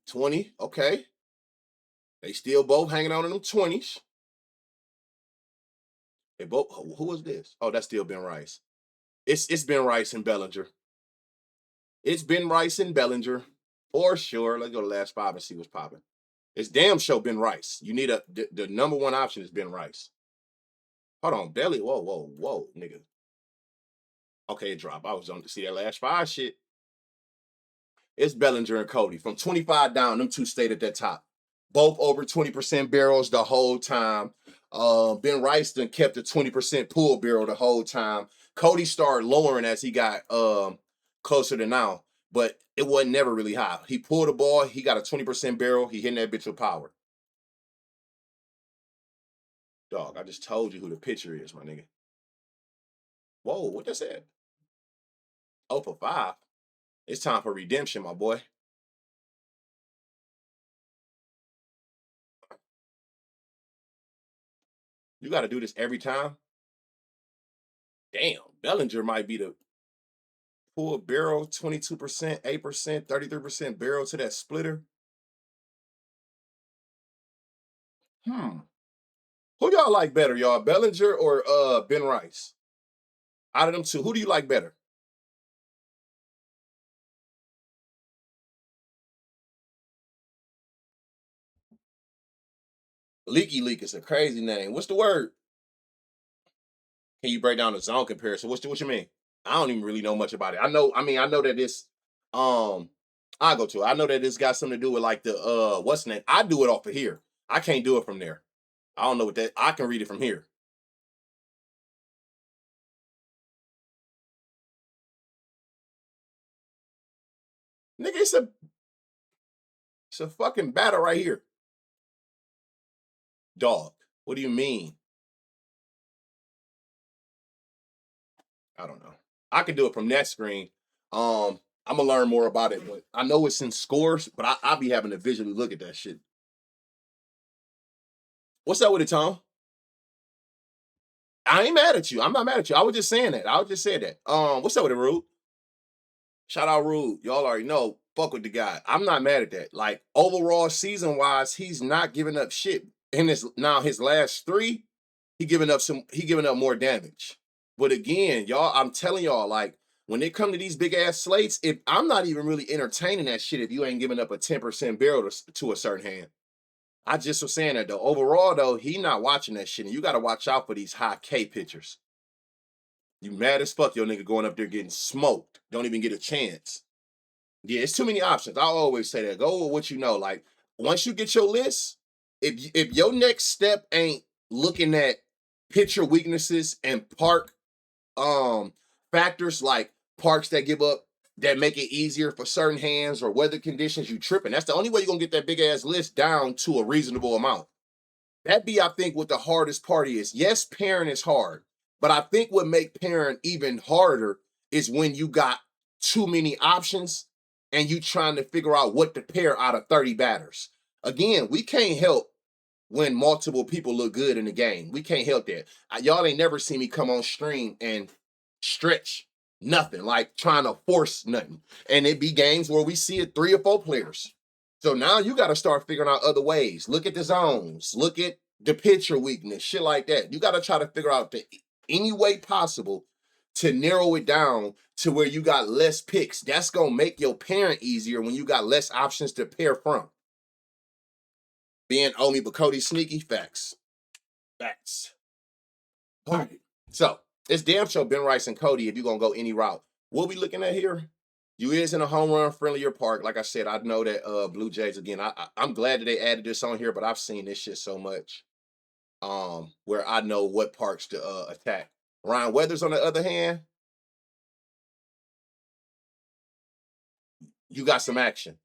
Speaker 2: 20. Okay. They still both hanging out in them 20s. They both. Who is this? Oh, that's still Ben Rice. It's Ben Rice and Bellinger. It's Ben Rice and Bellinger. For sure. Let's go to the last 5 and see what's popping. It's damn show Ben Rice. You need the number one option is Ben Rice. Hold on, Belly. Whoa, nigga. Okay, it dropped. I was on to see that last 5 shit. It's Bellinger and Cody. From 25 down, them two stayed at that top. Both over 20% barrels the whole time. Ben Rice done kept a 20% pull barrel the whole time. Cody started lowering as he got closer to now, but it wasn't never really high. He pulled the ball. He got a 20% barrel. He hitting that bitch with power. Dog, I just told you who the pitcher is, my nigga. Whoa, what that said? 0 for 5. It's time for redemption, my boy. You got to do this every time? Damn, Bellinger might be the pull barrel, 22%, 8%, 33% barrel to that splitter. Who y'all like better, y'all? Bellinger or Ben Rice? Out of them two, who do you like better? Leaky Leak is a crazy name. What's the word? Can you break down the zone comparison? What you mean? I don't even really know much about it. I know that it's I go to it. I know that it's got something to do with like the what's the name? I do it off of here. I can't do it from there. I don't know what that I can read it from here. Nigga, it's a fucking battle right here. Dog. What do you mean? I don't know. I can do it from that screen. I'm gonna learn more about it, but I know it's in scores, but I'll be having to visually look at that shit. What's up with it, Tom? I ain't mad at you. I'm not mad at you. I was just saying that. I was just saying that. What's up with it, Rude? Shout out Rude. Y'all already know. Fuck with the guy. I'm not mad at that. Like overall season wise, he's not giving up shit. In his last 3, he giving up more damage. But again, y'all, I'm telling y'all, like when it come to these big ass slates, if I'm not even really entertaining that shit, if you ain't giving up a 10% barrel to a certain hand. I just was saying that though. Overall, though, he not watching that shit. And you got to watch out for these high K pitchers. You mad as fuck, your nigga going up there getting smoked. Don't even get a chance. Yeah, it's too many options. I always say that. Go with what you know. Like, once you get your list, if your next step ain't looking at pitcher weaknesses and park factors like parks that give up that make it easier for certain hands or weather conditions, you tripping. That's the only way you're gonna get that big ass list down to a reasonable amount. That be, I think, what the hardest part is. Yes, pairing is hard, but I think what make pairing even harder is when you got too many options and you trying to figure out what to pair out of 30 batters. Again, we can't help when multiple people look good in the game. We can't help that. Y'all ain't never seen me come on stream and stretch nothing, like trying to force nothing. And it be games where we see it 3 or 4 players. So now you got to start figuring out other ways. Look at the zones. Look at the pitcher weakness, shit like that. You got to try to figure out any way possible to narrow it down to where you got less picks. That's going to make your pairing easier when you got less options to pair from. Being only but Cody sneaky, facts. Facts. All right. So it's damn sure Ben Rice and Cody if you're going to go any route. What we looking at here? You is in a home run friendlier park. Like I said, I know that Blue Jays, again, I'm glad that they added this on here, but I've seen this shit so much where I know what parks to attack. Ryan Weathers, on the other hand, you got some action.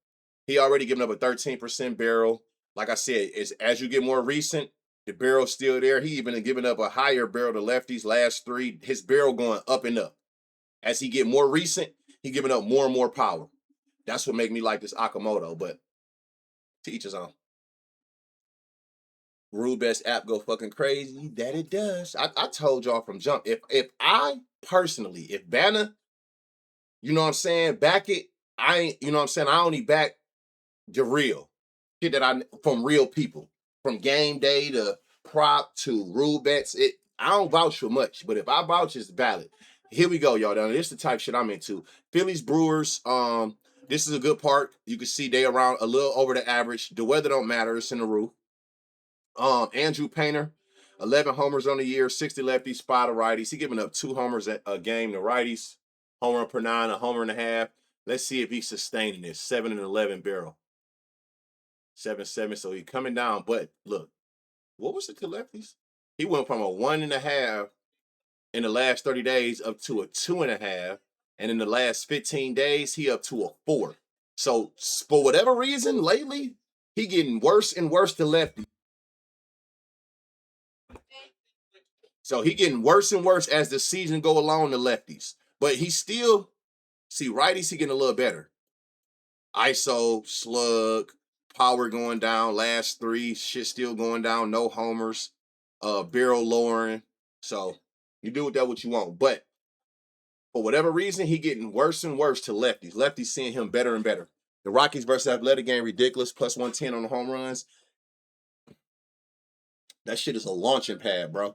Speaker 2: He already given up a 13% barrel. Like I said, as you get more recent, the barrel's still there. He even given up a higher barrel to lefties last 3. His barrel going up and up. As he get more recent, he giving up more and more power. That's what make me like this Akamoto, but to each his own. Rule Best app go fucking crazy. That it does. I told y'all from jump. If I personally, if Banner, you know what I'm saying, back it, I ain't, you know what I'm saying, I only back the real shit that I from real people. From game day to prop to rule bets. I don't vouch for much, but if I vouch, it's valid. Here we go, y'all. Now, this is the type shit I'm into. Phillies Brewers. This is a good park. You can see they around a little over the average. The weather don't matter. It's in the roof. Andrew Painter, 11 homers on the year, 60 lefties, 5 to righties. He giving up 2 homers a game to righties. Homer per 9, a homer and a half. Let's see if he's sustaining this. 7 and 11 barrel. 7-7. So he's coming down. But look, what was it to lefties? He went from a 1.5 in the last 30 days up to a 2.5. And in the last 15 days, he up to a 4. So for whatever reason, lately, he getting worse and worse to lefties. So he getting worse and worse as the season go along to lefties. But he still, see, righties, he getting a little better. ISO, slug, power going down, last 3, shit still going down, no homers, barrel lowering. So you do with that what you want. But for whatever reason, he getting worse and worse to lefties. Lefties seeing him better and better. The Rockies versus Athletic game, ridiculous, plus 110 on the home runs. That shit is a launching pad, bro.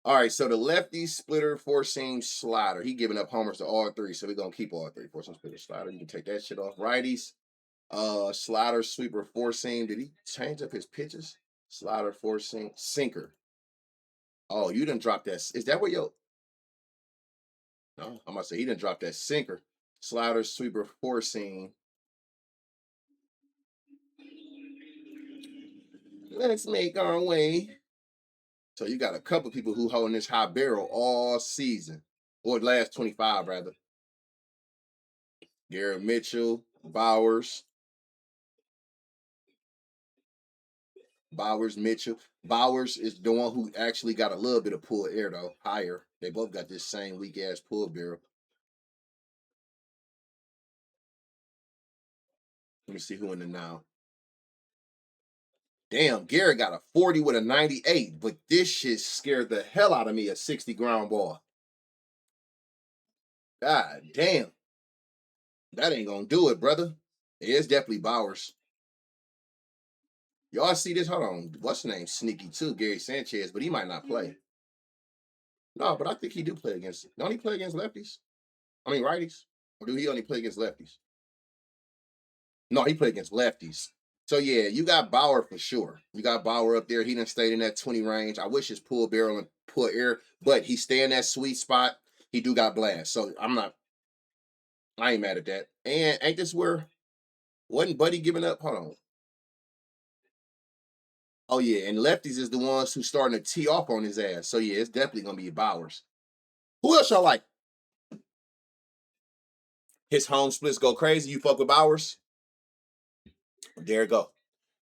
Speaker 2: All right, so the lefty splitter, 4-seam slider. He giving up homers to all 3, so we're going to keep all 3. 4-seam splitter, slider. You can take that shit off. Righties, slider, sweeper, 4-seam. Did he change up his pitches? Slider, 4-seam, sinker. Oh, you didn't drop that. Is that what yo? No, I'm going to say he didn't drop that sinker. Slider, sweeper, 4-seam. Let's make our way. So you got a couple people who holding this high barrel all season, or the last 25 rather. Garrett Mitchell, Bowers, Mitchell. Bowers is the one who actually got a little bit of pull air though, higher. They both got this same weak ass pull barrel. Let me see who in the now. Damn, Garrett got a 40 with a 98, but this shit scared the hell out of me, a 60 ground ball. God damn. That ain't gonna do it, brother. It's definitely Bowers. Y'all see this? Hold on. What's the name? Sneaky too, Gary Sanchez, but he might not play. No, but I think he do play against. Don't he play against lefties? I mean righties? Or do he only play against lefties? No, he played against lefties. So yeah, you got Bauer for sure. You got Bauer up there. He done stayed in that 20 range. I wish his pull barrel and pull air, but he stay in that sweet spot. He do got blast. So I ain't mad at that. And ain't this where wasn't Buddy giving up? Hold on. Oh yeah, and lefties is the ones who starting to tee off on his ass. So yeah, it's definitely gonna be Bowers. Who else y'all like? His home splits go crazy. You fuck with Bowers? There you go.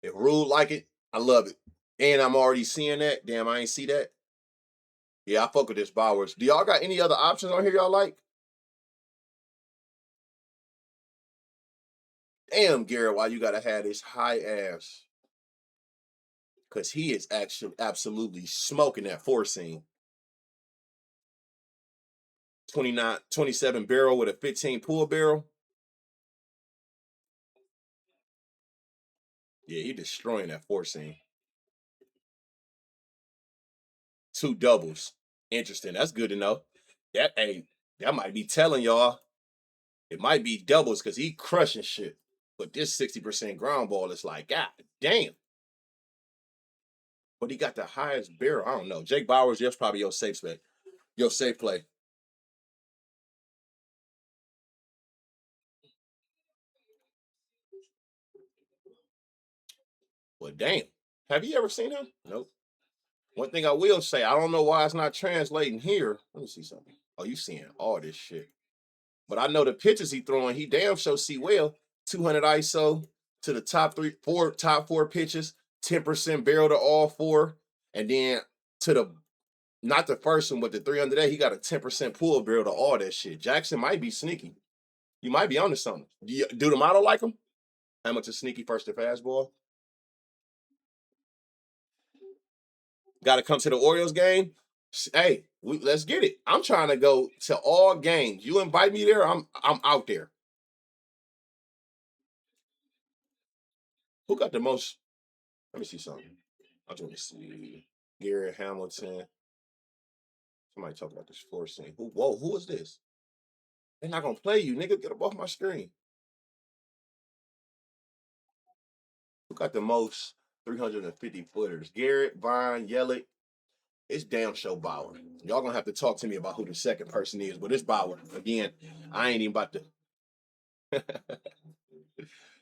Speaker 2: If Rule like it, I love it. And I'm already seeing that. Damn, I ain't see that. Yeah, I fuck with this Bowers. Do y'all got any other options on here y'all like? Damn, Garrett, why you gotta have this high ass? Because he is actually absolutely smoking that four seam. 27 barrel with a 15 pull barrel. Yeah, he destroying that four seam. Two doubles. Interesting. That's good to know. That might be telling y'all. It might be doubles because he crushing shit. But this 60% ground ball is like, God damn. But he got the highest barrel. I don't know. Jake Bowers, that's probably your safe play. Your safe play. Well, damn. Have you ever seen him? Nope. One thing I will say, I don't know why it's not translating here. Let me see something. Oh, you seeing all this shit. But I know the pitches he throwing, he damn sure see well. 200 ISO to the top four pitches, 10% barrel to all four. And then to the, not the first one, but the 300, he got a 10% pull barrel to all that shit. Jackson might be sneaky. You might be onto something. Do the model like him? How much is sneaky first to fastball? Got to come to the Orioles game. Hey, let's get it. I'm trying to go to all games. You invite me there, I'm out there. Who got the most? Let me see something. I just want to see Garrett Hamilton. Somebody talk about this floor scene. Who is this? They're not gonna play you, nigga. Get up off my screen. Who got the most 350 footers? Garrett, Vine, Yelich. It's damn show Bauer. Y'all gonna have to talk to me about who the second person is, but it's Bauer. Again, I ain't even about to.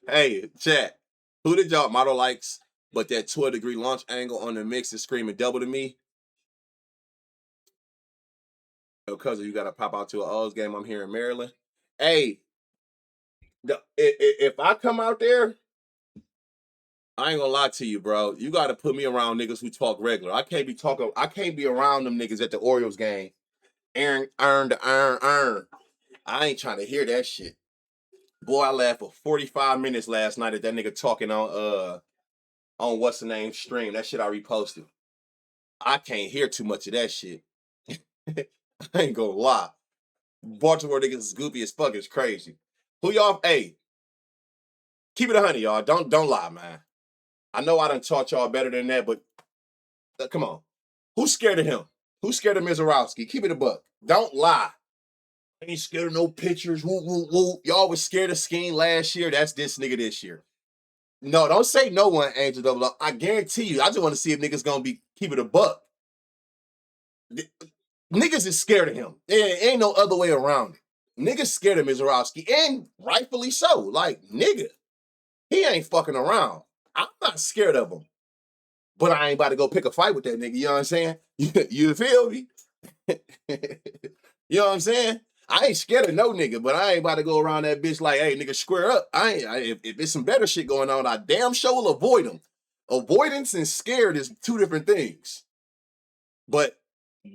Speaker 2: Hey, chat. Who did y'all model likes? But that 12-degree launch angle on the mix is screaming double to me. Oh, cousin, you gotta pop out to an O's game. I'm here in Maryland. Hey, if I come out there, I ain't gonna lie to you, bro. You gotta put me around niggas who talk regular. I can't be around them niggas at the Orioles game. Earn. I ain't trying to hear that shit. Boy, I laughed for 45 minutes last night at that nigga talking on what's the name stream. That shit I reposted. I can't hear too much of that shit. I ain't gonna lie. Baltimore niggas is goopy as fuck. It's crazy. Who y'all? Hey, keep it 100, y'all. Don't lie, man. I know I done taught y'all better than that, but come on. Who's scared of him? Who's scared of Mizorowski? Keep it a buck. Don't lie. I ain't scared of no pitchers. Woo, woo, woo. Y'all was scared of Skeen last year. That's this nigga this year. No, don't say no one, Angel Double O. I guarantee you. I just want to see if niggas gonna be keep it a buck. Niggas is scared of him. There ain't no other way around it. Niggas scared of Mizorowski, and rightfully so. Like, nigga, he ain't fucking around. I'm not scared of him. But I ain't about to go pick a fight with that nigga. You know what I'm saying? You feel me? You know what I'm saying? I ain't scared of no nigga, but I ain't about to go around that bitch like, hey, nigga, square up. If it's some better shit going on, I damn sure will avoid them. Avoidance and scared is two different things. But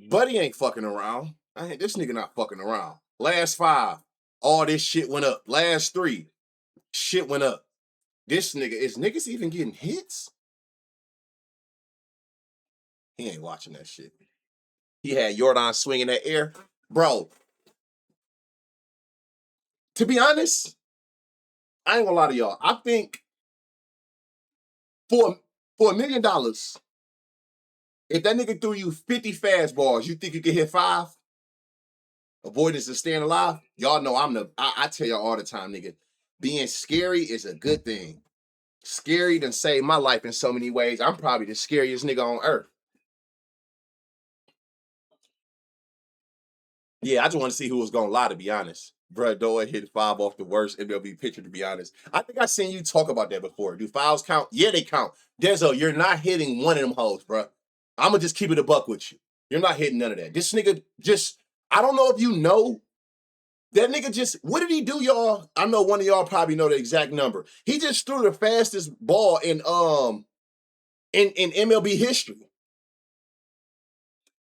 Speaker 2: Buddy ain't fucking around. This nigga not fucking around. Last 5, all this shit went up. Last 3, shit went up. This nigga, is niggas even getting hits? He ain't watching that shit. He had Jordan swinging that air. Bro, to be honest, I ain't gonna lie to y'all. I think for $1 million, if that nigga threw you 50 fastballs, you think you could hit 5? Avoidance is staying alive. Y'all know I tell y'all all the time, nigga, being scary is a good thing. Scary done saved my life in so many ways. I'm probably the scariest nigga on earth. Yeah, I just want to see who was gonna lie, to be honest. Bruh, Doyle hit 5 off the worst MLB pitcher, to be honest. I think I seen you talk about that before. Do fouls count? Yeah, they count. Denzel, you're not hitting one of them hoes, bruh. I'm gonna just keep it a buck with you. You're not hitting none of that. This nigga just, I don't know if you know. That nigga just, what did he do, y'all? I know one of y'all probably know the exact number. He just threw the fastest ball in MLB history.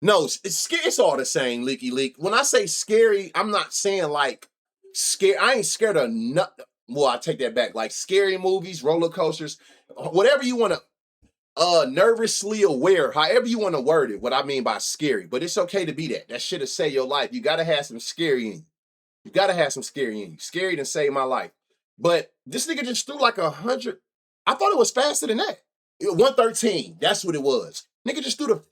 Speaker 2: No, it's all the same, Leaky Leak. When I say scary, I'm not saying like scary. I ain't scared of nothing. Well, I take that back. Like scary movies, roller coasters, whatever you want to nervously aware, however you want to word it, what I mean by scary. But it's okay to be that. That shit'll save your life. You gotta have some scary in you. You gotta have some scary in you. Scary to save my life. But this nigga just threw like 100. I thought it was faster than that. 113. That's what it was. Nigga just threw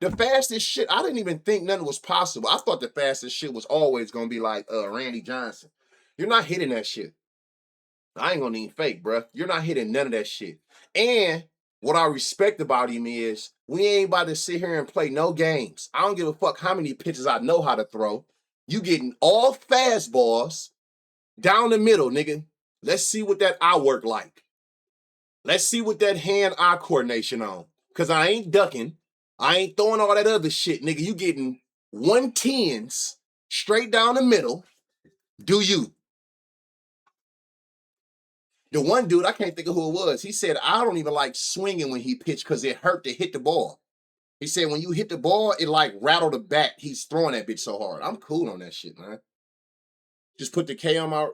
Speaker 2: the fastest shit. I didn't even think nothing was possible. I thought the fastest shit was always gonna be like Randy Johnson. You're not hitting that shit. I ain't gonna even fake, bruh. You're not hitting none of that shit. And what I respect about him is we ain't about to sit here and play no games. I don't give a fuck how many pitches I know how to throw. You getting all fastballs down the middle, nigga. Let's see what that eye work like. Let's see what that hand-eye coordination on. Cause I ain't ducking. I ain't throwing all that other shit, nigga. You getting 110s straight down the middle. Do you? The one dude, I can't think of who it was. He said, I don't even like swinging when he pitched because it hurt to hit the ball. He said, when you hit the ball, it like rattled the bat. He's throwing that bitch so hard. I'm cool on that shit, man. Just put the K on my,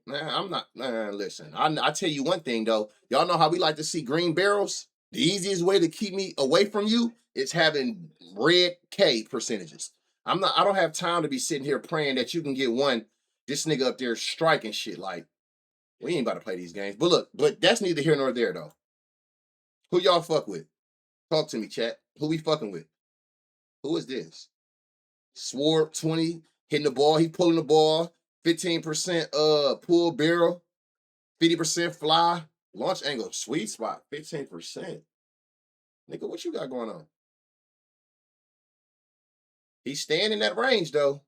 Speaker 2: man, I'm not, man, listen. I tell you one thing, though. Y'all know how we like to see green barrels? The easiest way to keep me away from you is having red K percentages. I don't have time to be sitting here praying that you can get one, this nigga up there striking shit like, we ain't about to play these games. But look, but that's neither here nor there, though. Who y'all fuck with? Talk to me, chat. Who we fucking with? Who is this? Sword 20, hitting the ball. He pulling the ball. 15% pull barrel. 50% fly. Launch angle, sweet spot. 15%. Nigga, what you got going on? He's staying in that range, though.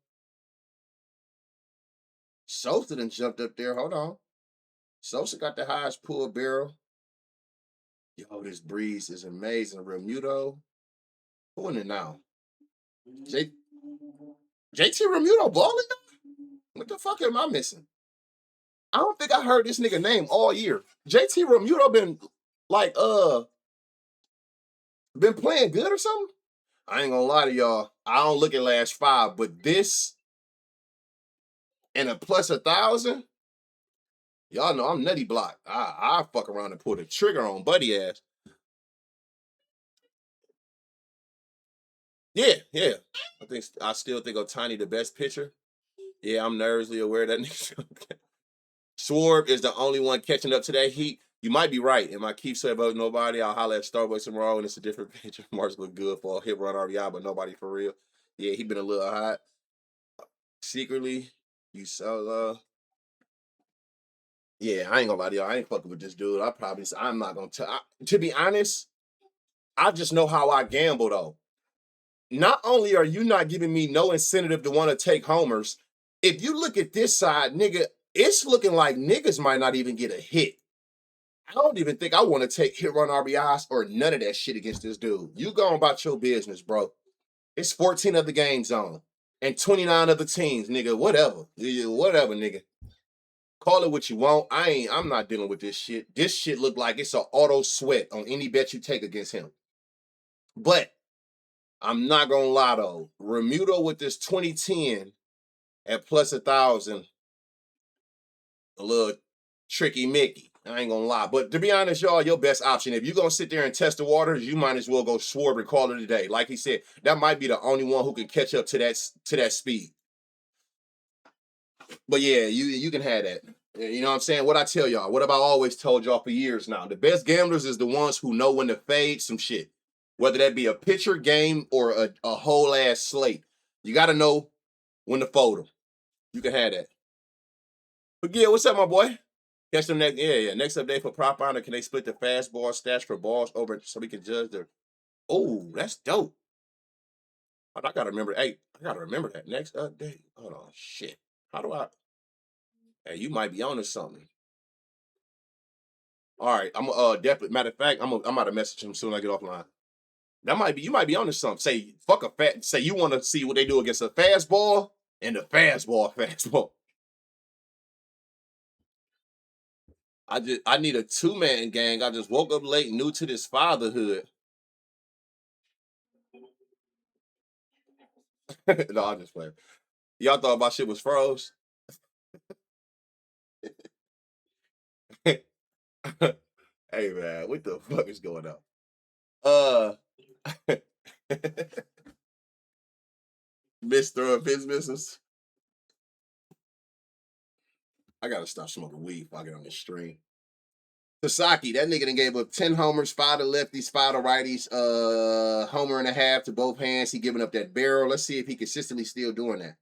Speaker 2: Sosa done jumped up there. Hold on. Sosa got the highest pull barrel. Yo, this breeze is amazing. Remuto. Who in it now? JT Remuto balling? What the fuck am I missing? I don't think I heard this nigga name all year. JT Remuto been like been playing good or something? I ain't gonna lie to y'all. I don't look at last five, but this and a plus 1,000. Y'all know I'm nutty block. I fuck around and pull the trigger on buddy ass. Yeah. I still think Ohtani the best pitcher. Yeah, I'm nervously aware that nigga. Schwarb is the only one catching up to that heat. You might be right. And my keep saying about nobody, I'll holler at Starbucks tomorrow and it's a different pitcher. Marks look good for a hit run RBI, but nobody for real. Yeah, he been a little hot. Secretly, you solo. Yeah, I ain't gonna lie to y'all. I ain't fucking with this dude. I'm not gonna tell. To be honest, I just know how I gamble though. Not only are you not giving me no incentive to want to take homers, if you look at this side, nigga, it's looking like niggas might not even get a hit. I don't even think I want to take hit run RBIs or none of that shit against this dude. You go about your business, bro. It's 14 of the game zone and 29 of the teams, nigga. Whatever. Whatever, nigga. Call it what you want. I'm not dealing with this shit. This shit look like it's an auto sweat on any bet you take against him. But I'm not gonna lie though. Remuto with this 2010 at plus 1,000, a little tricky Mickey. I ain't gonna lie. But to be honest, y'all, your best option, if you're gonna sit there and test the waters, you might as well go Schwarber and call it a day. Like he said, that might be the only one who can catch up to that speed. But yeah, you can have that. You know what I'm saying? What I tell y'all, what have I always told y'all for years now? The best gamblers is the ones who know when to fade some shit. Whether that be a pitcher game or a whole ass slate. You gotta know when to fold them. You can have that. But yeah, what's up, my boy? Catch them next. Yeah. Next update for Prop Honor. Can they split the fastball stash for balls over so we can judge their? Oh, that's dope. I gotta remember. Hey, I gotta remember that next update. Hold on, shit. How do I? Hey, you might be on to something. All right, I'm definitely. Matter of fact, I'm about to message him soon as I get offline. That might be you might be onto something. Say fuck a fat. Say you want to see what they do against a fastball and the fastball. I need a 2-man gang. I just woke up late, new to this fatherhood. No, I just playing. Y'all thought my shit was froze. Hey man, what the fuck is going on? Uh, Miss throwing businesses. I gotta stop smoking weed if I get on this stream. Sasaki, that nigga done gave up 10 homers, 5 to lefties, 5 to righties, homer and a half to both hands. He giving up that barrel. Let's see if he consistently still doing that.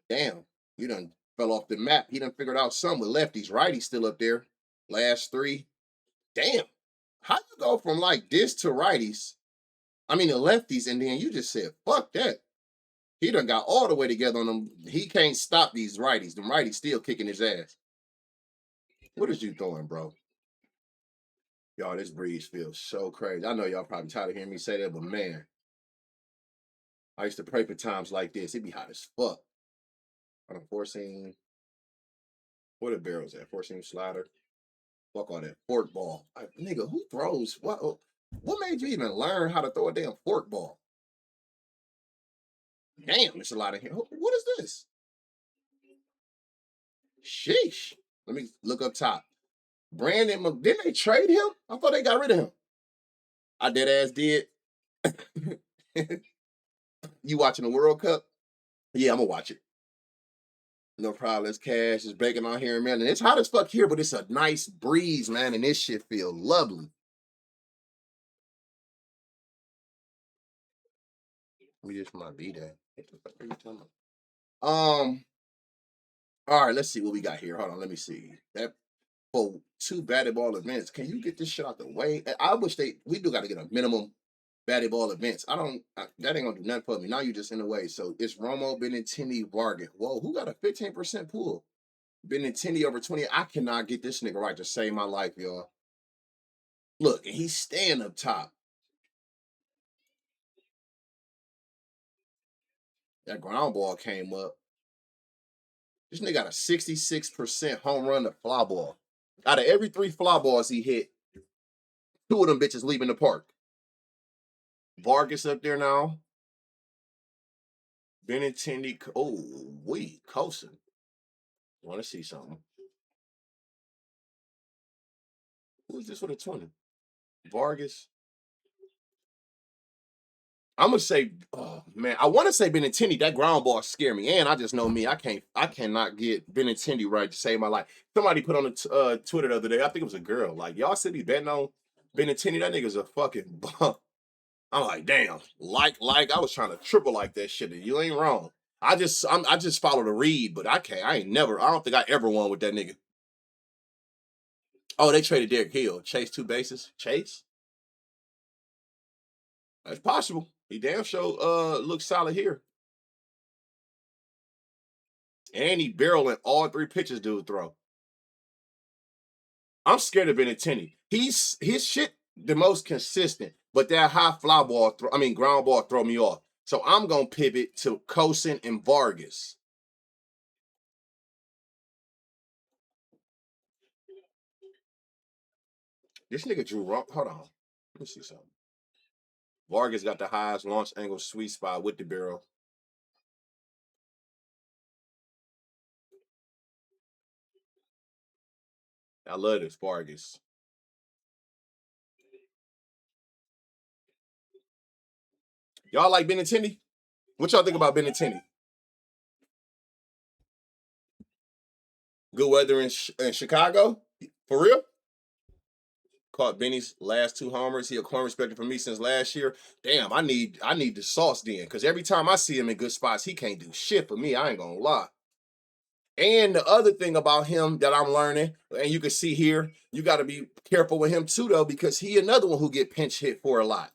Speaker 2: Damn, you done fell off the map. He done figured out something with lefties. Righties still up there. Last 3. Damn. How you go from like this to righties? I mean the lefties, and then you just said, fuck that. He done got all the way together on them. He can't stop these righties. The righties still kicking his ass. What is you throwing, bro? Y'all, this breeze feels so crazy. I know y'all probably tired of hearing me say that, but man, I used to pray for times like this. It'd be hot as fuck. On a 4-seam. Where the barrels at? 4-seam slider. Fuck all that fork ball. Nigga, who throws? What made you even learn how to throw a damn fork ball? Damn, it's a lot of here. What is this? Sheesh. Let me look up top. Brandon, didn't they trade him? I thought they got rid of him. I dead ass did. You watching the World Cup? Yeah, I'm gonna watch it. No problem. It's cash. It's baking on here, man. And it's hot as fuck here, but it's a nice breeze, man. And this shit feel lovely. We just might be there. What the fuck are you talking about? All right, let's see what we got here. Hold on, let me see. That for 2 batted ball events. Can you get this shit out the way? I wish we do got to get a minimum batted ball events. That ain't gonna do nothing for me. Now you just in the way. So it's Romo, Benintendi, Vargas. Whoa, who got a 15% pull? Benintendi over 20. I cannot get this nigga right to save my life, y'all. Look, and he's staying up top. That ground ball came up. This nigga got a 66% home run to fly ball. Out of every 3 fly balls he hit, 2 of them bitches leaving the park. Vargas up there now. Benintendi. Oh, Coulson. Want to see something? Who's this with a 20? Vargas. I'm gonna say, oh man, I want to say Benintendi. That ground ball scare me, and I just know me. I cannot get Benintendi right to save my life. Somebody put on the Twitter the other day. I think it was a girl. Like y'all should be betting on Benintendi. That nigga's a fucking bum. I'm like, damn. Like I was trying to triple like that shit. You ain't wrong. I just follow the read, but I can't. I don't think I ever won with that nigga. Oh, they traded Derek Hill. Chase 2 bases. Chase? That's possible. He damn sure looks solid here. And he barreling all 3 pitches dude throw. I'm scared of Benintendi. His shit the most consistent, but that high ground ball throw me off. So I'm gonna pivot to Coulson and Vargas. This nigga drew wrong. Hold on. Let me see something. Vargas got the highest launch angle sweet spot with the barrel. I love this Vargas. Y'all like Benintendi? What y'all think about Benintendi? Good weather in Chicago? For real? Caught Benny's last 2 homers. He a coin respected for me since last year. Damn, I need the sauce then. Because every time I see him in good spots, he can't do shit for me. I ain't gonna lie. And the other thing about him that I'm learning, and you can see here, you got to be careful with him too, though, because he another one who get pinch hit for a lot.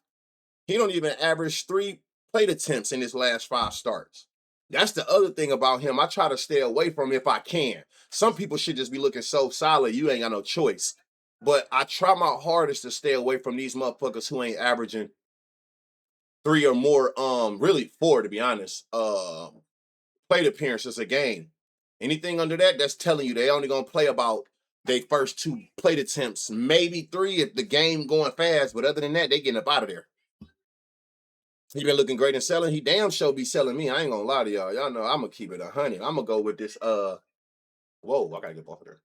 Speaker 2: He don't even average 3 plate attempts in his last 5 starts. That's the other thing about him. I try to stay away from him if I can. Some people should just be looking so solid, you ain't got no choice. But I try my hardest to stay away from these motherfuckers who ain't averaging 3 or more, really 4 to be honest, plate appearances a game. Anything under that, that's telling you they only gonna play about their first 2 plate attempts, maybe 3 if the game going fast. But other than that, they getting up out of there. He been looking great and selling. He damn sure be selling me. I ain't gonna lie to y'all. Y'all know I'm gonna keep it 100. I'm gonna go with this. Whoa, I gotta get off of there.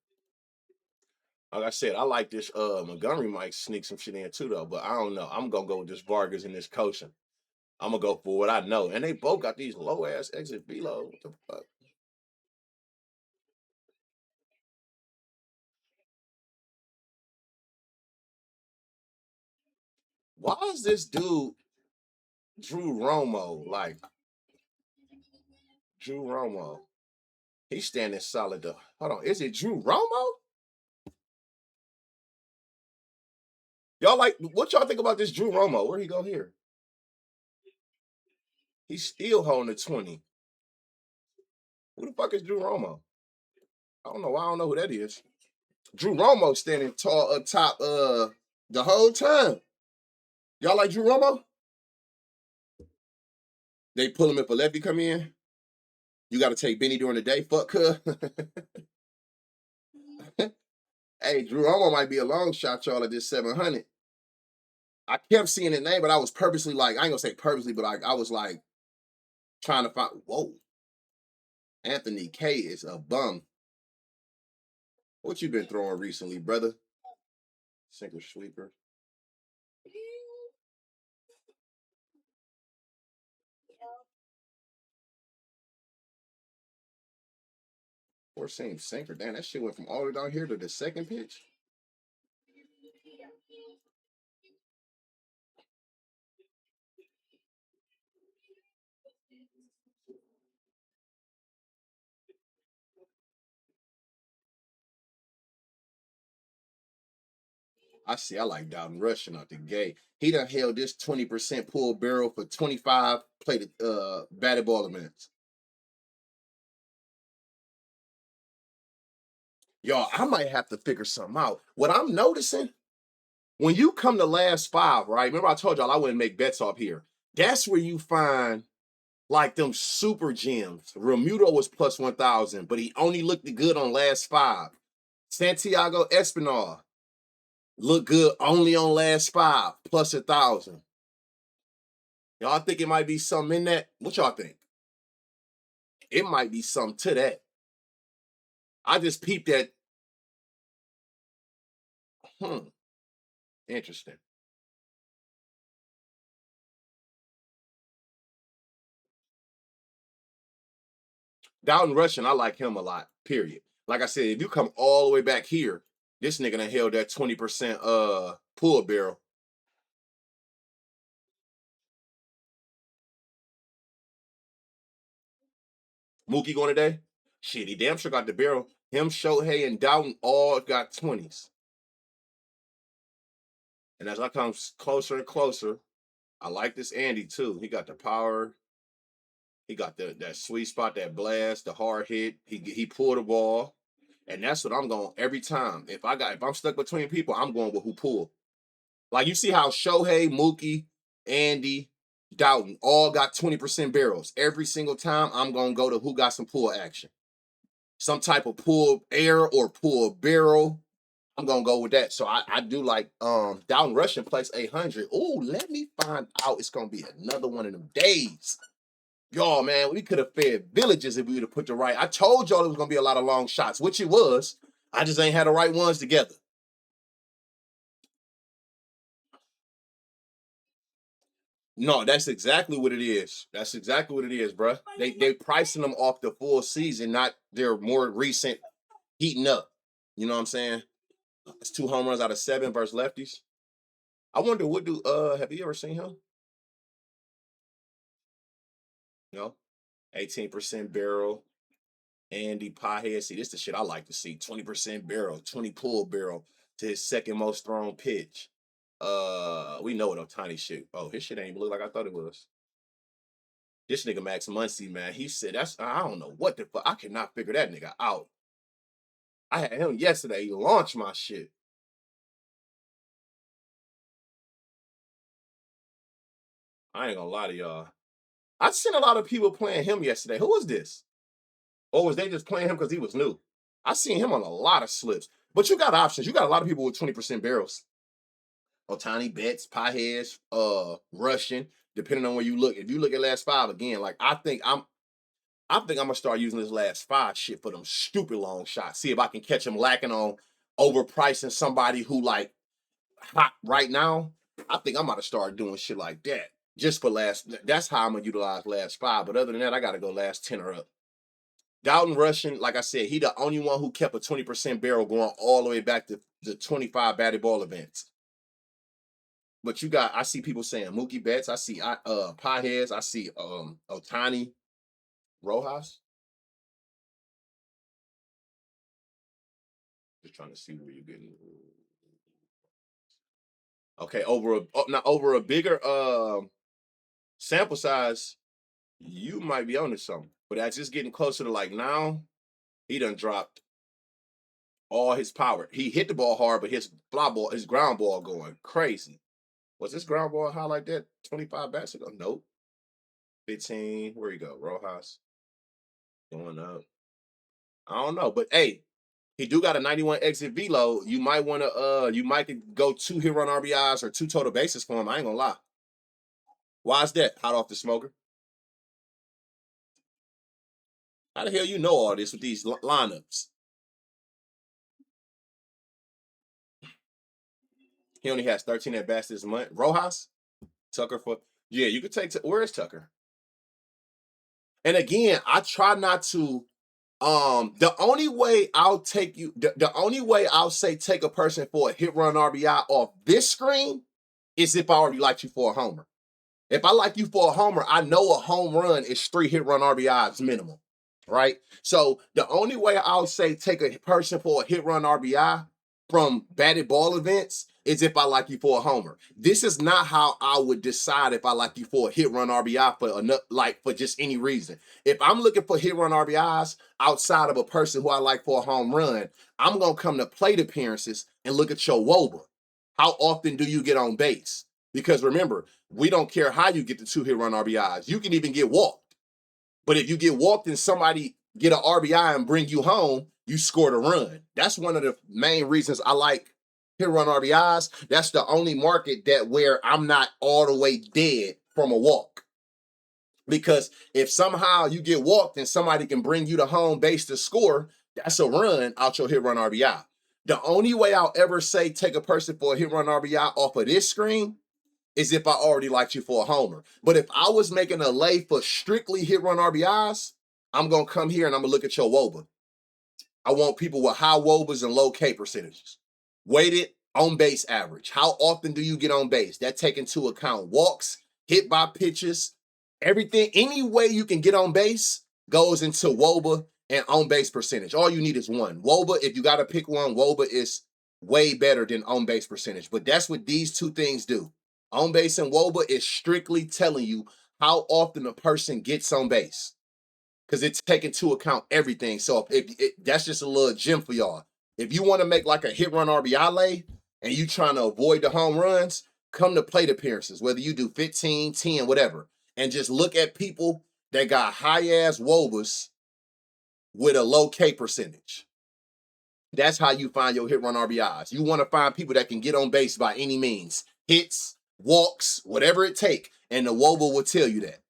Speaker 2: Like I said, I like this. Montgomery might sneak some shit in too, though. But I don't know. I'm gonna go with this Vargas and this coaching. I'm gonna go for what I know. And they both got these low ass exit below. What the fuck? Why is this dude Drew Romo like Drew Romo? He's standing solid though. Hold on, is it Drew Romo? Y'all like what y'all think about this Drew Romo? Where he go here? He's still holding the 20. Who the fuck is Drew Romo? I don't know. I don't know who that is. Drew Romo standing tall up top the whole time. Y'all like Drew Romo? They pull him if a lefty come in. You got to take Benny during the day. Fuck her. Hey, Drew Romo might be a long shot, y'all, at this 700. I kept seeing the name, but I was purposely like, I ain't gonna say purposely, but I was like trying to find, whoa, Anthony K is a bum. What you been throwing recently, brother? Sinker sweeper. Four seam sinker. Damn, that shit went from all the way down here to the second pitch. I see. I like Dalton rushing out the gate. He done held this 20% pull barrel for 25 plated batted ball minutes. Y'all, I might have to figure something out. What I'm noticing, when you come to last 5, right? Remember I told y'all I wouldn't make bets off here. That's where you find like them super gems. Remuto was plus 1,000, but he only looked good on last 5. Santiago Espinal looked good only on last 5, plus 1,000. Y'all think it might be something in that? What y'all think? It might be something to that. I just peeped that. Interesting. Dalton Rushing, I like him a lot, period. Like I said, if you come all the way back here, this nigga done held that 20% pull barrel. Mookie going today? Shit, he damn sure got the barrel. Him, Shohei, and Dalton all got 20s. And as I come closer and closer, I like this Andy too. He got the power. He got that sweet spot, that blast, the hard hit. He pulled the ball. And that's what I'm going every time. If I'm stuck between people, I'm going with who pulled. Like you see how Shohei, Mookie, Andy, Dalton all got 20% barrels. Every single time, I'm gonna go to who got some pull action. Some type of pull air or pull barrel. I'm gonna go with that. So I do like Dalton Rushing place 800. Oh, let me find out. It's gonna be another one of them days. Y'all, man, we could have fed villages if we would have put the right. I told y'all it was gonna be a lot of long shots, which it was. I just ain't had the right ones together. No, that's exactly what it is. That's exactly what it is, bro. They pricing them off the full season, not their more recent heating up. You know what I'm saying? It's 2 home runs out of 7 versus lefties. I wonder what do have you ever seen him? No, 18% barrel. Andy Piehead. See, this the shit I like to see. 20% barrel, 20 pull barrel to his second most thrown pitch. We know it on tiny shit. Oh, his shit ain't even look like I thought it was. This nigga Max Muncy, man, he said that's I don't know what the fuck. I cannot figure that nigga out. I had him yesterday. He launched my shit. I ain't gonna lie to y'all. I seen a lot of people playing him yesterday. Who was this? Or was they just playing him because he was new? I seen him on a lot of slips. But you got options. You got a lot of people with 20% barrels. Otani, Betts, Pieheads, Russian, depending on where you look. If you look at last five again, like I think I'm gonna start using this last five shit for them stupid long shots. See if I can catch them lacking on overpricing somebody who like hot right now. I think I'm about to start doing shit like that. Just for last, that's how I'm gonna utilize last five. But other than that, I gotta go last 10 or up. Dalton Rushing, like I said, he the only one who kept a 20% barrel going all the way back to the 25 batted ball events. But you got, I see people saying Mookie Betts, I see Pieheads, I see Otani, Rojas. Just trying to see where you're getting. Okay, over a bigger sample size, you might be onto something. But that's just getting closer to like now, he done dropped all his power. He hit the ball hard, but his ground ball going crazy. Was this ground ball high like that 25 bats ago? Nope. 15. Where you go? Rojas going up. I don't know, but hey, he do got a 91 exit velo. You might want to you might go 2 hit run RBIs or 2 total bases for him. I ain't gonna lie. Why is that? Hot off the smoker. How the hell you know all this with these lineups? He only has 13 at bats this month. Rojas, Tucker for you could take. Where is Tucker? And again, I try not to. The only way I'll take you, the only way I'll say take a person for a hit run RBI off this screen is if I already like you for a homer. If I like you for a homer, I know a home run is 3 hit run RBIs minimum, right? So the only way I'll say take a person for a hit run RBI from batted ball events is if I like you for a homer. This is not how I would decide if I like you for a hit run RBI for just any reason. If I'm looking for hit run RBIs outside of a person who I like for a home run, I'm gonna come to plate appearances and look at your WOBA. How often do you get on base? Because remember, we don't care how you get the 2 hit run RBIs. You can even get walked. But if you get walked and somebody get an RBI and bring you home, you scored a run. That's one of the main reasons I like hit run RBIs. That's the only market that where I'm not all the way dead from a walk. Because if somehow you get walked and somebody can bring you to home base to score, that's a run out your hit run RBI. The only way I'll ever say take a person for a hit run RBI off of this screen is if I already liked you for a homer. But if I was making a lay for strictly hit run RBIs, I'm going to come here and I'm going to look at your WOBA. I want people with high WOBAs and low K percentages. Weighted on base average. How often do you get on base? That take into account walks, hit by pitches, everything. Any way you can get on base goes into WOBA and on base percentage. All you need is one. WOBA, if you got to pick one, WOBA is way better than on base percentage. But that's what these two things do. On base and WOBA is strictly telling you how often a person gets on base because it's taking into account everything. So that's just a little gem for y'all. If you want to make like a hit run RBI lay and you trying to avoid the home runs, come to plate appearances, whether you do 15, 10, whatever, and just look at people that got high ass WOBAs with a low K percentage. That's how you find your hit run RBIs. You want to find people that can get on base by any means. Hits, walks, whatever it take, and the WOBA will tell you that.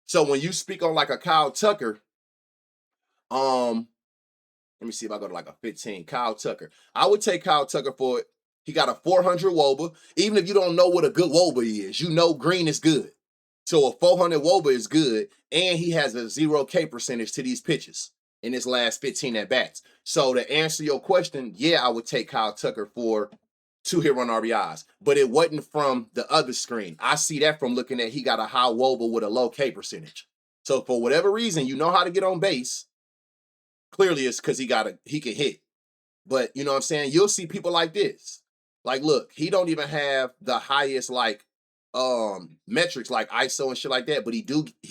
Speaker 2: So when you speak on like a Kyle Tucker, let me see if I go to like a 15. Kyle Tucker. I would take Kyle Tucker for it. He got a 400 WOBA. Even if you don't know what a good WOBA is, you know green is good. So a 400 WOBA is good, and he has a 0 K percentage to these pitches in his last 15 at bats. So to answer your question, yeah, I would take Kyle Tucker for 2 hit run RBIs, but it wasn't from the other screen. I see that from looking at he got a high WOBA with a low K percentage. So for whatever reason, you know how to get on base. Clearly, it's because he can hit. But you know what I'm saying? You'll see people like this. Like, look, he don't even have the highest like metrics like ISO and shit like that, but he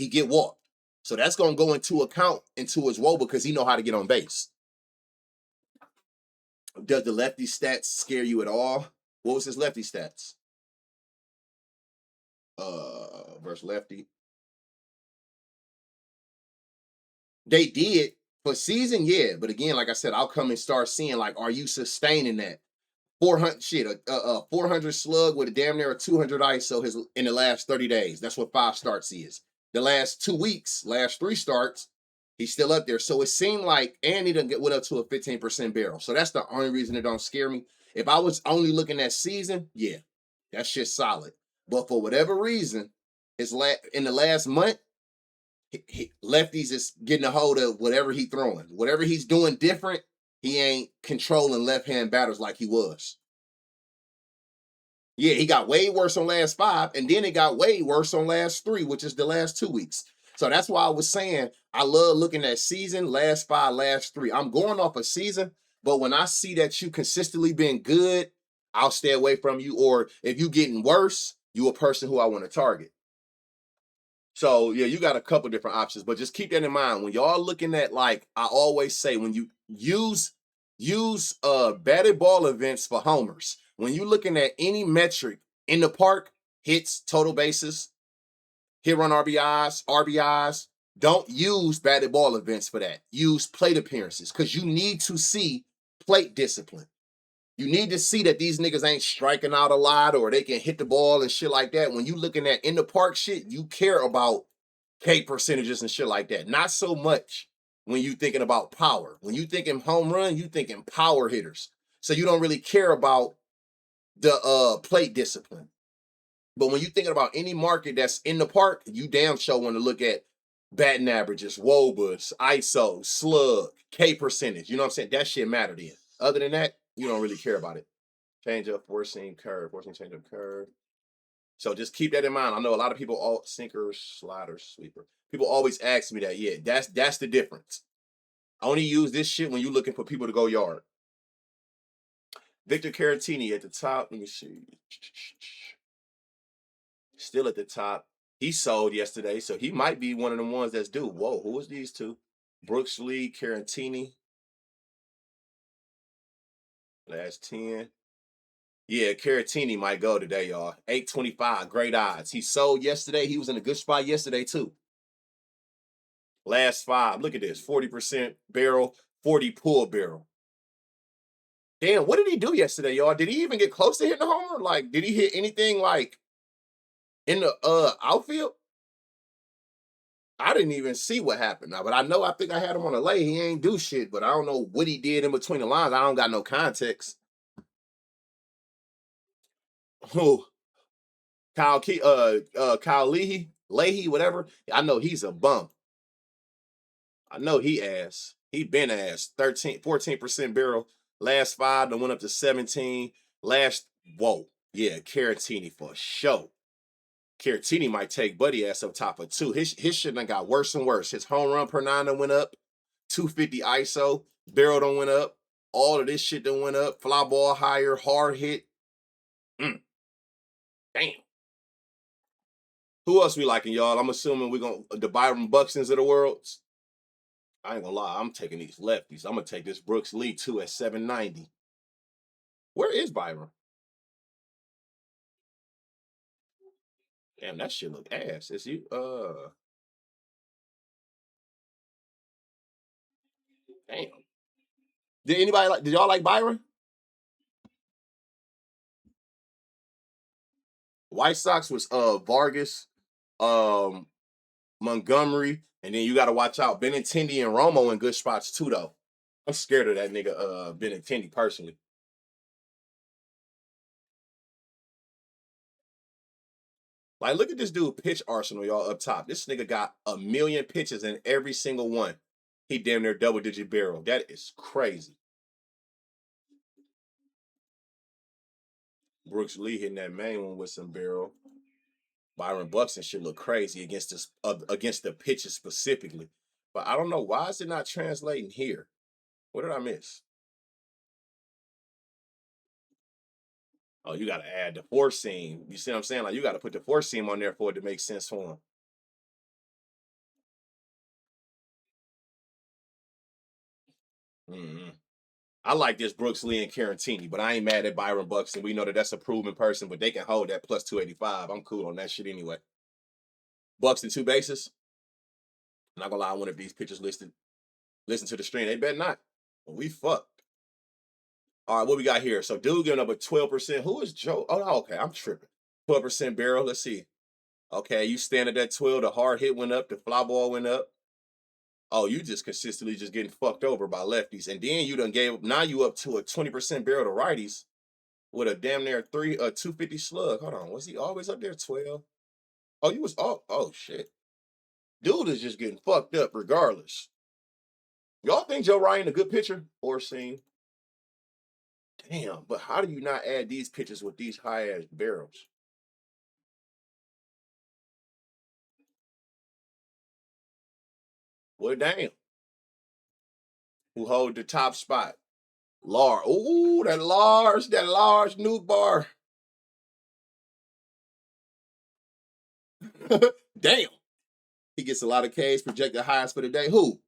Speaker 2: get walked. So that's gonna go into account into his WOBA because he know how to get on base. Does the lefty stats scare you at all? What was his lefty stats? versus lefty. They did for season, yeah. But again, like I said, I'll come and start seeing like, are you sustaining that 400 shit, a 400 slug with a damn near a 200 ISO his in the last 30 days? That's what 5 starts is. The last 2 weeks, last 3 starts, he's still up there. So it seemed like, and he done get went up to a 15% barrel. So that's the only reason it don't scare me. If I was only looking at season, yeah, that shit's solid. But for whatever reason, in the last month, lefties is getting a hold of whatever he throwing. Whatever he's doing different, he ain't controlling left-hand batters like he was. Yeah, he got way worse on last 5, and then it got way worse on last 3, which is the last 2 weeks. So that's why I was saying I love looking at season, last 5, last 3. I'm going off a season, but when I see that you consistently been good, I'll stay away from you. Or if you getting worse, you a person who I want to target. So yeah, you got a couple different options, but just keep that in mind when y'all looking at, like I always say, when you use batted ball events for homers. When you looking at any metric in the park, hits, total bases, hit run RBIs, don't use batted ball events for that. Use plate appearances because you need to see plate discipline. You need to see that these niggas ain't striking out a lot or they can hit the ball and shit like that. When you looking at in the park shit, you care about K percentages and shit like that. Not so much when you thinking about power. When you thinking home run, you thinking power hitters. So you don't really care about the plate discipline. But when you thinking about any market that's in the park, you damn sure want to look at batting averages, WOBAs, ISO, slug, K percentage. You know what I'm saying? That shit matter then. Other than that, you don't really care about it. Change up, four-seam curve, four-seam change up curve. So just keep that in mind. I know a lot of people, all sinker, slider, sweeper. People always ask me that. Yeah, that's the difference. I only use this shit when you're looking for people to go yard. Victor Caratini at the top. Let me see. Still at the top. He sold yesterday, so he might be one of the ones that's due. Whoa, who is these two? Brooks Lee, Caratini. Last 10. Yeah, Caratini might go today, y'all. 825, great odds. He sold yesterday. He was in a good spot yesterday, too. Last 5, look at this. 40% barrel, 40 pull barrel. Damn, what did he do yesterday, y'all? Did he even get close to hitting a homer? Like, did he hit anything, like, in the outfield? I didn't even see what happened now, but I think I had him on a lay. He ain't do shit, but I don't know what he did in between the lines. I don't got no context. Who? Kyle Leahy, whatever. I know he's a bum. I know he ass. He been ass. 14% barrel. Last 5, then went up to 17. Whoa. Yeah, Caratini for sure. Caratini might take Buddy ass up top of 2. His shit done got worse and worse. His home run per 9 done went up. 250 ISO. Barrel done went up. All of this shit done went up. Fly ball higher. Hard hit. Damn. Who else we liking, y'all? I'm assuming we're going to the Byron Buxtons of the world. I ain't gonna lie, I'm taking these lefties. I'm gonna take this Brooks Lee too at 790. Where is Byron? Damn, that shit look ass. Is you damn. Did y'all like Byron? White Sox was Vargas, um, Montgomery, and then you gotta watch out. Benintendi and Romo in good spots too, though. I'm scared of that nigga Benintendi personally. Like, look at this dude pitch arsenal, y'all, up top. This nigga got 1,000,000 pitches in every single one. He damn near double-digit barrel. That is crazy. Brooks Lee hitting that main one with some barrel. Byron Buxton should look crazy against the pitches specifically. But I don't know, why is it not translating here? What did I miss? Oh, you got to add the four seam. You see what I'm saying? Like, you got to put the four seam on there for it to make sense for him. Mm-hmm. I like this Brooks Lee and Carantini, but I ain't mad at Byron Buxton. We know that that's a proven person, but they can hold that plus 285. I'm cool on that shit anyway. Buxton 2 bases. I'm not gonna lie, I wonder if these pitchers listed listen to the stream. They better not. Well, we fucked. All right, what we got here? So dude giving up a 12%. Who is Joe? Oh, no, okay, I'm tripping. 12% barrel. Let's see. Okay, you stand at that 12. The hard hit went up. The fly ball went up. Oh, you just consistently just getting fucked over by lefties. And then you done gave now you up to a 20% barrel to righties with a damn near 250 slug. Hold on. Was he always up there? 12? Oh, you was oh shit. Dude is just getting fucked up regardless. Y'all think Joe Ryan a good pitcher or seen? Damn, but how do you not add these pitchers with these high ass barrels? Well, damn. Who hold the top spot? Lars. Ooh, that large new bar. Damn. He gets a lot of Ks, projected highest for the day. Who?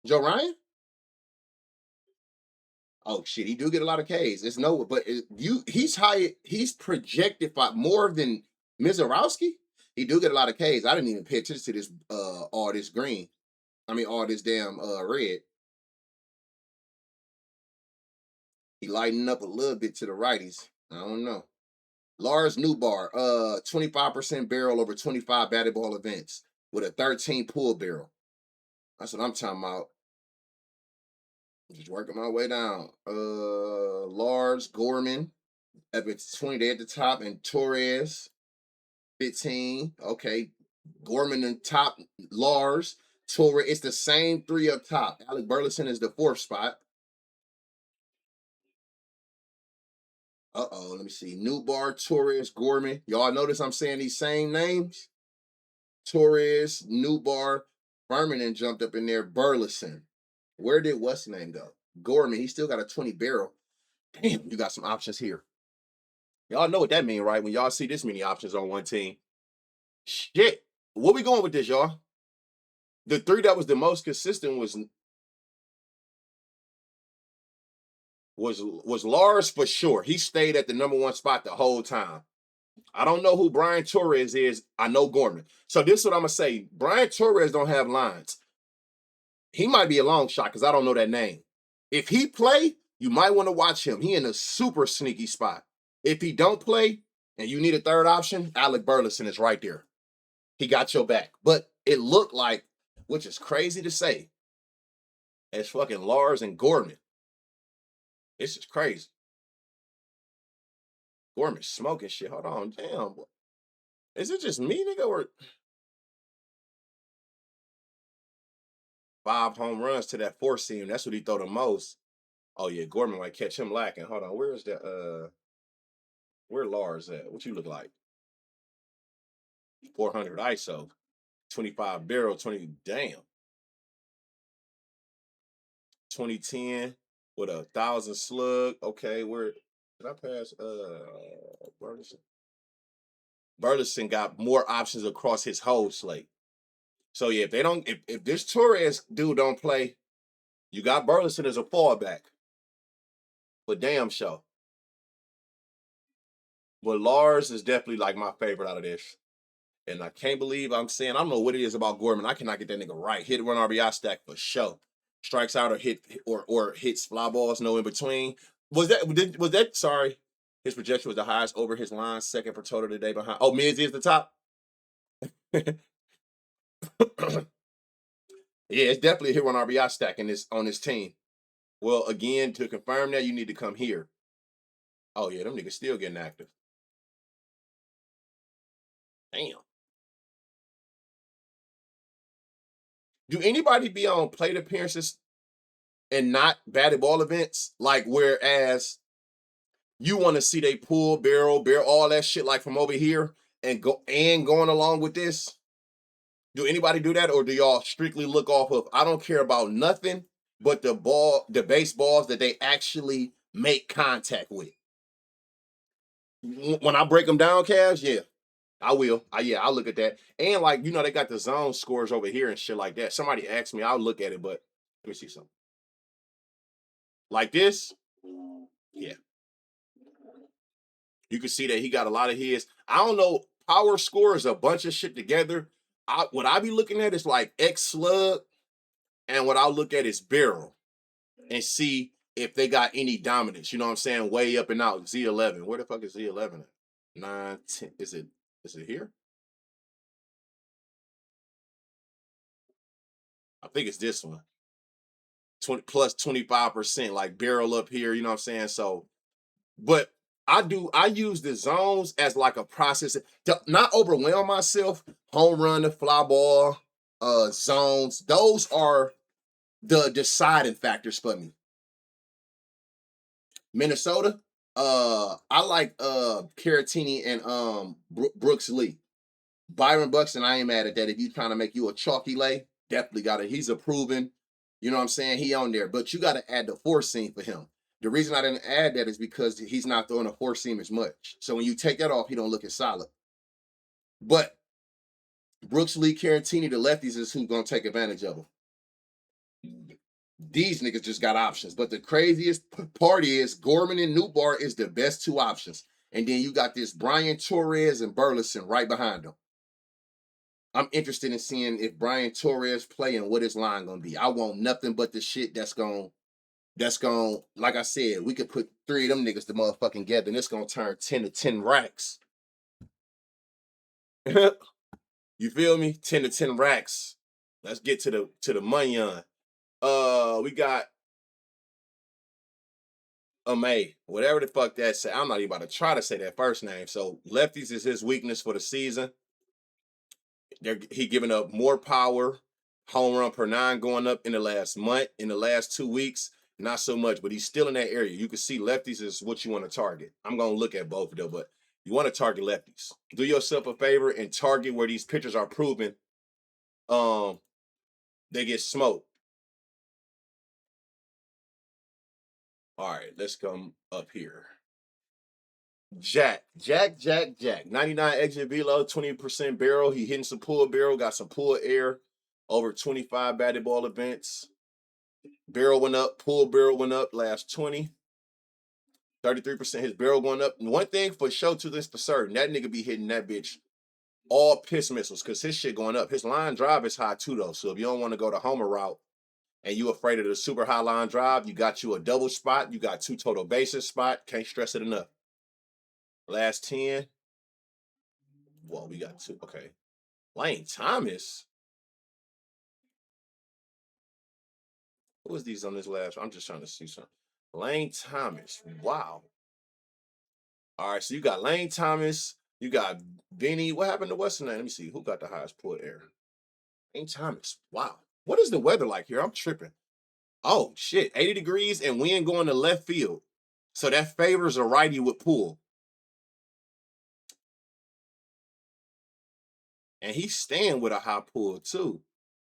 Speaker 2: Joe Ryan? Oh shit, he do get a lot of Ks. It's no, but he's high. He's projected by more than Mizorowski. He do get a lot of Ks. I didn't even pay attention to this. All this green. I mean, all this damn red. He lightened up a little bit to the righties. I don't know. Lars Newbar, 25% barrel over 25 batted ball events with a 13 pull barrel. That's what I'm talking about. Just working my way down. Lars Gorman, up at 20 there at the top, and Torres, 15. Okay. Gorman in top, Lars, Torres. It's the same three up top. Alec Burleson is the fourth spot. Let me see. Newbar, Torres, Gorman. Y'all notice I'm saying these same names? Torres, Newbar, Furman and jumped up in there. Burleson. Where did what's name go? Gorman. He still got a 20 barrel. Damn, you got some options here. Y'all know what that mean, right? When y'all see this many options on one team. Shit. Where we going with this, y'all? The three that was the most consistent was Lars for sure. He stayed at the number one spot the whole time. I don't know who Brian Torres is. I know Gorman. So this is what I'm gonna say. Brian Torres don't have lines. He might be a long shot because I don't know that name. If he play, you might want to watch him. He in a super sneaky spot. If he don't play and you need a third option, Alec Burleson is right there. He got your back. But it looked like, which is crazy to say, it's fucking Lars and Gorman. This is crazy. Gorman's smoking shit. Hold on, damn. Is it just me, nigga, or 5 home runs to that 4 seam? That's what he throw the most. Oh yeah, Gorman might catch him lacking. Hold on, where's the where Lars at? What you look like? 400 ISO, 25 barrel, 20. Damn, 2010 with 1,000 slug. Okay, where did I pass? Burleson. Burleson got more options across his whole slate. So yeah, if they don't, if this Torres dude don't play, you got Burleson as a fallback. For damn sure. But Lars is definitely like my favorite out of this. And I can't believe I'm saying, I don't know what it is about Gorman. I cannot get that nigga right. Hit run RBI stack for sure. Strikes out or hits fly balls, no in between. Was that sorry? His projection was the highest over his line, second for total today behind. Oh, Miz is the top. Yeah, it's definitely a hit run RBI stack on this team. Well, again, to confirm that, you need to come here. Oh yeah, them niggas still getting active. Damn. Do anybody be on plate appearances and not batted ball events? Like, whereas you want to see they pull, barrel, all that shit like from over here and going along with this? Do anybody do that, or do y'all strictly look off of I don't care about nothing but the baseballs that they actually make contact with? When I break them down, Cavs, yeah, I will. I'll look at that. And like, they got the zone scores over here and shit like that. Somebody asked me, I'll look at it, but let me see something. Like this, yeah. You can see that he got a lot of his. I don't know. Power score is a bunch of shit together. What I be looking at is like X slug, and what I'll look at is barrel and see if they got any dominance. You know what I'm saying? Way up and out. Z11. Where the fuck is Z11 at? 9, 10. Is it here? I think it's this one. 20 plus 25%, like barrel up here. You know what I'm saying? So, but I use the zones as like a process to not overwhelm myself. Home run, the fly ball, zones. Those are the deciding factors for me. Minnesota, I like Caratini and Brooks Lee. Byron Buxton, I ain't mad at that. If you trying to make you a chalky lay, definitely got it. He's a proven, you know what I'm saying? He on there. But you got to add the four seam for him. The reason I didn't add that is because he's not throwing a four seam as much. So when you take that off, he don't look as solid. But Brooks Lee, Caratini, the lefties is who's gonna take advantage of him. These niggas just got options. But the craziest part is Gorman and Newbar is the best two options. And then you got this Brian Torres and Burleson right behind them. I'm interested in seeing if Brian Torres play and what his line gonna be. I want nothing but the shit that's gonna, like I said, we could put 3 of them niggas to motherfucking together and it's gonna turn 10 to 10 racks. You feel me? 10 to 10 racks. Let's get to the money on. We got May, whatever the fuck that say. I'm not even about to try to say that first name. So lefties is his weakness for the season. He giving up more power, home run per 9 going up in the last month. In the last 2 weeks, not so much, but he's still in that area. You can see lefties is what you want to target. I'm gonna look at both of them, but you want to target lefties. Do yourself a favor and target where these pitchers are proven they get smoked. All right, let's come up here. Jack. 99 exit velo, 20% barrel. He hitting some pull barrel, got some pull air, over 25 batted ball events. Barrel went up, pull barrel went up last 20. 33% his barrel going up. And one thing for sure to this for certain, that nigga be hitting that bitch all piss missiles because his shit going up. His line drive is high too though. So if you don't want to go the homer route and you afraid of the super high line drive, you got you a double spot. You got 2 total bases spot. Can't stress it enough. Last 10. Well, we got 2. Okay. Lane Thomas. Who was these on this last? I'm just trying to see something. Lane Thomas. Wow. All right, so you got Lane Thomas. You got Vinny. What happened to Western? Let me see. Who got the highest pull air? Lane Thomas. Wow. What is the weather like here? I'm tripping. Oh, shit. 80 degrees and wind going to left field. So that favors a righty with pull. And he's staying with a high pull, too.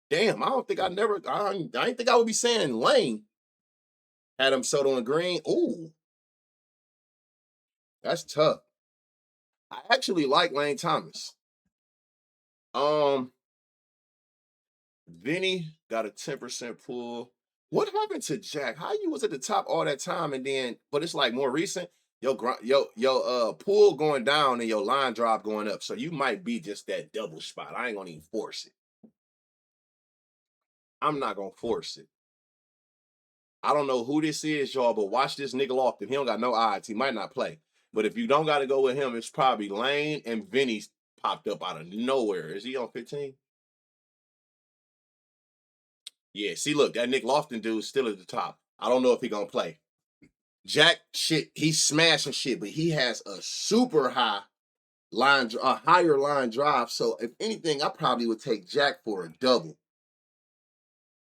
Speaker 2: Damn, I didn't think I would be saying Lane. Adam Soto and Green. Ooh. That's tough. I actually like Lane Thomas. Vinny got a 10% pull. What happened to Jack? How you was at the top all that time and then, but it's like more recent. Yo, pull going down and your line drop going up. So you might be just that double spot. I ain't gonna even force it. I'm not gonna force it. I don't know who this is, y'all, but watch this nigga Lofton. He don't got no odds. He might not play. But if you don't got to go with him, it's probably Lane and Vinny's popped up out of nowhere. Is he on 15? Yeah, see, look, that Nick Lofton dude is still at the top. I don't know if he gonna play. Jack, shit, he's smashing shit, but he has a super high line, a higher line drive. So if anything, I probably would take Jack for a double.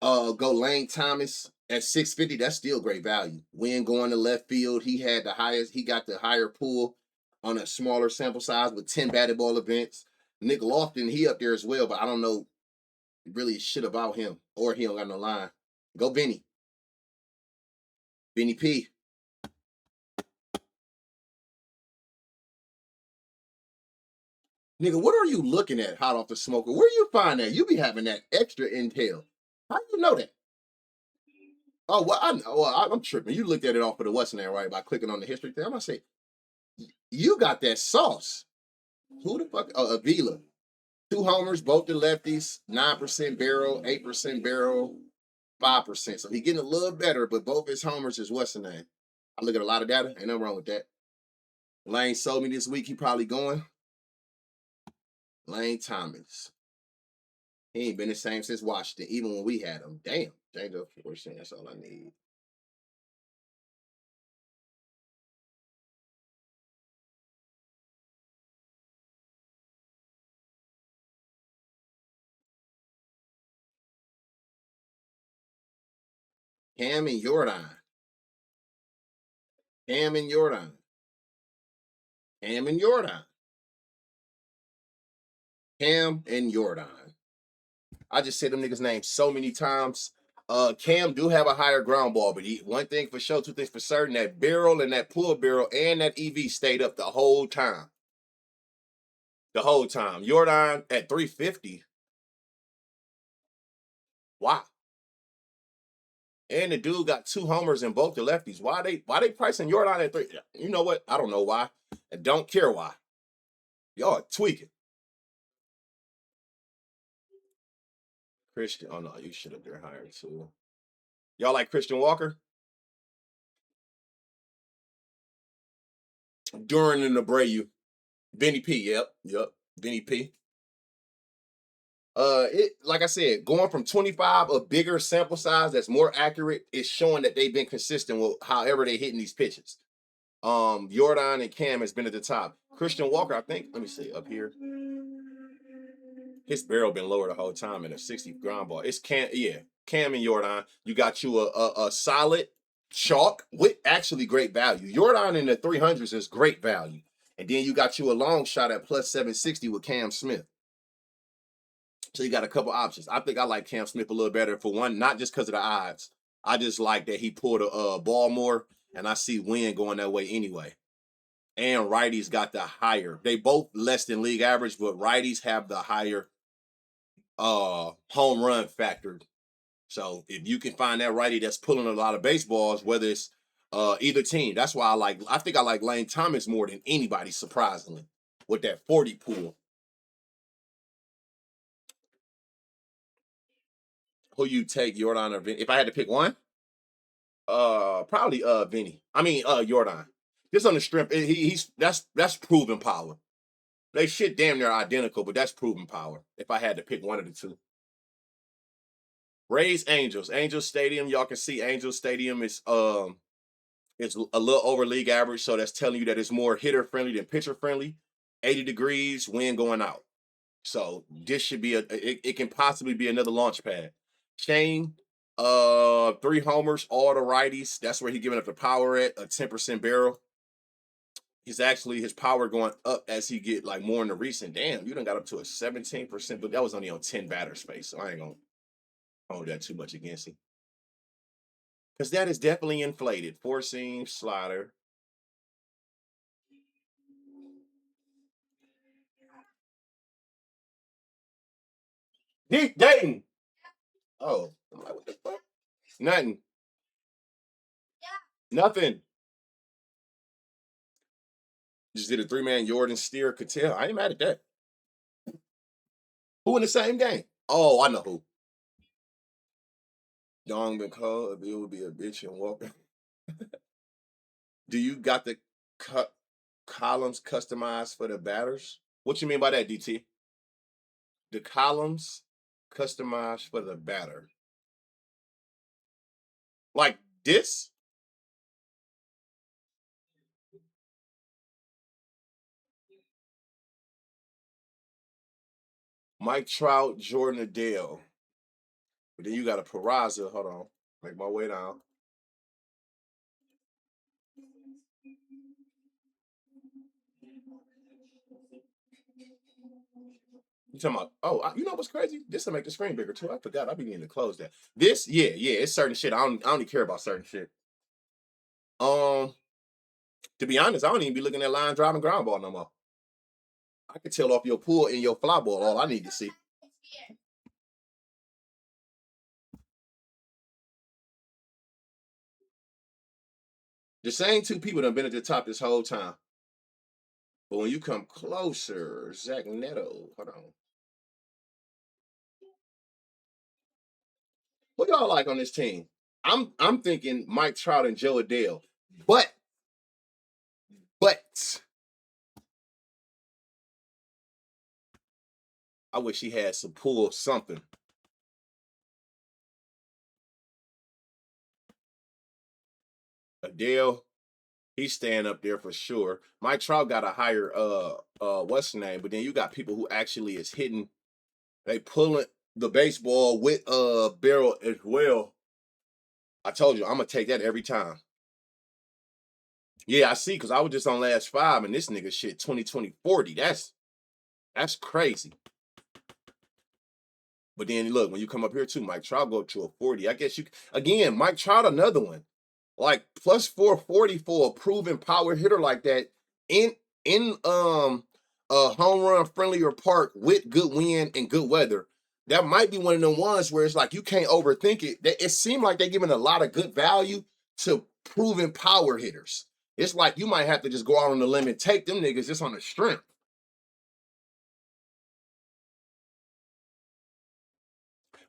Speaker 2: Go Lane Thomas at 650. That's still great value. Win going to left field. He got the higher pull on a smaller sample size with 10 batted ball events. Nick Lofton, he up there as well, but I don't know really shit about him, or he don't got no line. Go Benny. Benny P. Nigga, what are you looking at hot off the smoker? Where you find that? You be having that extra intel. How you know that? Oh well, I know. Well, I'm tripping. You looked at it off of the what's name, right? By clicking on the history thing. I'm gonna say you got that sauce. Who the fuck? Oh, Avila. 2 homers, both the lefties. 9% barrel, 8% barrel, 5%. So he getting a little better, but both his homers is what's the name? I look at a lot of data. Ain't nothing wrong with that. Lane sold me this week. He probably going. Lane Thomas. He ain't been the same since Washington, even when we had him. Damn. Change up 4%. That's all I need. Cam and Jordan. Cam and Jordan. Cam and Jordan. Cam and Jordan. I just said them niggas' names so many times. Cam do have a higher ground ball, but one thing for sure, two things for certain: that barrel and that pull barrel and that EV stayed up the whole time. The whole time. Jordan at 350. Wow. And the dude got 2 homers in both the lefties. Why they pricing Jordan at 3? You know what? I don't know why. I don't care why. Y'all tweaking. Christian. Oh no, you should have been higher too. Y'all like Christian Walker? During and Abreu. Benny P. Yep. Benny P. It like I said, going from 25, a bigger sample size that's more accurate, is showing that they've been consistent with however they hitting these pitches. Jordan and Cam has been at the top. Christian Walker, I think, let me see up here. His barrel been lower the whole time in a 60 ground ball. It's Cam and Jordan. You got you a solid chalk with actually great value. Jordan in the 300s is great value. And then you got you a long shot at plus 760 with Cam Smith. So you got a couple options. I think I like Cam Smith a little better for one, not just because of the odds. I just like that he pulled a ball more, and I see Wynn going that way anyway. And righties got the higher. They both less than league average, but righties have the higher home run factor. So if you can find that righty that's pulling a lot of baseballs, whether it's either team, that's why I think I like Lane Thomas more than anybody, surprisingly, with that 40 pool. Who you take, Jordan or Vinny? If I had to pick one, probably Vinny. I mean Jordan. Just on the strength, he's that's proven power. They shit damn near identical, but that's proven power. If I had to pick one of the two. Rays Angels. Angels Stadium. Y'all can see Angels Stadium is it's a little over league average, so that's telling you that it's more hitter friendly than pitcher friendly. 80 degrees, wind going out. So this should be it can possibly be another launch pad. Shane, 3 homers, all the righties. That's where he's giving up the power at a 10% barrel. He's actually his power going up as he get like more in the recent. Damn, you done got up to a 17%, but that was only on 10 batter space, so I ain't gonna hold that too much against him. Because that is definitely inflated. 4-seam slider. Deep Dayton. Oh, I'm like, what the fuck? Nothing. Nothing. Just did a 3-man Jordan Steer Cattell. I ain't mad at that. Who in the same game? Oh, I know who. Dong McCall, it would be a bitch and Walker. Do you got the columns customized for the batters? What you mean by that, DT? The columns customized for the batter. Like this? Mike Trout, Jordan Adele. But then you got a Peraza. Hold on. Make my way down. You talking about? Oh, you know what's crazy? This will make the screen bigger too. I forgot. I be needing to close that. This, yeah, it's certain shit. I don't even care about certain shit. Um, to be honest, I don't even be looking at line driving ground ball no more. I can tell off your pull and your fly ball. All I need to see. The same two people that have been at the top this whole time. But when you come closer, Zach Neto, hold on. Who y'all like on this team? I'm thinking Mike Trout and Joe Adele. But I wish he had some pull something. Adele, he's staying up there for sure. Mike Trout got a higher what's the name, but then you got people who actually is hitting, they pulling the baseball with barrel as well. I told you I'm gonna take that every time. Yeah, I see, because I was just on last five and this nigga shit 2020 40. That's crazy. But then look, when you come up here too, Mike Trout go to a 40. I guess you again, Mike Trout, another one. Like plus 440 for a proven power hitter like that in a home run friendlier park with good wind and good weather. That might be one of them ones where it's like you can't overthink it. It seemed like they're giving a lot of good value to proven power hitters. It's like you might have to just go out on the limb and take them niggas just on the strength.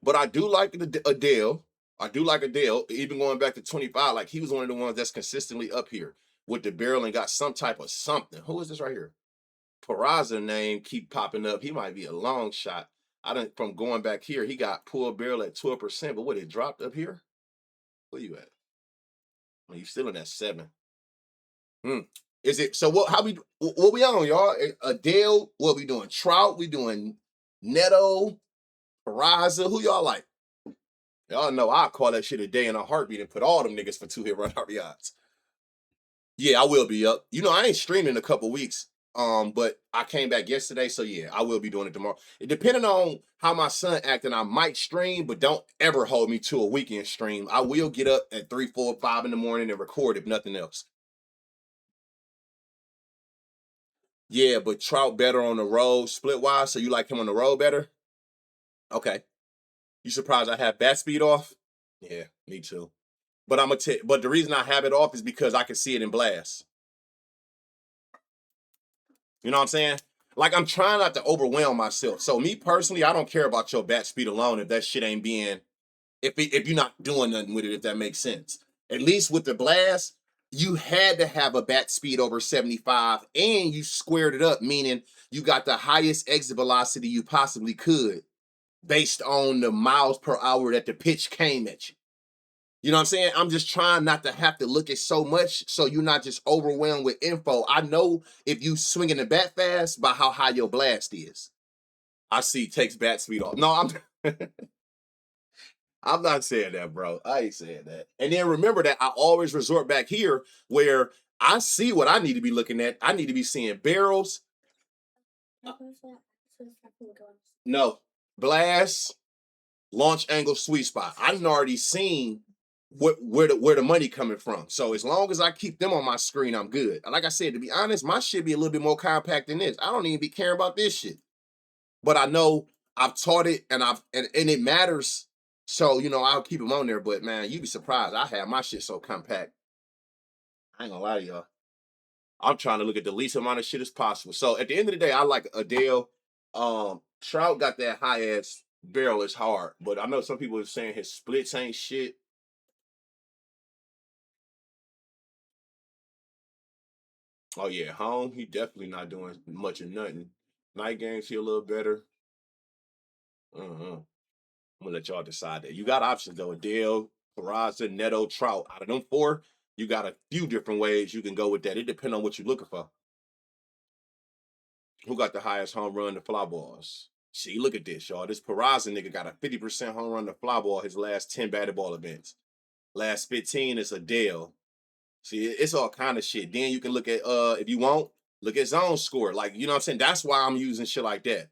Speaker 2: But I do like Adele. I do like Adele. Even going back to 25, like he was one of the ones that's consistently up here with the barrel and got some type of something. Who is this right here? Peraza name keep popping up. He might be a long shot. I didn't from going back here. He got pull barrel at 12%, but what it dropped up here? Where you at? Well, you still in that 7. Hmm. Is it so? What? How we? What we on, y'all? Adele. What we doing? Trout. We doing Neto. Peraza. Who y'all like? Y'all know I'll call that shit a day in a heartbeat and put all them niggas for 2-hit run RBIs. Yeah, I will be up. You know, I ain't streaming in a couple weeks. But I came back yesterday, so yeah, I will be doing it tomorrow. It depending on how my son acting, I might stream, but don't ever hold me to a weekend stream. I will get up at 3, 4, 5 in the morning and record if nothing else. Yeah, but Trout better on the road split wise, so you like him on the road better? Okay. You surprised I have bat speed off? Yeah, me too. But but the reason I have it off is because I can see it in blast. You know what I'm saying? Like I'm trying not to overwhelm myself. So me personally, I don't care about your bat speed alone if that shit ain't being if you're not doing nothing with it, if that makes sense. At least with the blast, you had to have a bat speed over 75 and you squared it up, meaning you got the highest exit velocity you possibly could based on the miles per hour that the pitch came at you. You know what I'm saying? I'm just trying not to have to look at so much so you're not just overwhelmed with info. I know if you swinging the bat fast by how high your blast is. I see takes bat speed off. No, I'm not saying that, bro. I ain't saying that. And then remember that I always resort back here where I see what I need to be looking at. I need to be seeing barrels. No, blast, launch angle, sweet spot. I've already seen where the money coming from. So as long as I keep them on my screen, I'm good. Like I said, to be honest, my shit be a little bit more compact than this. I don't even be caring about this shit. But I know I've taught it and it matters. So I'll keep them on there. But man, you'd be surprised. I have my shit so compact. I ain't gonna lie to y'all. I'm trying to look at the least amount of shit as possible. So at the end of the day, I like Adele. Trout got that high ass barrel is hard, but I know some people are saying his splits ain't shit. Oh yeah, home he definitely not doing much of nothing. Night games he a little better. I'm gonna let y'all decide that. You got options though. Adele, Peraza, Neto, Trout. Out of them four, you got a few different ways you can go with that. It depends on what you're looking for. Who got the highest home run to fly balls? See, look at this, y'all. This Peraza nigga got a 50% home run to fly ball his last 10 batted ball events. Last 15 is Adele. See, it's all kind of shit. Then you can look at if you want, look at zone score. Like, you know what I'm saying? That's why I'm using shit like that.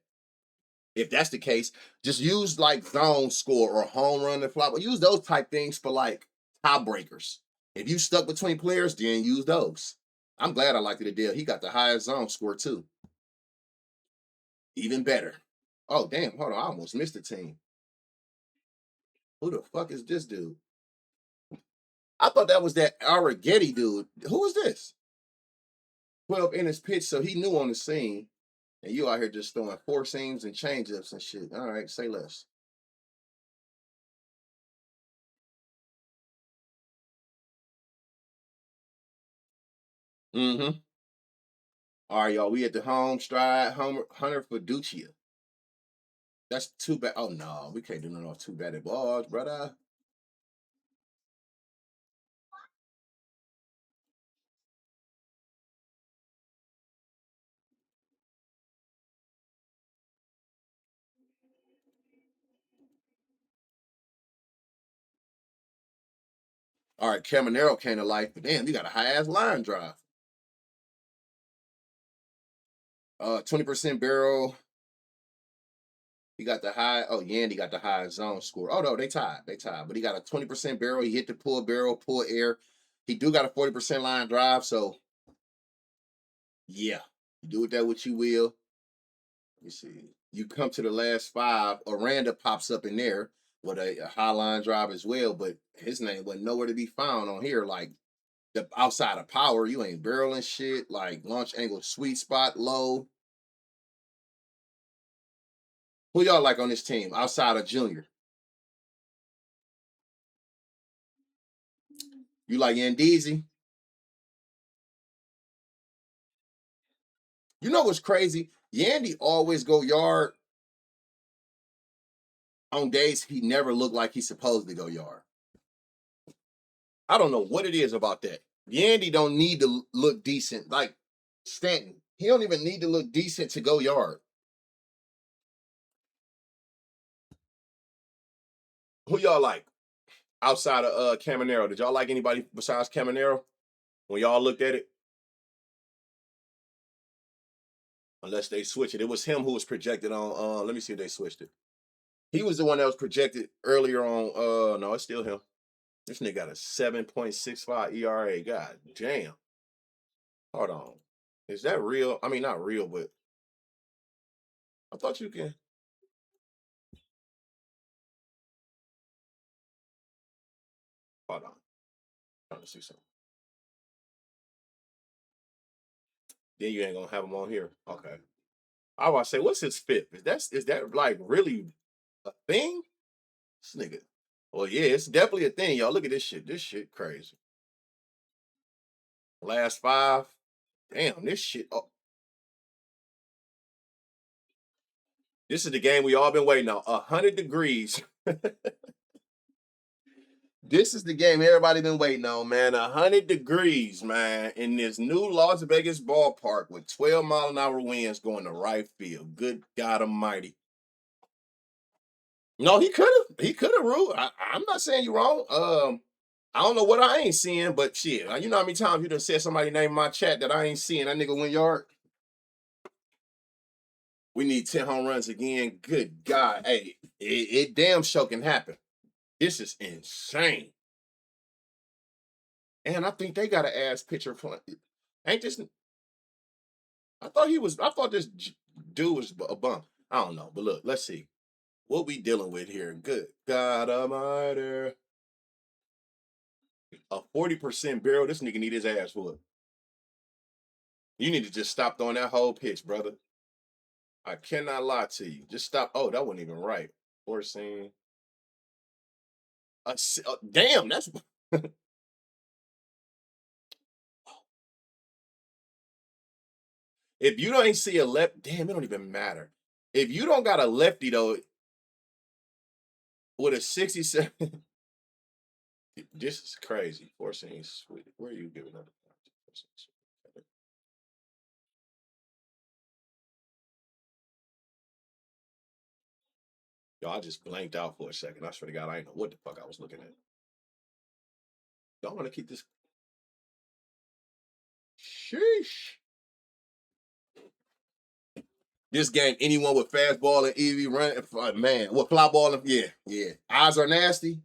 Speaker 2: If that's the case, just use like zone score or home run and fly. But use those type things for like tiebreakers. If you stuck between players, then use those. I'm glad I liked the deal. He got the highest zone score too. Even better. Oh damn! Hold on, I almost missed the team. Who the fuck is this dude? I thought that was that Arrighetti dude. Who was this? 12 in his pitch, so he knew on the scene. And you out here just throwing four seams and changeups and shit. All right, say less. Mm-hmm. All right, y'all. We at the home stride. Hunter Fiducia. That's too bad. Oh no, we can't do no too bad at balls, brother. All right, Caminero came to life, but damn, you got a high ass line drive. 20% barrel. He got the high. Oh, Yandy got the high zone score. Oh no, they tied. They tied. But he got a 20% barrel. He hit the pull barrel, pull air. He do got a 40% line drive. So yeah, you do with that what you will. Let me see. You come to the last five. Aranda pops up in there with a high line drive as well, but his name wasn't nowhere to be found on here. Like the outside of power, you ain't barreling shit. Like launch angle, sweet spot, low. Who y'all like on this team outside of Junior? You like Yandeezy? You know what's crazy? Yandy always go yard on days he never looked like he's supposed to go yard. I don't know what it is about that. Yandy don't need to look decent. Like Stanton, he don't even need to look decent to go yard. Who y'all like outside of Caminero? Did y'all like anybody besides Caminero when y'all looked at it? Unless they switch it. It was him who was projected on let me see if they switched it. He was the one that was projected earlier on no, it's still him. This nigga got a 7.65 ERA. God damn. Hold on. Is that real? I mean, not real, but I thought you can. Hold on. I'm trying to see something. Then you ain't gonna have him on here. Okay. I was say, what's his fifth? Is that like really a thing? This nigga. Well, yeah, it's definitely a thing, y'all. Look at this shit. This shit crazy. Last five. Damn, this shit. Oh, this is the game we all been waiting on. 100 degrees. This is the game everybody been waiting on, man. 100 degrees, man, in this new Las Vegas ballpark with 12-mile-an-hour winds going to right field. Good God Almighty! No, he could have. He could have ruled. I'm not saying you're wrong. I don't know what I ain't seeing, but shit, you know how many times you done said somebody name in my chat that I ain't seeing. That nigga went yard. We need 10 home runs again. Good God, hey, it damn sure can happen. This is insane. And I think they got an ass pitcher playing. Ain't this? I thought he was. I thought this dude was a bum. I don't know, but look, let's see what we dealing with here. Good God Almighty, a 40% barrel. This nigga need his ass whooped. You need to just stop throwing that whole pitch, brother. I cannot lie to you. Just stop. Oh, that wasn't even right. Forcing. Damn, that's. If you don't see a left, damn, it don't even matter. If you don't got a lefty though, with a 67, this is crazy. Forcing sweet. Where are you giving up? Yo, I just blanked out for a second. I swear to God, I didn't know what the fuck I was looking at. Y'all want to keep this? Sheesh. This game, anyone with fastball and EV run, man, what fly ball? Yeah, yeah. Eyes are nasty.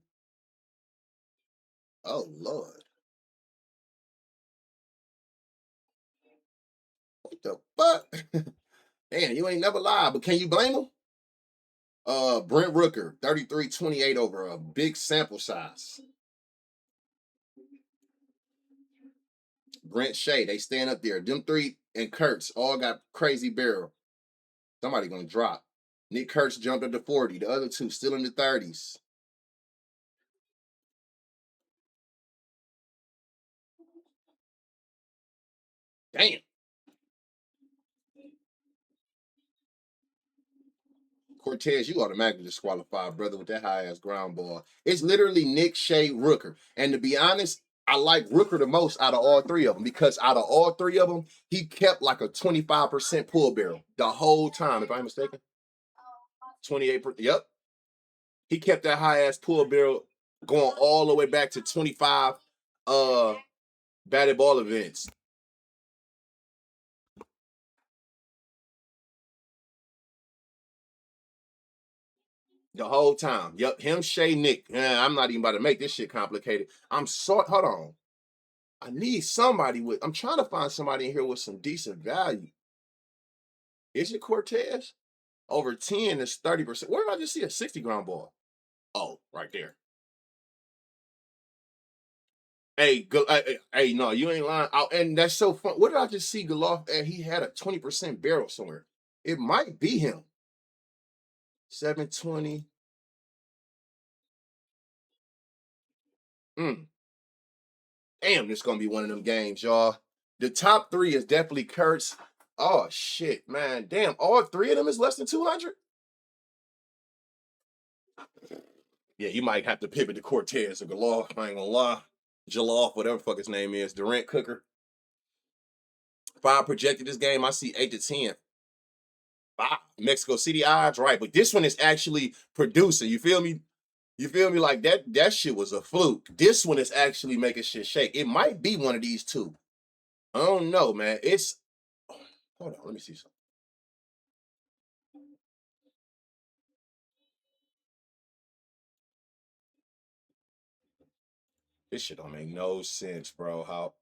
Speaker 2: Oh Lord, what the fuck? Man, you ain't never lied, but can you blame him? Brent Rooker, 33-28 over a big sample size. Brent Shea, they stand up there. Them three and Kurtz all got crazy barrel. Somebody gonna drop. Nick Kurtz jumped up to 40. The other two still in the 30s. Damn. Cortez, you automatically disqualified, brother, with that high ass ground ball. It's literally Nick, Shea, Rooker. And to be honest, I like Rooker the most out of all three of them because out of all three of them, he kept like a 25% pull barrel the whole time, if I'm mistaken. 28%. Yep. He kept that high ass pull barrel going all the way back to 25 batted ball events. The whole time. Yep. Him, Shea, Nick. I'm not even about to make this shit complicated. Hold on. I need somebody I'm trying to find somebody in here with some decent value. Is it Cortez? Over 10 is 30%. Where did I just see a 60 ground ball? Oh, right there. Hey, hey, no, you ain't lying. And that's so fun. What did I just see Galoff at? He had a 20% barrel somewhere. It might be him. 720. Damn, this gonna be one of them games, y'all. The top three is definitely Kurtz. Oh shit, man. Damn, all three of them is less than 200. Yeah, you might have to pivot to Cortez or Galoff. I ain't gonna lie. Jaloff, whatever the fuck his name is, Durant Cooker. If I projected this game, I see 8 to 10. Mexico City odds, right? But this one is actually producing. You feel me? You feel me? Like that shit was a fluke. This one is actually making shit shake. It might be one of these two. I don't know, man. It's hold on, let me see something. This shit don't make no sense, bro. How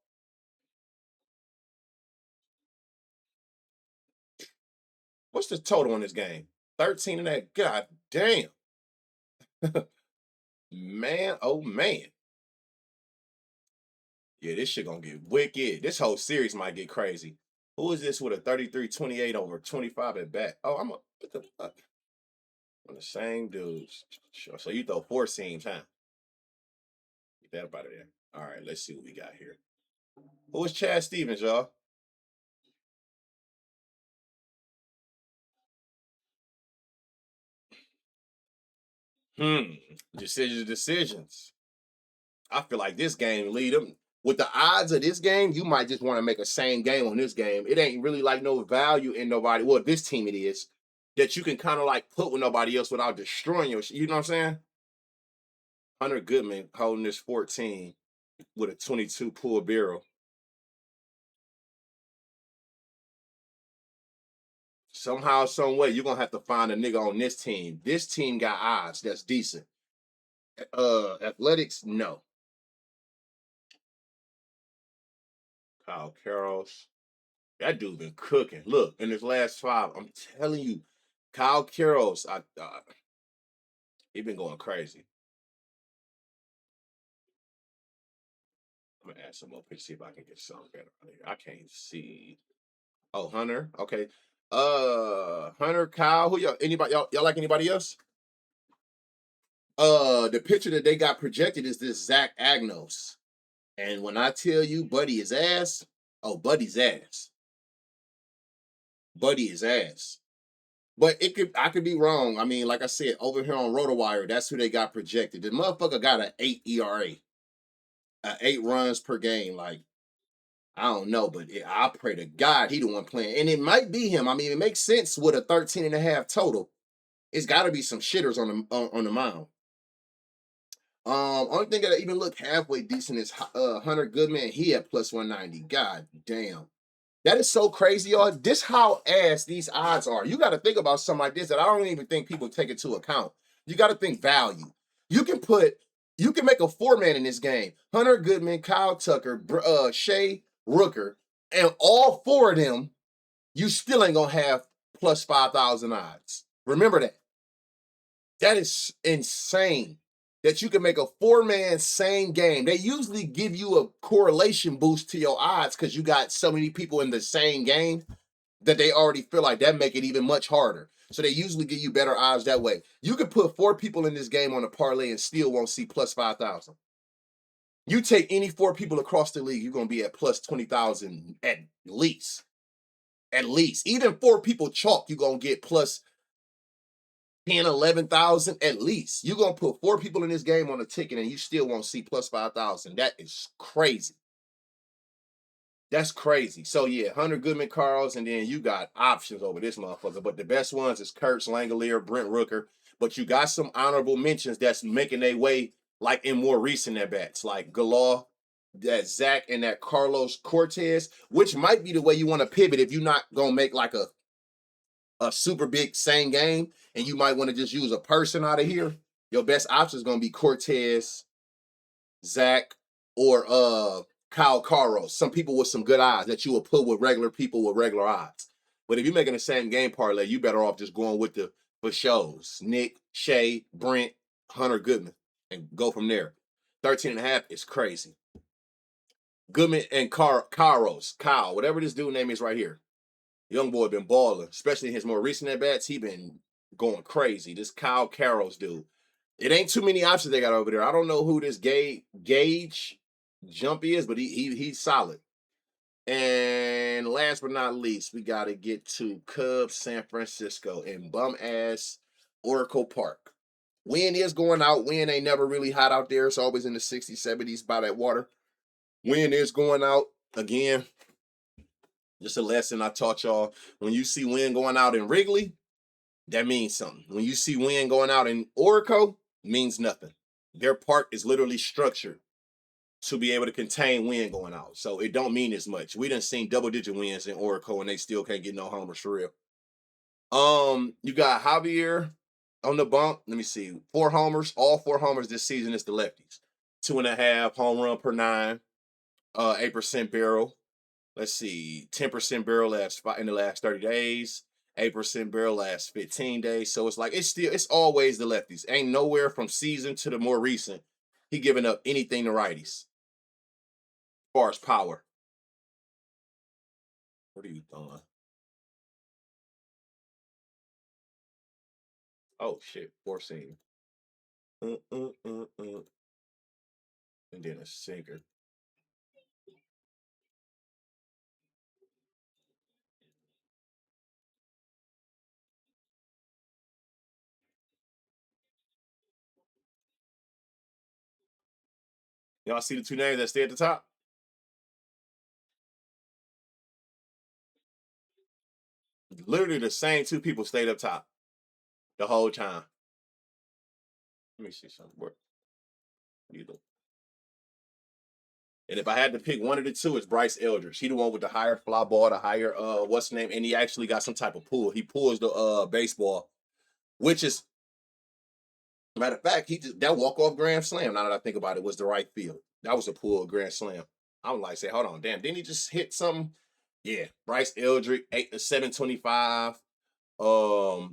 Speaker 2: what's the total on this game? 13 and that. God damn. Man, oh man. Yeah, this shit gonna get wicked. This whole series might get crazy. Who is this with a 33-28 over 25 at bat? Oh, I'm a what the fuck? On the same dudes. Sure. So you throw 4 seams, huh? Get that out of there. All right, let's see what we got here. Who is Chad Stevens, y'all? Decisions. I feel like this game lead them. With the odds of this game, you might just want to make a same game on this game. It ain't really like no value in nobody. Well, this team it is that you can kind of like put with nobody else without destroying your. You know what I'm saying? Hunter Goodman holding this 14 with a 22 pull barrel. Somehow, some way, you're gonna have to find a nigga on this team. This team got odds that's decent. Athletics, no. Kyle Carroll's. That dude been cooking. Look, in his last 5, I'm telling you, Kyle Carroll's, he been going crazy. I'm gonna add some more pictures, see if I can get something better. I can't see. Oh, Hunter. Okay. Hunter, Kyle. Who y'all? Anybody? Y'all like anybody else? The picture that they got projected is this Zach Agnos. And when I tell you Buddy is ass, oh, Buddy's ass. Buddy is ass. But I could be wrong. I mean, like I said, over here on RotoWire, that's who they got projected. The motherfucker got an 8 ERA, 8 runs per game. Like, I don't know, but I pray to God he the one playing. And it might be him. I mean, it makes sense with a 13 and a half total. It's got to be some shitters on the mound. Only thing that even look halfway decent is Hunter Goodman. He at plus 190. God damn. That is so crazy, y'all. This how ass these odds are. You got to think about something like this that I don't even think people take into account. You got to think value. You can make a 4-man in this game. Hunter Goodman, Kyle Tucker, Shea Rooker, and all 4 of them, you still ain't gonna have plus 5,000 odds. Remember that. That is insane. that you can make a 4-man same game. They usually give you a correlation boost to your odds because you got so many people in the same game that they already feel like that make it even much harder. So they usually give you better odds that way. You could put 4 people in this game on a parlay and still won't see plus 5,000. You take any 4 people across the league, you're gonna be at plus 20,000 at least. At least. Even 4 people chalk, you're gonna get plus 10, 11,000 at least. You're gonna put 4 people in this game on a ticket and you still won't see plus 5,000. That is crazy. That's crazy. So yeah, Hunter Goodman, Carls, and then you got options over this motherfucker. But the best ones is Kurtz, Langolier, Brent Rooker. But you got some honorable mentions that's making their way like in more recent at bats, like Galar, that Zach, and that Carlos Cortez, which might be the way you want to pivot if you're not gonna make like a super big same game, and you might want to just use a person out of here. Your best option is gonna be Cortez, Zach, or Kyle Carros. Some people with some good odds that you will put with regular people with regular odds. But if you're making the same game parlay, you better off just going with the for shows. Nick, Shay, Brent, Hunter Goodman, and go from there. 13.5 is crazy. Goodman and Carros, Kyle, whatever this dude name is right here. Young boy been balling, especially in his more recent at-bats. He been going crazy. This Kyle Carros dude. It ain't too many options they got over there. I don't know who this Gage Jump is, but he's solid. And last but not least, we got to get to Cubs San Francisco in bum-ass Oracle Park. Wind is going out. Wind ain't never really hot out there. It's always in the 60s, 70s by that water. Wind is going out. Again, just a lesson I taught y'all. When you see wind going out in Wrigley, that means something. When you see wind going out in Oracle, means nothing. Their park is literally structured to be able to contain wind going out. So it don't mean as much. We done seen double-digit winds in Oracle and they still can't get no homers for real. You got Javier on the bump. Let me see. 4 homers. All 4 homers this season is the lefties. 2.5 home run per 9. 8% barrel. Let's see. 10% barrel in the last 30 days. 8% barrel last 15 days. So it's like it's always the lefties. Ain't nowhere from season to the more recent he giving up anything to righties. As far as power. What are you doing? Oh shit, 4-seam. And then a sinker. Y'all see the 2 names that stay at the top? Literally the same 2 people stayed up top the whole time. Let me see something. What you do? And if I had to pick one of the 2, it's Bryce Eldridge. He the one with the higher fly ball, the higher what's the name, and he actually got some type of pull. He pulls the baseball, which is matter of fact, he just that walk-off grand slam. Now that I think about it, was the right field. That was a pull grand slam. I was like, say, hold on, damn, didn't he just hit something? Yeah, Bryce Eldridge, 725. Oh,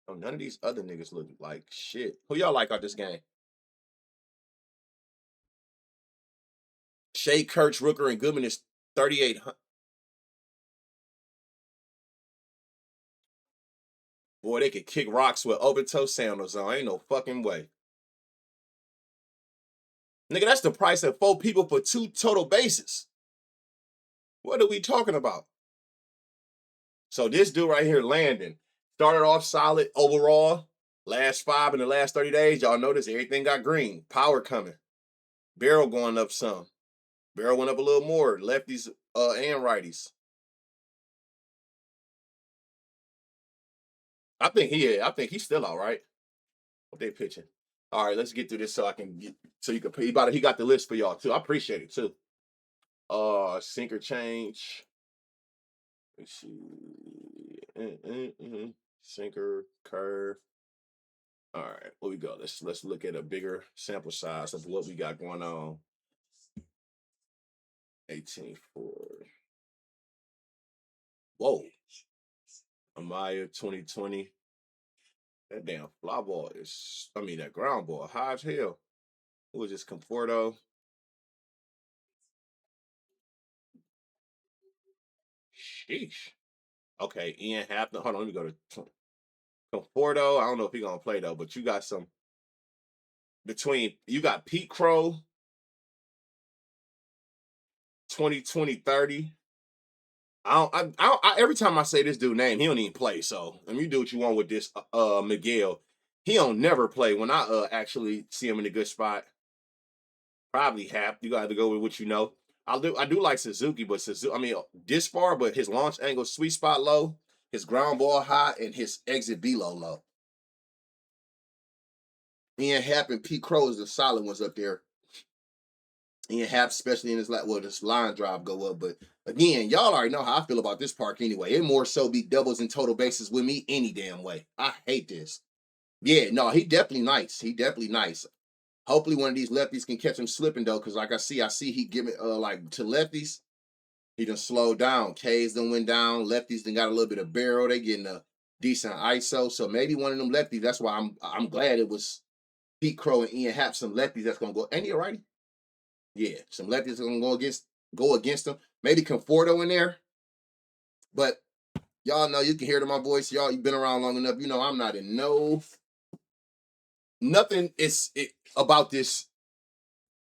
Speaker 2: none of these other niggas look like shit. Who y'all like out this game? Shea, Kurtz, Rooker, and Goodman is 3,800. Boy, they could kick rocks with open-toe sandals on. Ain't no fucking way. Nigga, that's the price of 4 people for 2 total bases. What are we talking about? So this dude right here, Landon, started off solid overall. Last 5 in the last 30 days, y'all notice everything got green. Power coming. Barrel going up some. Barrel went up a little more. Lefties and righties. I think he's still all right. What they pitching? All right, let's get through this so I can get so you can he got the list for y'all too. I appreciate it too. Sinker change. Let's see. Sinker curve. All right, here we go. Let's look at a bigger sample size of what we got going on. 18-4. Whoa. Amaya 2020. That damn fly ball is, I mean, that ground ball, high as hell. Who was this, Conforto? Sheesh. Okay, Ian Hampton. Hold on, let me go to Conforto. I don't know if he's going to play, though, but you got some you got Pete Crow, 2020-30. Every time I say this dude name, he don't even play. So let me do what you want with this. Miguel, he don't never play. When I actually see him in a good spot, probably Hap. You got to go with what you know. I do like Suzuki, but Suzuki, I mean, this far, but his launch angle, sweet spot low, his ground ball high, and his exit below low. Ian Happ and Pete Crow is the solid ones up there. Ian Happ, especially in his this line drive go up. But again, y'all already know how I feel about this park anyway. It more so be doubles and total bases with me any damn way. I hate this. Yeah, no, he definitely nice. He definitely nice. Hopefully one of these lefties can catch him slipping though, because like I see he giving like to lefties. He done slowed down. K's done went down. Lefties done got a little bit of barrel. They getting a decent ISO. So maybe one of them lefties. That's why I'm glad it was Pete Crow and Ian Happ, some lefties that's gonna go. Ain't he alrighty? Yeah, some lefties are gonna go against them. Maybe Conforto in there. But y'all know you can hear to my voice. Y'all, you've been around long enough. You know I'm not in nothing about this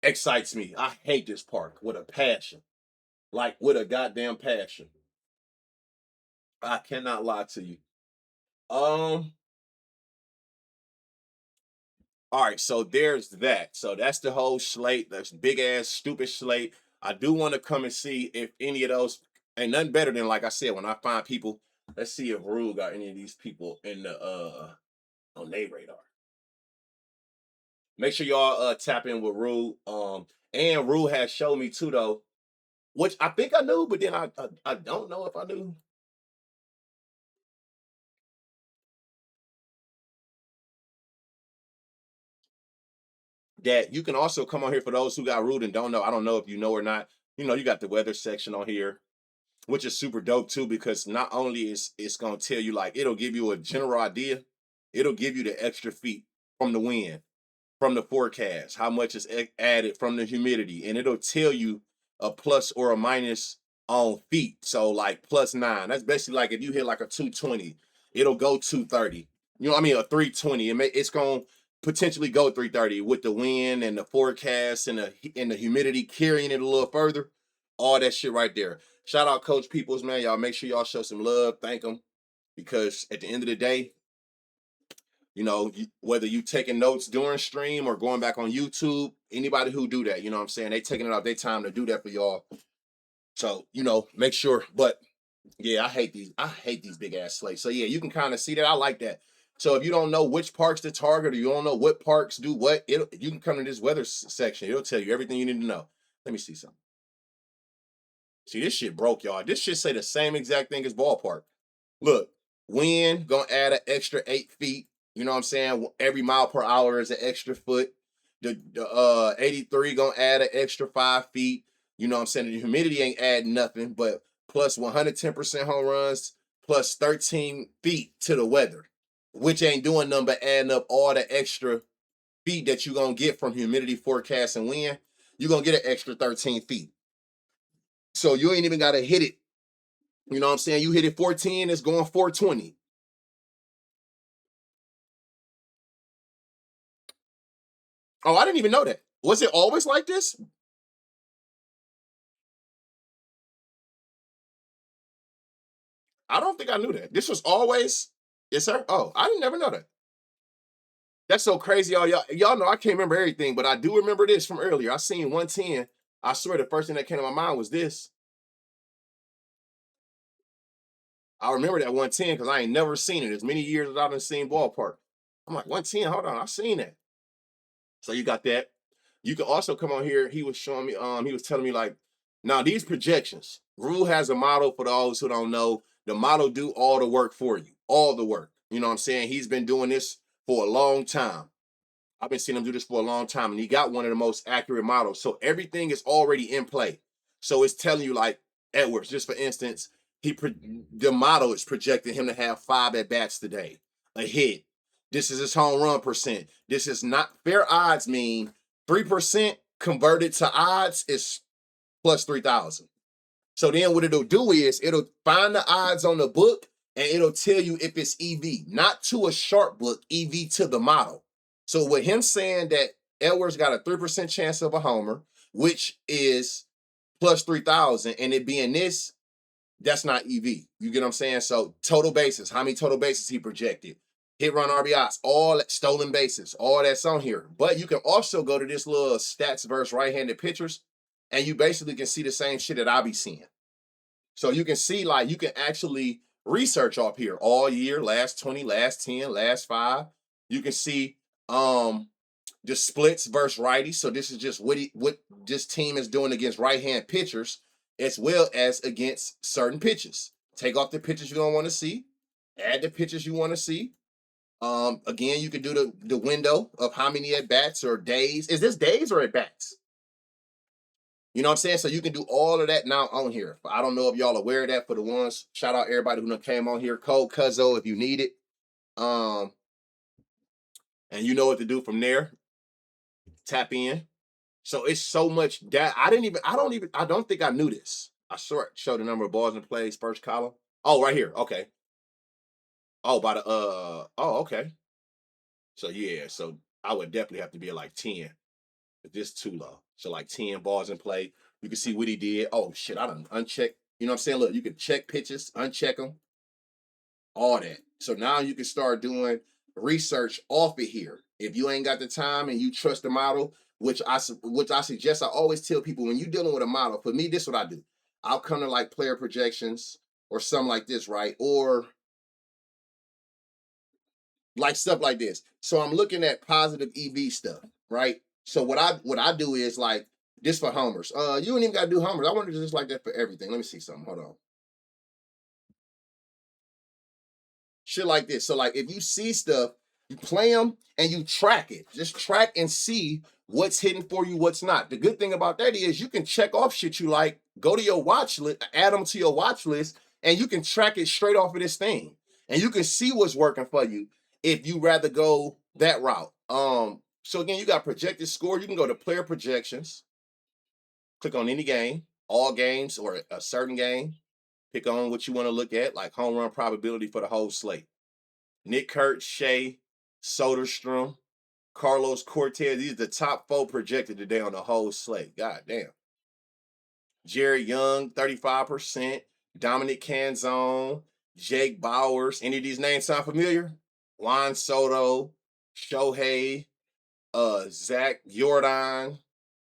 Speaker 2: excites me. I hate this park with a passion. Like with a goddamn passion. I cannot lie to you. Um, all right, so there's that. So that's the whole slate. That's big ass stupid slate. I do want to come and see if any of those ain't nothing better than like I said, when I find people, let's see if Rule got any of these people in the on their radar. Make sure y'all tap in with Rule. And Rule has showed me too though, which I think I knew, but then I don't know if I knew. That you can also come on here for those who got Rule and don't know. I don't know if you know or not. You know, you got the weather section on here, which is super dope too, because not only is it's gonna tell you like it'll give you a general idea, it'll give you the extra feet from the wind, from the forecast, how much is added from the humidity, and it'll tell you a plus or a minus on feet. So like +9. That's basically like if you hit like a 220, it'll go 230. You know what I mean? A 320. It's gonna potentially go 330 with the wind and the forecast and the humidity carrying it a little further. All that shit right there. Shout out Coach Peoples, man. Y'all make sure y'all show some love. Thank them. Because at the end of the day, you know, whether you taking notes during stream or going back on YouTube, anybody who do that, you know what I'm saying? They taking it off their time to do that for y'all. So, you know, make sure. But yeah, I hate these big ass slates. So yeah, you can kind of see that. I like that. So if you don't know which parks to target or you don't know what parks do what, you can come to this weather section. It'll tell you everything you need to know. Let me see something. See, this shit broke, y'all. This shit say the same exact thing as ballpark. Look, wind gonna add an extra 8 feet. You know what I'm saying? Every mile per hour is an extra foot. The 83 gonna add an extra 5 feet. You know what I'm saying? The humidity ain't adding nothing, but plus 110% home runs, plus 13 feet to the weather, which ain't doing nothing but adding up all the extra feet that you're gonna get from humidity forecast and wind. You're gonna get an extra 13 feet. So you ain't even gotta hit it. You know what I'm saying? You hit it 14, it's going 420. Oh, I didn't even know that. Was it always like this? I don't think I knew that. This was always, yes, sir. Oh, I didn't never know that. That's so crazy, y'all know I can't remember everything, but I do remember this from earlier. I seen 110. I swear the first thing that came to my mind was this. I remember that 110 because I ain't never seen it as many years as I've been seeing ballpark. I'm like, 110, hold on, I've seen that. So you got that. You can also come on here. He was showing me, he was telling me like, now these projections, Rule has a model for those who don't know. The model do all the work for you, all the work. You know what I'm saying? He's been doing this for a long time. I've been seeing him do this for a long time, and he got one of the most accurate models. So everything is already in play. So it's telling you like Edwards, just for instance, the model is projecting him to have 5 at bats today, a hit, This is his home run percent. This is not fair odds mean 3% converted to odds is plus 3,000. So then what it'll do is it'll find the odds on the book and it'll tell you if it's EV, not to a sharp book, EV to the model. So with him saying that Edwards got a 3% chance of a homer, which is plus 3,000, and it being this, that's not EV. You get what I'm saying? So total bases, how many total bases he projected? Hit, run, RBIs, all stolen bases, all that's on here. But you can also go to this little stats versus right-handed pitchers, and you basically can see the same shit that I be seeing. So you can see, like, you can actually research off here all year, last 20, last 10, last 5. You can see the splits versus righties. So this is just what this team is doing against right-hand pitchers as well as against certain pitches. Take off the pitches you don't want to see, add the pitches you want to see. Again, you can do the window of how many at bats or days. Is this days or at bats? You know what I'm saying? So you can do all of that now on here. I don't know if y'all aware of that. For the ones, shout out everybody who came on here. Code Cuzzo if you need it. And you know what to do from there. Tap in. So it's so much that I don't think I knew this. I show the number of balls in plays, first column. Oh, right here. Okay. Oh, by the okay. So yeah, so I would definitely have to be at like 10. But this too low. So like 10 balls in play. You can see what he did. Oh shit, I done uncheck. You know what I'm saying? Look, you can check pitches, uncheck them, all that. So now you can start doing research off of here. If you ain't got the time and you trust the model, which I suggest, I always tell people when you're dealing with a model, for me, this is what I do. I'll come to like player projections or something like this, right? Or like stuff like this. So I'm looking at positive EV stuff, right? So what I do is like this for homers. You don't even gotta do homers. I want to do just like that for everything. Let me see something. Hold on. Shit like this. So like if you see stuff, you play them and you track it. Just track and see what's hidden for you, what's not. The good thing about that is you can check off shit you like, go to your watch list, add them to your watch list, and you can track it straight off of this thing. And you can see what's working for you if you rather go that route. So again, you got projected score. You can go to player projections, click on any game, all games, or a certain game. Pick on what you want to look at, like home run probability for the whole slate. Nick Kurt, Shea, Soderstrom, Carlos Cortez. These are the top 4 projected today on the whole slate. God damn. Jared Young, 35%. Dominic Canzone, Jake Bowers. Any of these names sound familiar? Juan Soto, Shohei, Zach Jordan,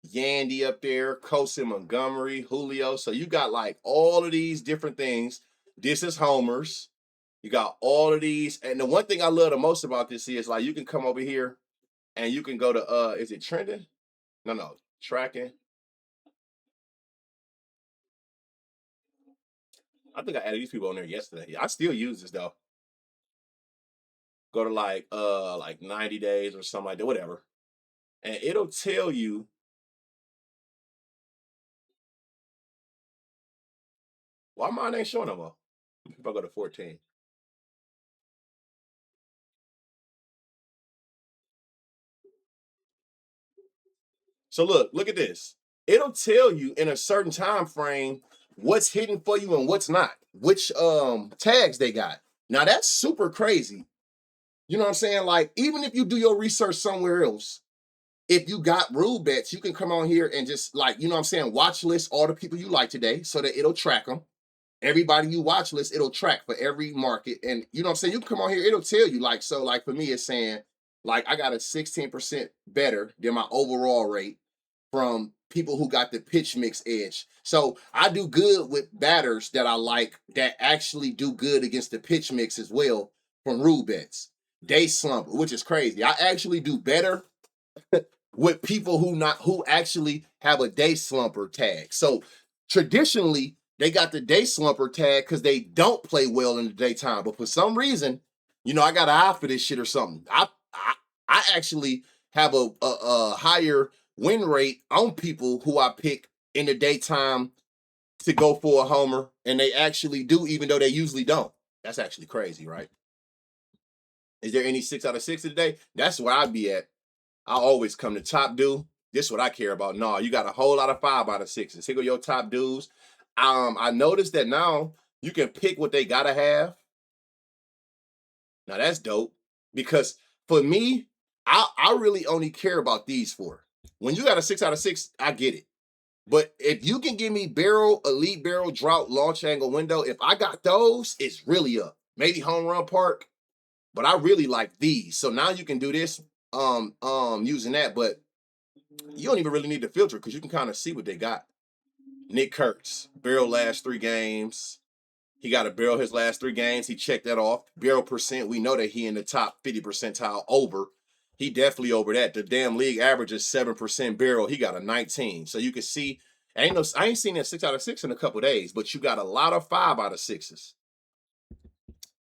Speaker 2: Yandy up there, Cosin Montgomery, Julio. So you got like all of these different things. This is homers. You got all of these. And the one thing I love the most about this is like you can come over here and you can go to is it trending? No, tracking. I think I added these people on there yesterday. I still use this though. Go to like 90 days or something like that, whatever. And it'll tell you why mine ain't showing no more. If I go to 14. So look at this. It'll tell you in a certain time frame what's hidden for you and what's not, which tags they got. Now that's super crazy. You know what I'm saying? Like, even if you do your research somewhere else, if you got rule bets, you can come on here and just like, you know what I'm saying, watch list all the people you like today so that it'll track them. Everybody you watch list, it'll track for every market. And you know what I'm saying? You can come on here, it'll tell you like, so like for me, it's saying like I got a 16% better than my overall rate from people who got the pitch mix edge. So I do good with batters that I like that actually do good against the pitch mix as well from rule bets. Day slumber, which is crazy. I actually do better with people who actually have a day slumper tag. So traditionally, they got the day slumper tag because they don't play well in the daytime. But for some reason, you know, I got an eye for this shit or something. I actually have a higher win rate on people who I pick in the daytime to go for a homer, and they actually do, even though they usually don't. That's actually crazy, right? Is there any 6 out of 6 today? That's where I'd be at. I always come to top due. This is what I care about. No, you got a whole lot of 5 out of 6s. Here go your top dudes. I noticed that now you can pick what they gotta have. Now that's dope because for me, I really only care about these 4. When you got a 6 out of 6, I get it. But if you can give me barrel, elite barrel, drought, launch angle, window, if I got those, it's really up. Maybe home run park, but I really like these. So now you can do this using that, but you don't even really need to filter because you can kind of see what they got. Nick Kurtz, barrel last 3 games. He got a barrel his last 3 games. He checked that off. Barrel percent, we know that he in the top 50 percentile over. He definitely over that. The damn league average is 7% barrel. He got a 19. So you can see, I ain't seen that 6 out of 6 in a couple days, but you got a lot of 5 out of 6s.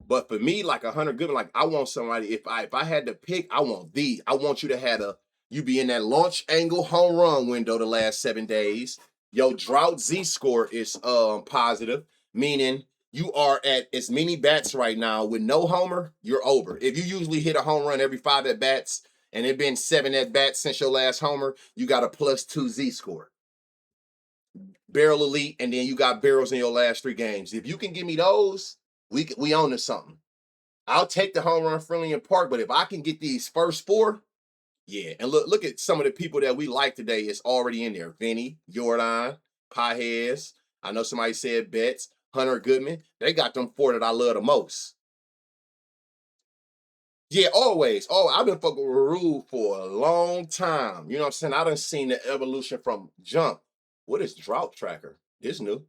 Speaker 2: But for me, like a Hunter Goodman, like I want somebody, if I had to pick, I want these. I want you to have you be in that launch angle home run window the last 7 days. Your drought Z score is positive, meaning you are at as many bats right now with no homer, you're over. If you usually hit a home run every 5 at bats, and it been 7 at bats since your last homer, you got a +2 Z score. Barrel elite, and then you got barrels in your last 3 games. If you can give me those, we own to something. I'll take the home run friendly in park, but if I can get these first 4, yeah. And look at some of the people that we like today. It's already in there. Vinny, Jordan, Pajes. I know somebody said Betts, Hunter Goodman. They got them 4 that I love the most. Yeah, always. Oh, I've been fucking with Rule for a long time. You know what I'm saying? I done seen the evolution from jump. What is drought tracker? This new.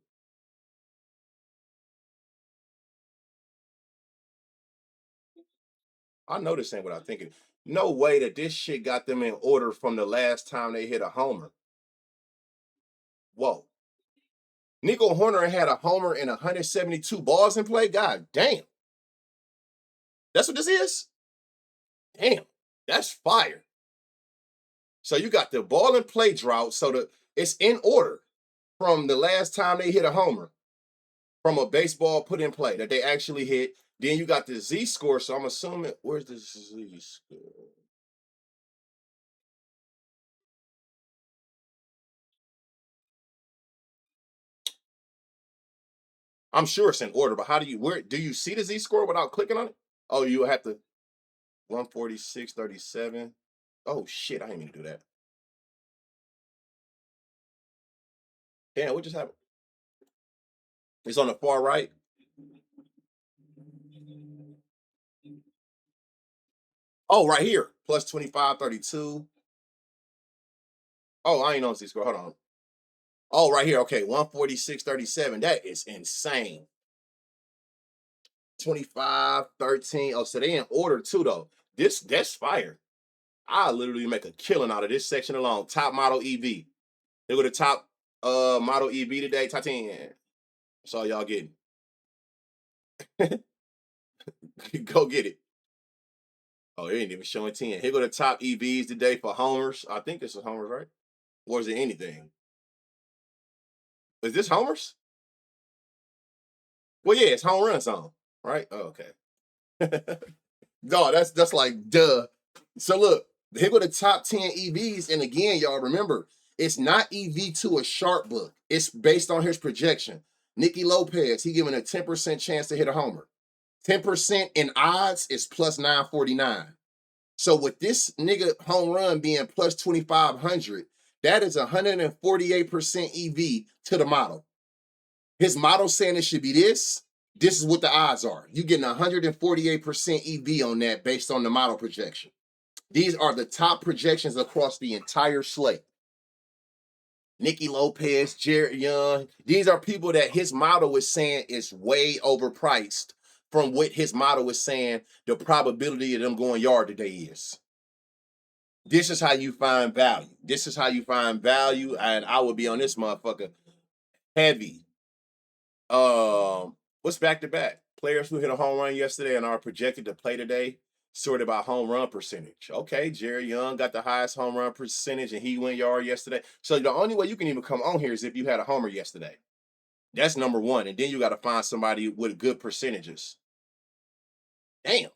Speaker 2: I know this ain't what I'm thinking. No way that this shit got them in order from the last time they hit a homer. Whoa. Nico Horner had a homer and 172 balls in play. God damn. That's what this is? Damn. That's fire. So you got the ball and play drought. So it's in order from the last time they hit a homer from a baseball put in play that they actually hit. Then you got the Z score. So I'm assuming, where's the Z score? I'm sure it's in order, but where do you see the Z score without clicking on it? Oh, you have to 146.37. Oh shit, I didn't mean to do that. Damn, what just happened? It's on the far right. Oh, right here. Plus 25.32. Oh, I ain't on Z score. Hold on. Oh, right here. Okay, 146.37. That is insane. 25.13. Oh, so they in order too, though. That's fire. I literally make a killing out of this section alone. Top model EV. They go to top model EV today. Top 10. That's all y'all getting. Go get it. Oh, they ain't even showing 10. Here go the top EVs today for homers. I think this is homers, right? Or is it anything? Is this homers? Well, yeah, it's home run song, right? Oh, okay. No, that's like duh. So look, here go the top 10 EVs. And again, y'all remember, it's not EV to a sharp book. It's based on his projection. Nicky Lopez, he giving a 10% chance to hit a homer. 10% in odds is plus 949. So with this nigga home run being plus 2,500, that is 148% EV to the model. His model saying it should be this. This is what the odds are. You getting 148% EV on that based on the model projection. These are the top projections across the entire slate. Nicky Lopez, Jared Young. These are people that his model is saying is way overpriced from what his model is saying the probability of them going yard today is. This is how you find value. This is how you find value. And I would be on this motherfucker heavy. What's back to back? Players who hit a home run yesterday and are projected to play today, sorted by home run percentage. Okay, Jerry Young got the highest home run percentage and he went yard yesterday. So the only way you can even come on here is if you had a homer yesterday. That's number one. And then you got to find somebody with good percentages. Damn.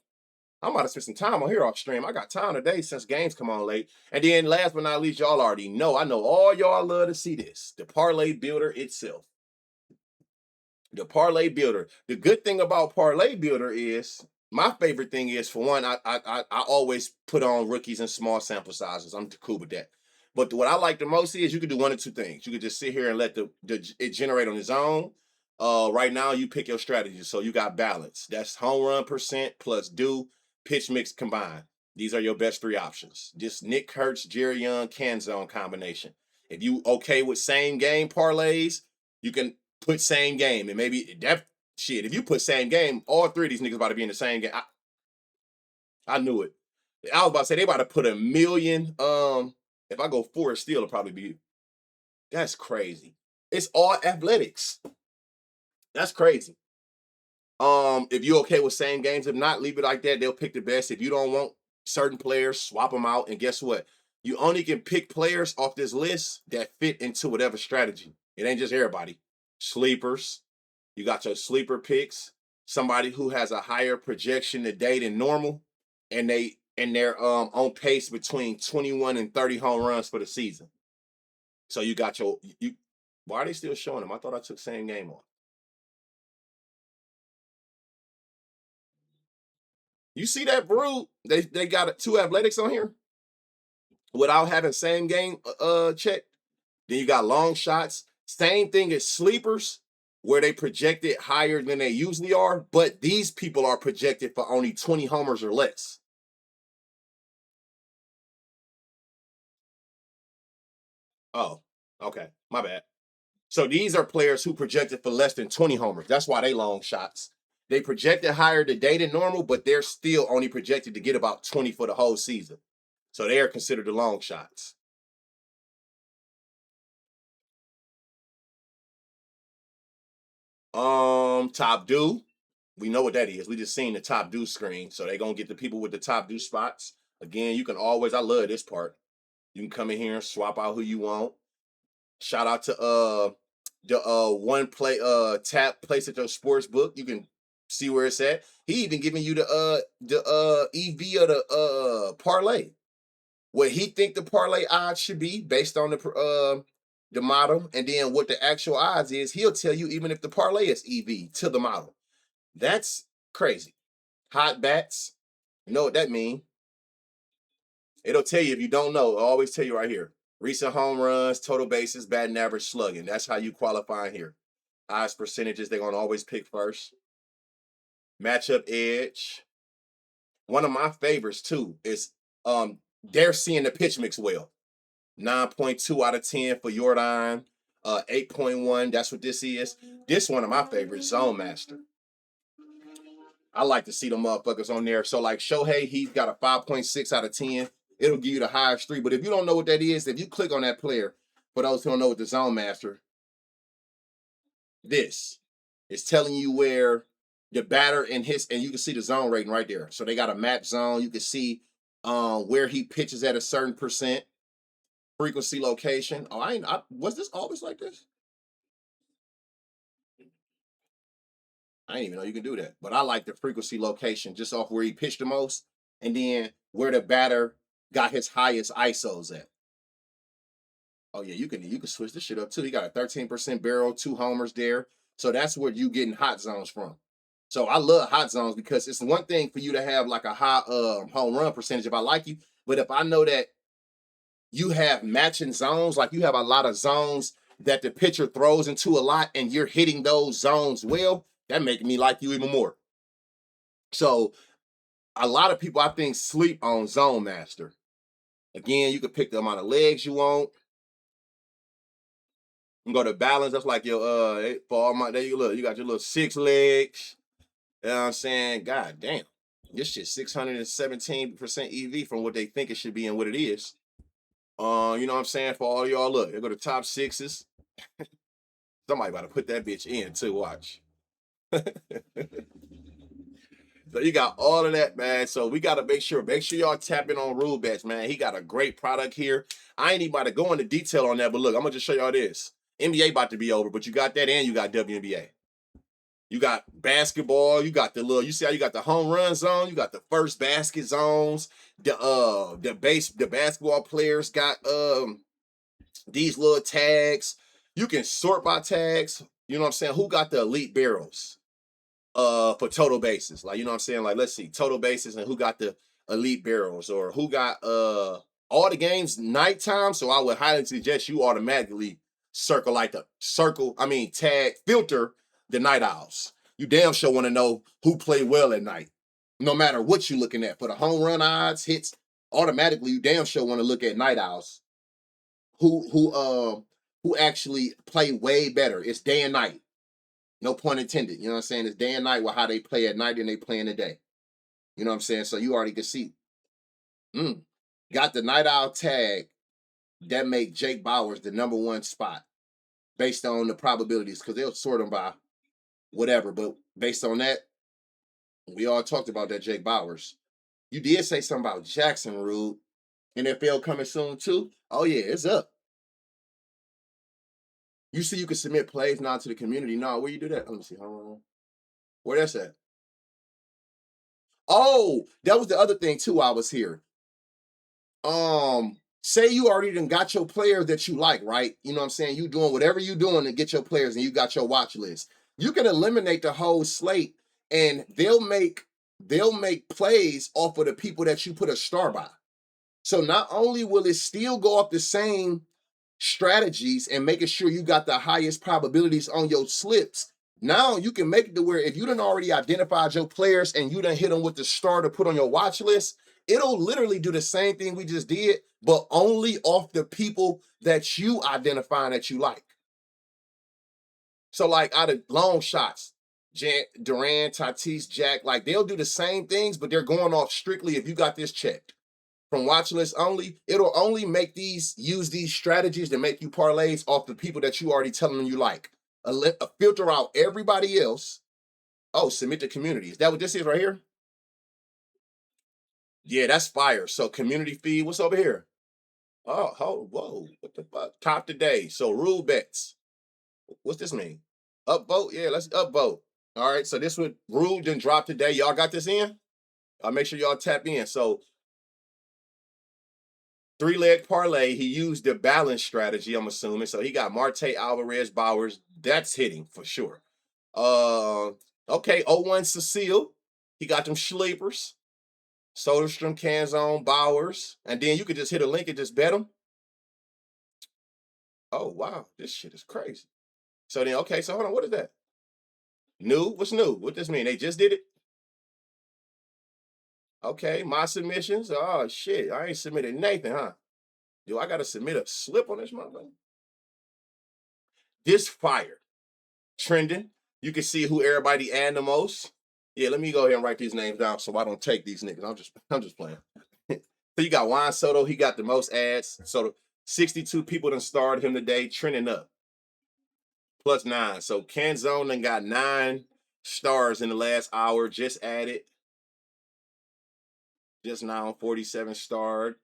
Speaker 2: I'm about to spend some time on here off stream. I got time today since games come on late. And then last but not least, y'all already know. I know all y'all love to see this. The parlay builder itself. The parlay builder. The good thing about parlay builder is my favorite thing is, for one, I always put on rookies and small sample sizes. I'm cool with that. But what I like the most is you can do one of two things. You can just sit here and let it generate on its own. Right now, you pick your strategy. So you got balance. That's home run percent plus due pitch mix combined. These are your best three options. Just Nick Kurtz, Jerry Young, Canzone combination. If you okay with same game parlays, you can put same game, and maybe that shit. If you put same game, all three of these niggas about to be in the same game. I knew it. I was about to say they about to put a million. If I go Forest Steel, it'll probably be. That's crazy. It's all athletics. That's crazy. If you're okay with same games, if not, leave it like that. They'll pick the best. If you don't want certain players, swap them out. And guess what? You only can pick players off this list that fit into whatever strategy. It ain't just everybody. Sleepers. You got your sleeper picks. Somebody who has a higher projection today than normal, and they're on pace between 21 and 30 home runs for the season. So you got you. Why are they still showing them? I thought I took same game off. You see that Brew? They got two athletics on here without having same game checked. Then you got long shots. Same thing as sleepers, where they projected higher than they usually are, but these people are projected for only 20 homers or less. Oh, okay. My bad. So these are players who projected for less than 20 homers. That's why they long shots. They projected higher today than normal, but they're still only projected to get about 20 for the whole season. So they are considered the long shots. Top due. We know what that is. We just seen the top due screen. So they're gonna get the people with the top due spots. Again, you can always, I love this part. You can come in here and swap out who you want. Shout out to the one play tap place at your sports book. You can see where it's at. He even giving you the EV of the parlay. What he think the parlay odds should be based on the model, and then what the actual odds is. He'll tell you even if the parlay is EV to the model. That's crazy. Hot bats. You know what that means? It'll tell you if you don't know. I'll always tell you right here. Recent home runs, total bases, batting average, slugging. That's how you qualify in here. Highest percentages, they're gonna always pick first. Matchup edge. One of my favorites too is they're seeing the pitch mix well. 9.2 out of 10 for Jordan. 8.1. That's what this is. This one of my favorites, Zone Master. I like to see them motherfuckers on there. So like Shohei, he's got a 5.6 out of 10. It'll give you the highest three. But if you don't know what that is, if you click on that player, for those who don't know what the Zone Master, this is telling you where the batter and you can see the zone rating right there. So they got a match zone. You can see where he pitches at a certain percent, frequency, location. Oh, was this always like this? I didn't even know you can do that. But I like the frequency, location, just off where he pitched the most, and then where the batter got his highest ISOs at. Oh yeah, you can switch this shit up too. He got a 13% barrel, 2 homers there. So that's where you getting hot zones from. So I love hot zones because it's one thing for you to have like a high home run percentage if I like you, but if I know that you have matching zones, like you have a lot of zones that the pitcher throws into a lot, and you're hitting those zones well, that makes me like you even more. So a lot of people I think sleep on Zone Master. Again, you can pick the amount of legs you want. You can go to balance. That's like your for all my there you look. You got your little 6 legs. You know what I'm saying? God damn. This shit 617% EV from what they think it should be and what it is. You know what I'm saying? For all y'all, look, they go to top sixes. Somebody about to put that bitch in too. Watch. So you got all of that, man. So we got to make sure y'all tap in on Rule Bets, man. He got a great product here. I ain't even about to go into detail on that, but look, I'm gonna just show y'all this. NBA about to be over, but you got that and you got WNBA. You got basketball. You got the little. You see how you got the home run zone. You got the first basket zones. The basketball players got these little tags. You can sort by tags. You know what I'm saying? Who got the elite barrels? For total bases. Like, you know what I'm saying? Like, let's see, total bases and who got the elite barrels, or who got all the games nighttime. So I would highly suggest you automatically tag filter the night owls. You damn sure want to know who played well at night. No matter what you're looking at. For the home run odds, hits, automatically you damn sure want to look at night owls. Who actually play way better. It's day and night. No pun intended. You know what I'm saying? It's day and night with how they play at night and they play in the day. You know what I'm saying? So you already can see. Got the night owl tag that make Jake Bowers the number one spot based on the probabilities, because they'll sort them by whatever. But based on that, we all talked about that Jake Bowers. You did say something about Jackson Rude. NFL coming soon too. Oh yeah, it's up. You see, you can submit plays now to the community. No, where you do that? Let me see. Hold on. Where that's at? Oh, that was the other thing too. I was here. Say you already done got your players that you like, right? You know what I'm saying? You doing whatever you doing to get your players, and you got your watch list. You can eliminate the whole slate, and they'll make plays off of the people that you put a star by. So not only will it still go off the same strategies and making sure you got the highest probabilities on your slips. Now you can make it to where if you done already identified your players and you done hit them with the star to put on your watch list, it'll literally do the same thing we just did, but only off the people that you identify that you like. So like out of long shots, Durant, Tatis, Jack, like they'll do the same things, but they're going off strictly if you got this checked. From watch list only, it'll only use these strategies to make you parlays off the people that you already telling them you like. Filter out everybody else. Oh, submit to community. Is that what this is right here? Yeah, that's fire. So community feed, what's over here? Oh, whoa, what the fuck? Top today. So rule bets. What's this mean? Upvote? Yeah, let's upvote. All right, so this would rule didn't drop today. Y'all got this in? I'll make sure y'all tap in. So 3-leg parlay, he used the balance strategy, I'm assuming. So he got Marte, Alvarez, Bowers. That's hitting for sure. Okay, 0-1 Cecile. He got them sleepers. Soderstrom, Canzone, Bowers. And then you could just hit a link and just bet them. Oh, wow. This shit is crazy. So then, okay, so hold on. What is that? New? What's new? What does this mean? They just did it? Okay, my submissions. Oh, shit. I ain't submitted Nathan, huh? Do I got to submit a slip on this motherfucker? This fire. Trending. You can see who everybody adding the most. Yeah, let me go ahead and write these names down so I don't take these niggas. I'm just playing. So you got Juan Soto. He got the most ads. So 62 people done starred him today, trending up. +9. So Canzone done got 9 stars in the last hour. Just added. Just now 47 starred.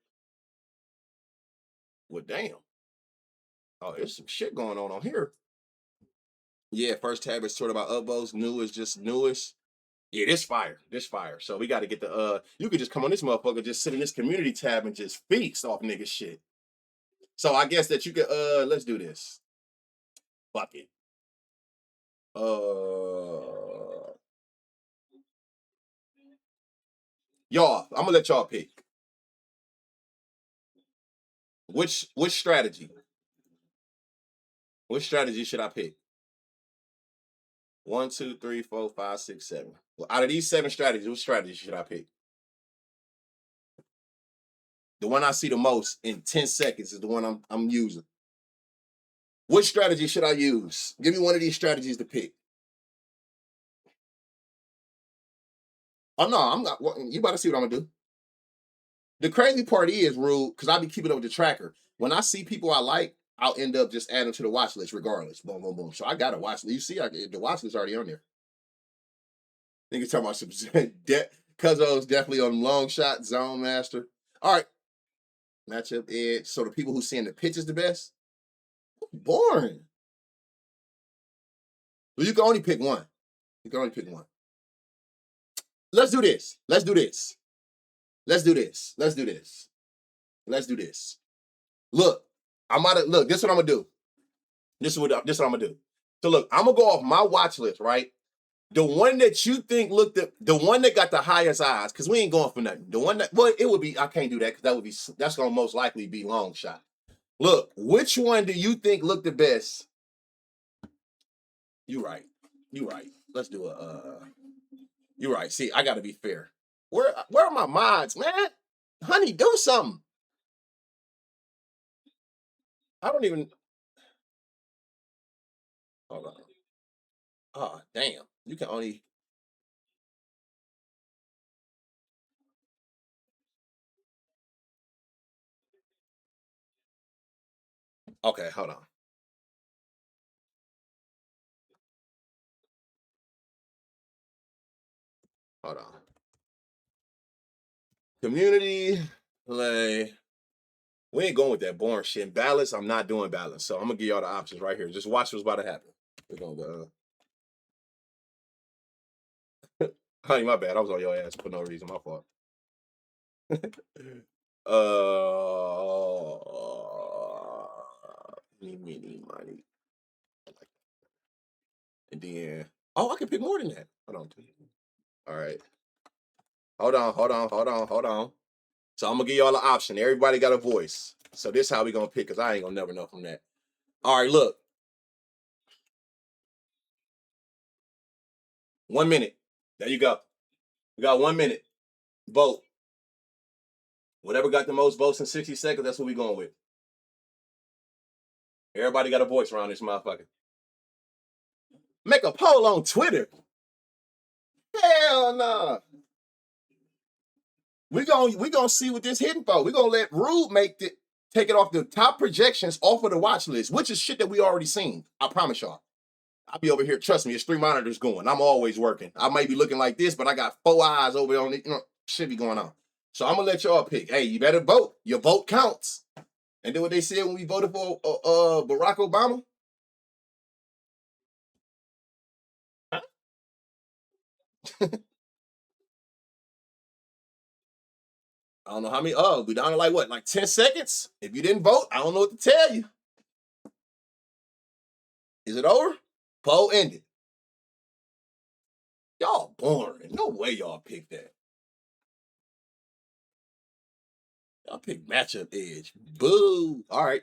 Speaker 2: Well, damn. Oh, there's some shit going on here. Yeah, first tab is sort of about upvotes. New is just newest. Yeah, this fire. So we got to get the you could just come on this motherfucker, just sit in this community tab and just feast off nigga shit. So I guess that you could let's do this. Fuck it. Y'all, I'm gonna let y'all pick. Which strategy? Which strategy should I pick? 1, 2, 3, 4, 5, 6, 7. Well, out of these 7 strategies, which strategy should I pick? The one I see the most in 10 seconds is the one I'm using. Which strategy should I use? Give me one of these strategies to pick. Oh no, I'm not. You about to see what I'm gonna do. The crazy part is, Rube, because I be keeping up with the tracker. When I see people I like, I'll end up just adding to the watch list regardless. Boom, boom, boom. So I got a watch list. You see, the watch list already on there. Niggas talking about some Cuzzo's definitely on long shot, zone master. All right. Matchup edge. So the people who seeing the pitches the best? Boring. Well, you can only pick one. You can only pick one. Let's do this. Let's do this. Let's do this. Let's do this. Let's do this. Look, look. This is what I'm gonna do. This is what I'm gonna do. So look, I'm gonna go off my watch list, right? The one that you think looked the one that got the highest odds, because we ain't going for nothing. The one that, well, it would be, I can't do that because that's gonna most likely be long shot. Look, which one do you think looked the best? You right. You right. Let's do you right. See, I gotta be fair. Where are my mods, man? Honey, do something. I don't even hold on. Oh, damn. You can only okay, hold on. Hold on. Community play. We ain't going with that boring shit. And balance, I'm not doing balance. So I'm gonna give y'all the options right here. Just watch what's about to happen. We're gonna go. Honey, my bad. I was on your ass for no reason. My fault. Money. And then, oh, I can pick more than that. Hold on. All right. Hold on. So I'm gonna give y'all an option. Everybody got a voice. So this how we gonna pick, because I ain't gonna never know from that. All right, look. 1 minute. There you go. We got 1 minute. Vote. Whatever got the most votes in 60 seconds, that's what we going with. Everybody got a voice around this motherfucker. Make a poll on Twitter. Hell no. We gonna see what this hitting for. We gonna let Rude take it off the top projections off of the watch list, which is shit that we already seen. I promise y'all. I'll be over here. Trust me, it's 3 monitors going. I'm always working. I might be looking like this, but I got 4 eyes over there on it. You know, shit be going on. So I'm gonna let y'all pick. Hey, you better vote. Your vote counts. And then what they said when we voted for Barack Obama. I don't know how many. Oh, we down to like what? Like 10 seconds? If you didn't vote, I don't know what to tell you. Is it over? Poll ended. Y'all boring. No way y'all picked that. Y'all picked matchup edge. Boo. All right.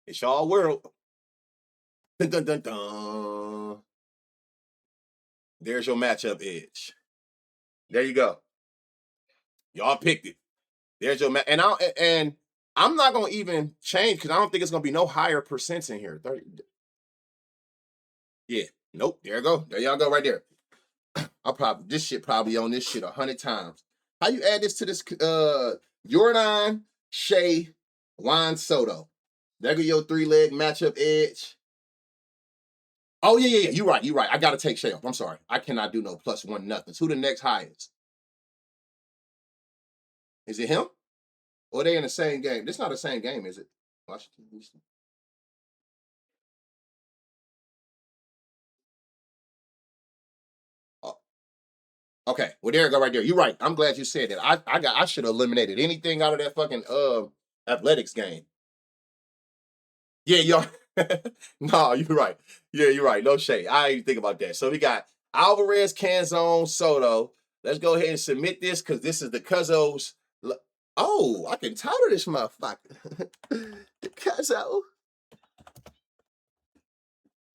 Speaker 2: It's y'all world. Dun, dun, dun, dun. There's your matchup edge. There you go. Y'all picked it. There's your and I'm not gonna even change because I don't think it's gonna be no higher percents in here. 30. Yeah. Nope. There you go. There y'all go right there. This shit probably on this shit 100 times. How you add this to this Jordan, Shea, Juan Soto? There go your 3-leg matchup edge. Oh, yeah. You're right. I gotta take Shea off. I'm sorry. I cannot do no +1 nothing. Who the next highest? Is it him? Or are they in the same game? This not the same game, is it? Washington, Houston. Oh, okay. Well, there you go right there. You're right. I'm glad you said that. I should have eliminated anything out of that fucking athletics game. Yeah, y'all. No, you're right. Yeah, you're right. No shade. I didn't think about that. So we got Alvarez, Canzone, Soto. Let's go ahead and submit this because this is the Cuzzo's. Oh, I can title this motherfucker. The Cuzzo.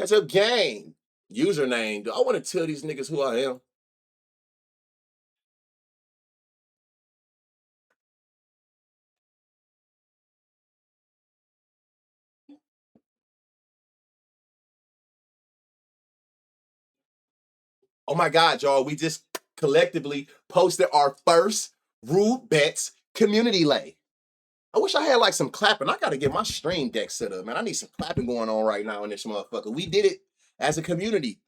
Speaker 2: Cuzzo gang. Username. Do I want to tell these niggas who I am? Oh my God, y'all. We just collectively posted our first Rude Bets community lay. I wish I had like some clapping. I gotta get my stream deck set up, man. I need some clapping going on right now in this motherfucker. We did it as a community.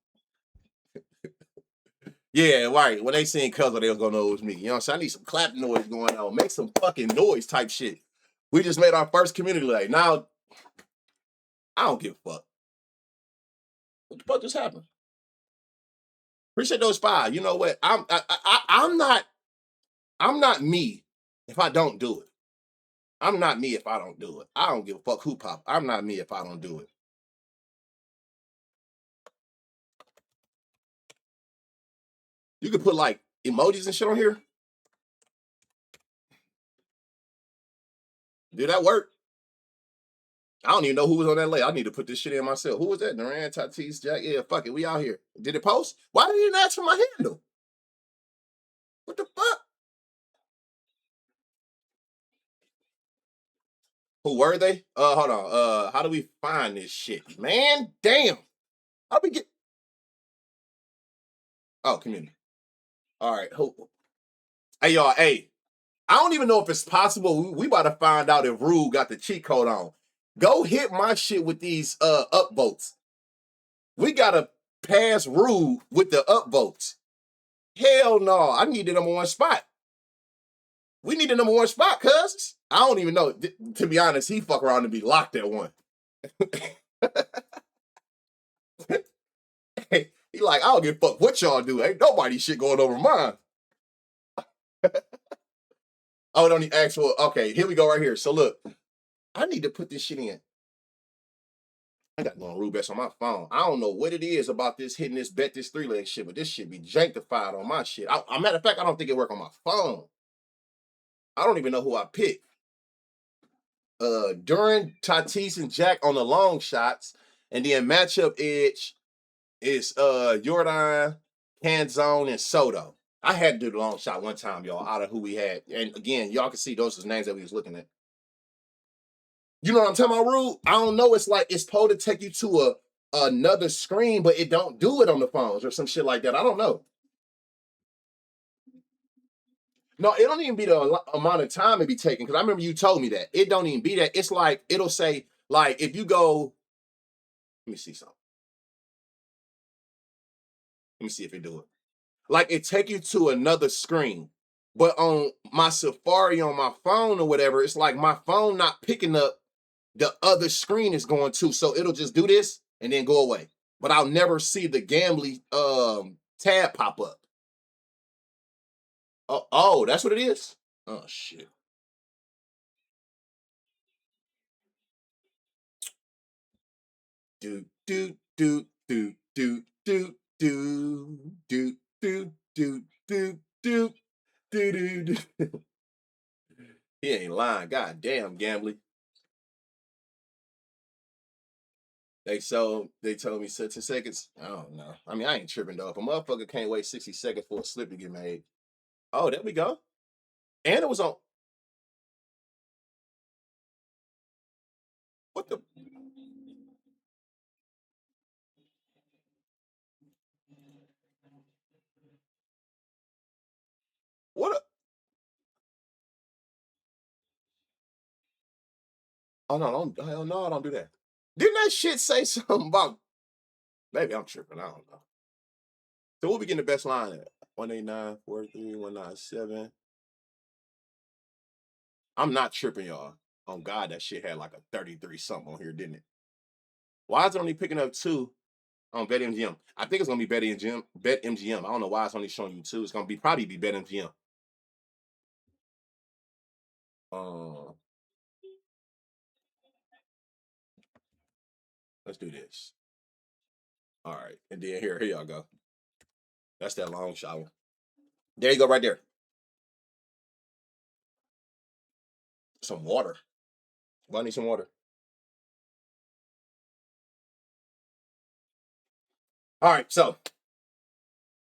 Speaker 2: Yeah, right. When they seen Cuzzo, they was gonna know it was me. You know what I'm saying? I need some clapping noise going on. Make some fucking noise type shit. We just made our first community lay. Now, I don't give a fuck. What the fuck just happened? Appreciate those 5. You know what? I'm not me if I don't do it. I'm not me if I don't do it. I don't give a fuck who pop. I'm not me if I don't do it. You could put like emojis and shit on here. Did that work? I don't even know who was on that list. I need to put this shit in myself. Who was that? Duran, Tatis, Jack. Yeah, fuck it. We out here. Did it post? Why didn't you ask for my handle? What the fuck? Who were they? Hold on. How do we find this shit? Man, damn. How we get? Oh, community. All right. Who? Hey, y'all. Hey, I don't even know if it's possible. We about to find out if Rue got the cheat code on. Go hit my shit with these upvotes. We gotta pass Rue with the upvotes. Hell no. I need the number 1 spot. We need the number 1 spot, cuz. I don't even know. To be honest, he fuck around and be locked at 1. He like, I don't give a fuck what y'all do. Ain't nobody shit going over mine. Oh, don't need actual. Okay, here we go right here. So look, I need to put this shit in. I got going Rue bets on my phone. I don't know what it is about this hitting this bet this 3-leg shit, but this shit be janktified on my shit. Matter of fact, I don't think it work on my phone. I don't even know who I picked. Duran, Tatis, and Jack on the long shots, and then matchup edge is Jordan, Canzone, and Soto. I had to do the long shot one time, y'all, out of who we had. And again, y'all can see those are names that we was looking at. You know what I'm talking about, Rue? I don't know. It's like it's supposed to take you to another screen, but it don't do it on the phones or some shit like that. I don't know. No, it don't even be the amount of time it be taking, because I remember you told me that. It don't even be that. It's like, it'll say, like, if you go, let me see something. Let me see if it do it. Like, it take you to another screen. But on my Safari on my phone or whatever, it's like my phone not picking up the other screen is going to. So it'll just do this and then go away. But I'll never see the Gambly tab pop up. Oh, that's what it is? Oh, shit. Do, do, do, do, do, do, do, do, do, do, do, do, do, do. He ain't lying. God damn, Gambly. They told me 60 seconds. I don't know. I mean, I ain't tripping though. If a motherfucker can't wait 60 seconds for a slip to get made. Oh, there we go. And it was on. What the? What? Oh no, don't hell no, don't do that. Didn't that shit say something about? Maybe I'm tripping. I don't know. So what we getting the best line at? 189, 43, 197. I'm not tripping, y'all. On God, that shit had like a 33 something on here, didn't it? Why is it only picking up 2 on BetMGM? I think it's gonna be BetMGM. I don't know why it's only showing you 2. It's gonna be probably be BetMGM. Uh, let's do this. All right, and then here y'all go. That's that long shot one. There you go, right there. Some water. Well, I need some water. All right, so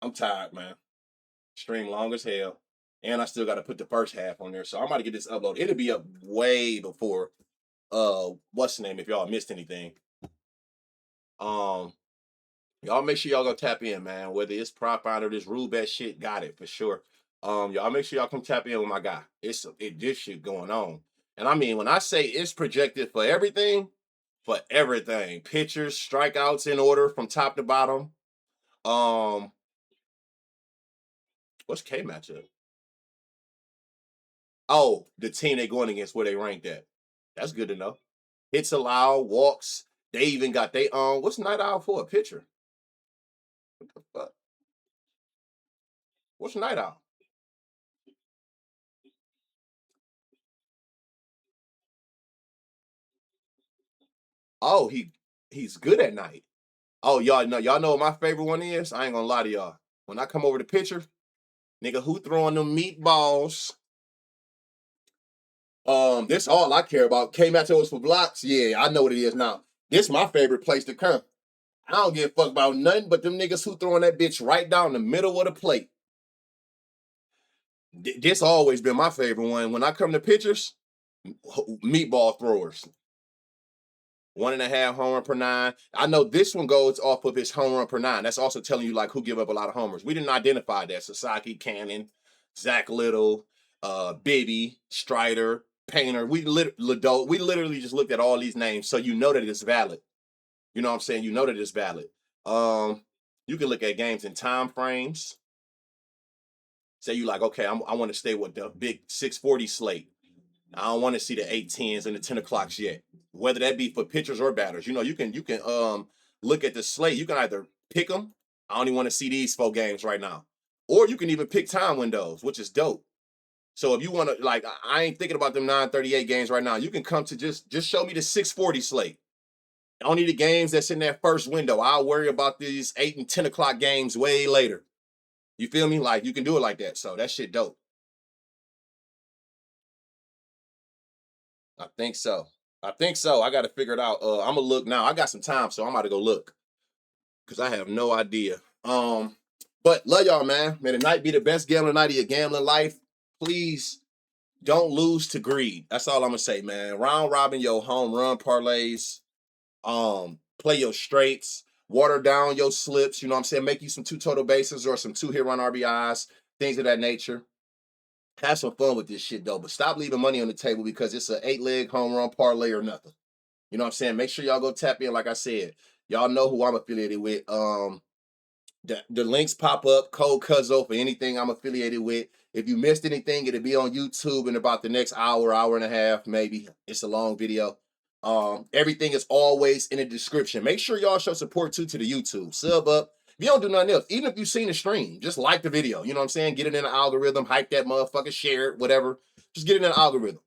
Speaker 2: I'm tired, man. Stream long as hell, and I still got to put the first half on there. So I'm about to get this uploaded. It'll be up way before what's the name if y'all missed anything. Y'all make sure y'all go tap in, man. Whether it's prop finder, this rule bet shit, got it for sure. Y'all make sure y'all come tap in with my guy. This shit going on. And I mean, when I say it's projected for everything, pitchers, strikeouts in order from top to bottom. What's K matchup? Oh, the team they going against where they ranked at. That's good to know. Hits allowed, walks. They even got they what's Night Owl for a pitcher? What the fuck? What's Night Owl? Oh, he's good at night. Oh, y'all know what my favorite one is? I ain't gonna lie to y'all. When I come over the picture, nigga, who throwing them meatballs? This all I care about. K Matos for blocks. Yeah, I know what it is now. This my favorite place to come. I don't give a fuck about nothing but them niggas who throwing that bitch right down the middle of the plate. This always been my favorite one. When I come to pictures, meatball throwers. 1.5 home run per nine. I know this one goes off of his home run per nine. That's also telling you like who give up a lot of homers. We didn't identify that. Sasaki, Cannon, Zach Little, Bibby, Strider, Painter. We literally just looked at all these names, so you know that it's valid. You know what I'm saying? You know that it's valid. You can look at games in time frames. Say you like, okay, I want to stay with the big 640 slate. I don't want to see the 8-10s and the 10 o'clocks yet. Whether that be for pitchers or batters, you can look at the slate. You can either pick them. I only want to see these 4 games right now, or you can even pick time windows, which is dope. So if you want to, like, I ain't thinking about them 938 games right now. You can come to just show me the 640 slate. Only the games that's in that first window. I'll worry about these 8 and 10 o'clock games way later. You feel me? Like, you can do it like that. So that shit dope. I think so. I got to figure it out. I'm gonna look now. I got some time, so I'm about to go look because I have no idea. But love y'all, man. May the night be the best gambling night of your gambling life. Please don't lose to greed. That's all I'm gonna say, man. Round robin your home run parlays. Play your straights. Water down your slips. You know what I'm saying? Make you some 2 total bases or some 2 hit run RBIs. Things of that nature. Have some fun with this shit though, but stop leaving money on the table because it's an 8-leg home run parlay or nothing. You know what I'm saying? Make sure y'all go tap in. Like I said, y'all know who I'm affiliated with. The links pop up, code Cuzzo for anything I'm affiliated with. If you missed anything, it'll be on YouTube in about the next hour and a half, maybe. It's a long video. Everything is always in the description. Make sure y'all show support too to the YouTube. Sub up. If you don't do nothing else, even if you've seen the stream, just like the video. You know what I'm saying? Get it in the algorithm, hype that motherfucker, share it, whatever. Just get it in the algorithm.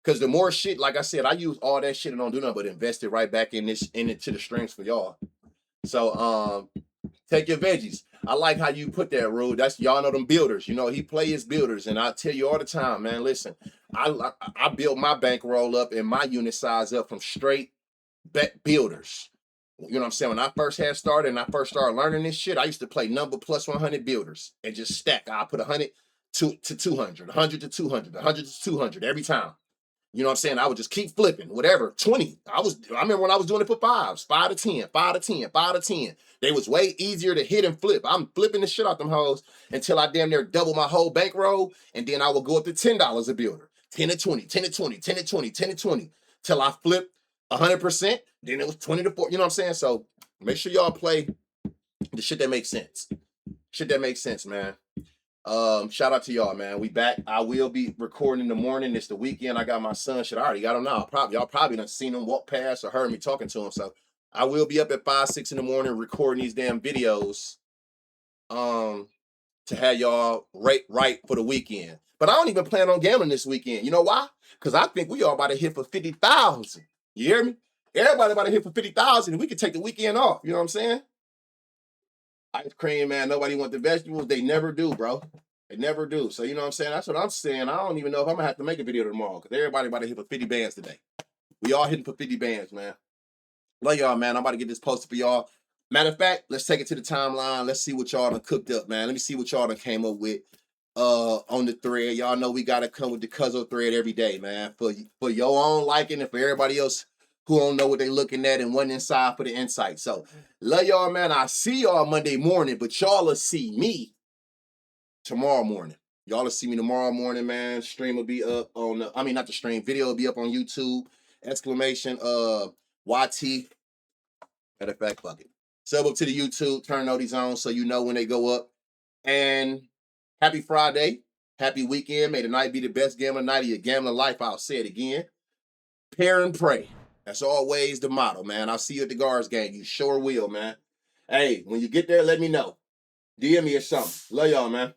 Speaker 2: Because the more shit, like I said, I use all that shit and don't do nothing but invest it right back into the streams for y'all. So take your veggies. I like how you put that, Rule. That's y'all know them builders. You know, he play his builders. And I tell you all the time, man, listen, I built my bankroll up and my unit size up from straight bet builders. You know what I'm saying? When I first had started and I first started learning this shit, I used to play number plus 100 builders and just stack. I put 100 to 200, 100 to 200, 100 to 200 every time. You know what I'm saying? I would just keep flipping, whatever. 20. I remember when I was doing it for 5s, 5 to 10, 5 to 10, 5 to 10. They was way easier to hit and flip. I'm flipping the shit out them hoes until I damn near double my whole bankroll. And then I would go up to $10 a builder. 10 to 20, 10 to 20, 10 to 20, 10 to 20. Till I flipped 100%. Then it was 20 to 40. You know what I'm saying? So make sure y'all play the shit that makes sense. Shit that makes sense, man. Shout out to y'all, man. We back. I will be recording in the morning. It's the weekend. I got my son. Shit, I already got him now. Y'all probably done seen him walk past or heard me talking to him. So I will be up at 5, 6 in the morning recording these damn videos. To have y'all right for the weekend. But I don't even plan on gambling this weekend. You know why? Because I think we all about to hit for 50,000. You hear me? Everybody about to hit for 50,000 and we can take the weekend off. You know what I'm saying? Ice cream, man. Nobody want the vegetables. They never do, bro. They never do. So you know what I'm saying? That's what I'm saying. I don't even know if I'm gonna have to make a video tomorrow because everybody about to hit for 50 bands today. We all hitting for 50 bands, man. Love y'all, man. I'm about to get this posted for y'all. Matter of fact, let's take it to the timeline. Let's see what y'all done cooked up, man. Let me see what y'all done came up with on the thread. Y'all know we gotta come with the Cuzzo thread every day, man. For your own liking and for everybody else who don't know what they looking at and one inside for the insight. So love y'all, man. I see y'all Monday morning, but y'all will see me tomorrow morning. Y'all will see me tomorrow morning, man. Stream will be up on not the stream, video will be up on YouTube. Exclamation YT. Matter of fact, fuck it. Sub up to the YouTube, turn notices on so you know when they go up. And happy Friday. Happy weekend. May the night be the best gambling night of your gambling life. I'll say it again. Pair and pray. That's always the motto, man. I'll see you at the guards game. You sure will, man. Hey, when you get there, let me know. DM me or something. Love y'all, man.